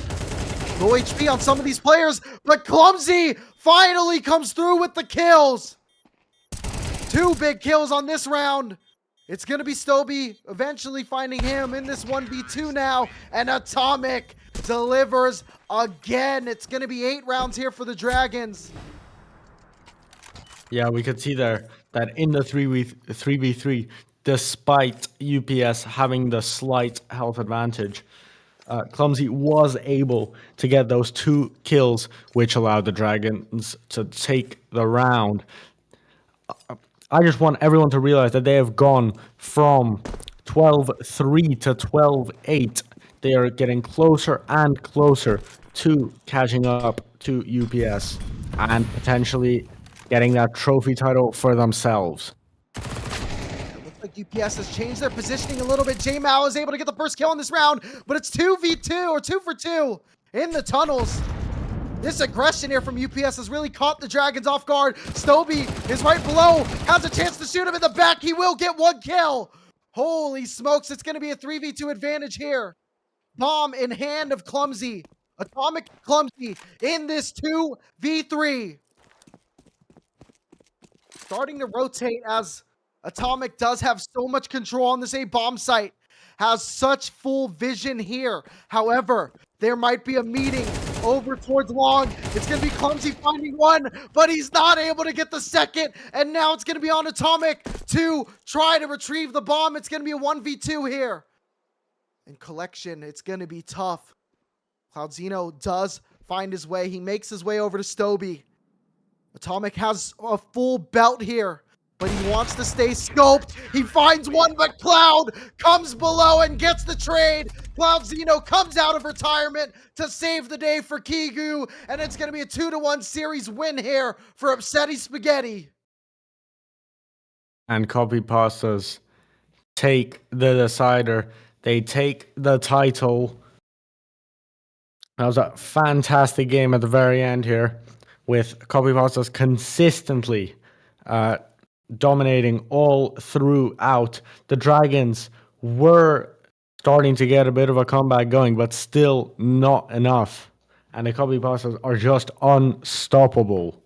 Low HP on some of these players, but Clumsy finally comes through with the kills. 2 big kills on this round. It's going to be Stoby eventually finding him in this 1v2 now. And Atomic delivers again. It's going to be 8 rounds here for the Dragons. Yeah, we could see there that in the 3v3, despite UPS having the slight health advantage, Clumsy was able to get those 2 kills, which allowed the Dragons to take the round. I just want everyone to realize that they have gone from 12-3 to 12-8. They are getting closer and closer to catching up to UPS and potentially getting that trophy title for themselves. It looks like UPS has changed their positioning a little bit. J-Mal is able to get the first kill in this round, but it's 2v2 or 2 for 2 in the tunnels. This aggression here from UPS has really caught the Dragons off guard. Stoby is right below, has a chance to shoot him in the back. He will get 1 kill. Holy smokes, it's going to be a 3v2 advantage here. Bomb in hand of Clumsy. Atomic Clumsy in this 2v3. Starting to rotate as Atomic does have so much control on this A bomb site. Has such full vision here. However, there might be a meeting over towards long. It's going to be Clumsy finding 1, but he's not able to get the second. And now it's going to be on Atomic to try to retrieve the bomb. It's going to be a 1v2 here. In collection, it's going to be tough. Cloud Zeno does find his way. He makes his way over to Stoby. Atomic has a full belt here, but he wants to stay scoped. He finds 1, but Cloud comes below and gets the trade. Cloud Zeno comes out of retirement to save the day for Kigu, and it's going to be a 2-1 series win here for Upsetty Spaghetti. And Copypastas take the decider. They take the title. That was a fantastic game at the very end here, with Copypastas consistently dominating all throughout. The Dragons were starting to get a bit of a comeback going, but still not enough. And the Copypastas are just unstoppable.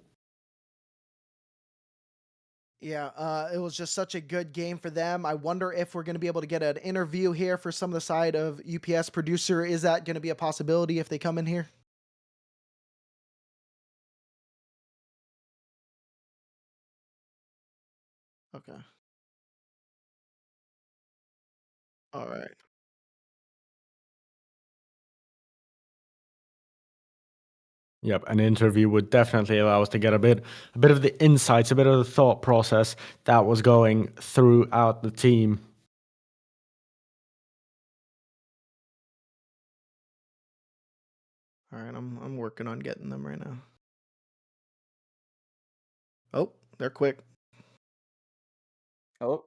Yeah, it was just such a good game for them. I wonder if we're going to be able to get an interview here for some of the side of UPS producer. Is that going to be a possibility if they come in here? Okay. All right. Yep, an interview would definitely allow us to get a bit of the insights, a bit of the thought process that was going throughout the team. All right, I'm working on getting them right now. Oh, they're quick. Hello.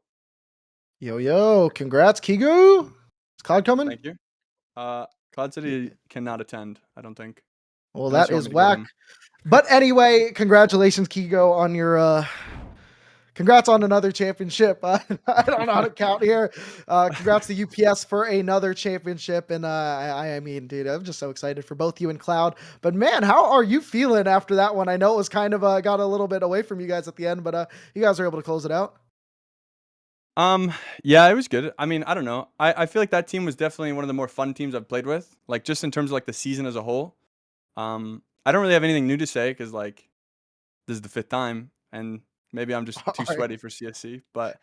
Yo, congrats, Kigu. Is Cloud coming? Thank you. Cloud City cannot attend, I don't think. Well, Unless that you want is me to get whack. him. But anyway, congratulations, Kigo, on your congrats on another championship. I don't know how to count here. Congrats to UPS for another championship. And I mean, dude, I'm just so excited for both you and Cloud. But man, how are you feeling after that one? I know it was kind of got a little bit away from you guys at the end, but you guys were able to close it out. Yeah, it was good. I mean, I don't know. I feel like that team was definitely one of the more fun teams I've played with. Like just in terms of like the season as a whole. I don't really have anything new to say because like this is the 5th time, and maybe I'm just too All right. sweaty for CSC. But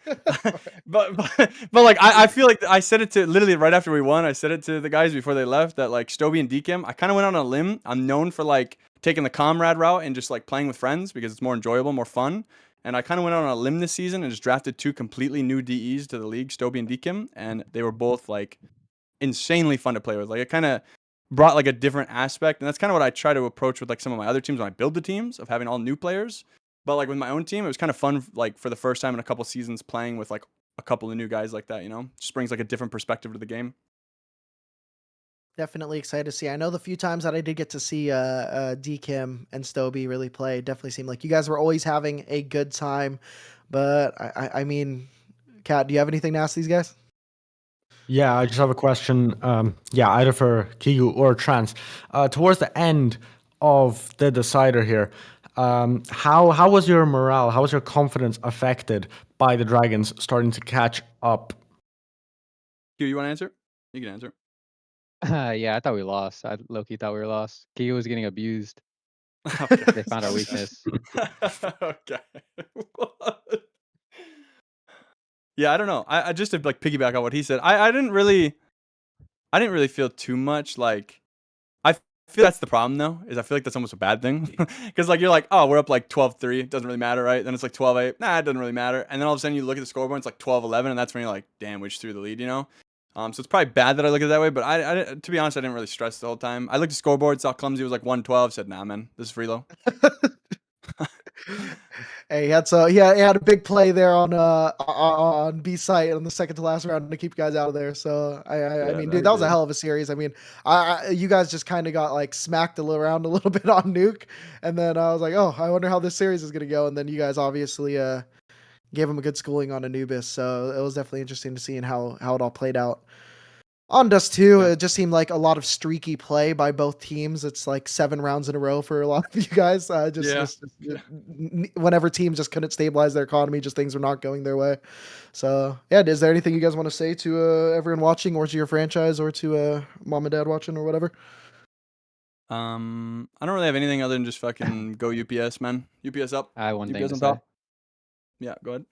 but like I feel like I said it to literally right after we won. I said it to the guys before they left that like Stoby and DKIM. I kind of went on a limb. I'm known for like taking the comrade route and just like playing with friends because it's more enjoyable, more fun. And I kind of went on a limb this season and just drafted 2 completely new DEs to the league, Stoby and DKIM, and they were both like insanely fun to play with. Like it kind of brought like a different aspect, and that's kind of what I try to approach with like some of my other teams when I build the teams of having all new players. But like with my own team, it was kind of fun, like for the first time in a couple seasons playing with like a couple of new guys like that. Just brings like a different perspective to the game. Definitely excited to see. I know the few times that I did get to see DKIM and Stoby really play, definitely seemed like you guys were always having a good time. But I mean, Kat, do you have anything to ask these guys? Yeah, I just have a question. Yeah, either for Kigu or Trans. Towards the end of the decider here, how was your morale? How was your confidence affected by the Dragons starting to catch up? Q, you want to answer? You can answer. Yeah, I thought we lost. I low-key thought we were lost. Keo was getting abused. Okay. They found our weakness. Okay. Yeah, I don't know. I just to like piggyback on what he said. I didn't really feel too much like I feel that's the problem though, is I feel like that's almost a bad thing. Because like you're like, oh, we're up like 12-3, it doesn't really matter, right? Then it's like 12-8, nah, it doesn't really matter. And then all of a sudden you look at the scoreboard, it's like 12-11, and that's when you're like, damn, we just threw the lead, So it's probably bad that I look at it that way, but I to be honest, I didn't really stress the whole time. I looked at the scoreboard, saw Clumsy was like 112, said, nah, man, this is free low. Hey, he had a big play there on B site on the second to last round to keep you guys out of there. So I Yeah, mean, no, dude, he that was a did. hell of a series. I mean, you guys just kind of got like smacked around a little bit on Nuke, and then I was like, oh, I wonder how this series is gonna go. And then you guys obviously gave him a good schooling on Anubis, so it was definitely interesting to see and how it all played out. On Dust 2, Yeah. it just seemed like a lot of streaky play by both teams. It's like 7 rounds in a row for a lot of you guys. Whenever teams just couldn't stabilize their economy, just things were not going their way. So, yeah, is there anything you guys want to say to everyone watching, or to your franchise, or to mom and dad watching, or whatever? I don't really have anything other than just fucking go UPS, man. UPS up. I have one thing UPS to on say. top. Yeah, go ahead.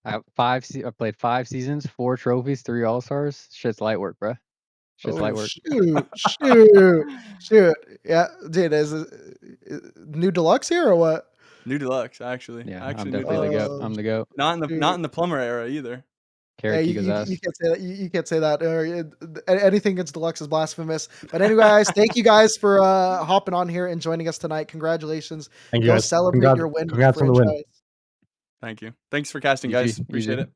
I played 5 seasons, 4 trophies, 3 All-Stars. Shit's light work, bruh. Shit's light work. Shoot. Yeah, dude, is it new deluxe here or what? New deluxe, actually. Yeah, Actually, I'm new definitely the deluxe. goat. I'm the goat. Not in the plumber era either. Yeah, Carrot Kiko's ass. you can't say that. You can't say that. Anything against deluxe is blasphemous. But anyway, guys, thank you guys for hopping on here and joining us tonight. Congratulations. Thank you Go guys. celebrate your win with the Congrats on the win. franchise. Thank you. Thanks for casting, GG, guys. Appreciate easy. it.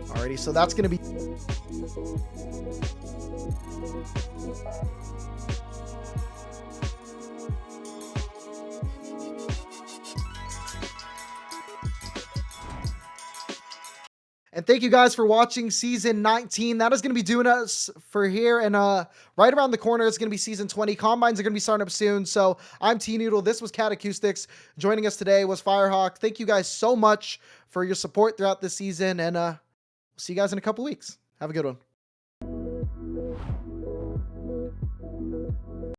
Alrighty, so that's going to be... And thank you guys for watching season 19. That is going to be doing us for here. And right around the corner is going to be season 20. Combines are going to be starting up soon. So I'm T-Noodle. This was Cat Acoustics. Joining us today was Firehawk. Thank you guys so much for your support throughout this season. And see you guys in a couple weeks. Have a good one.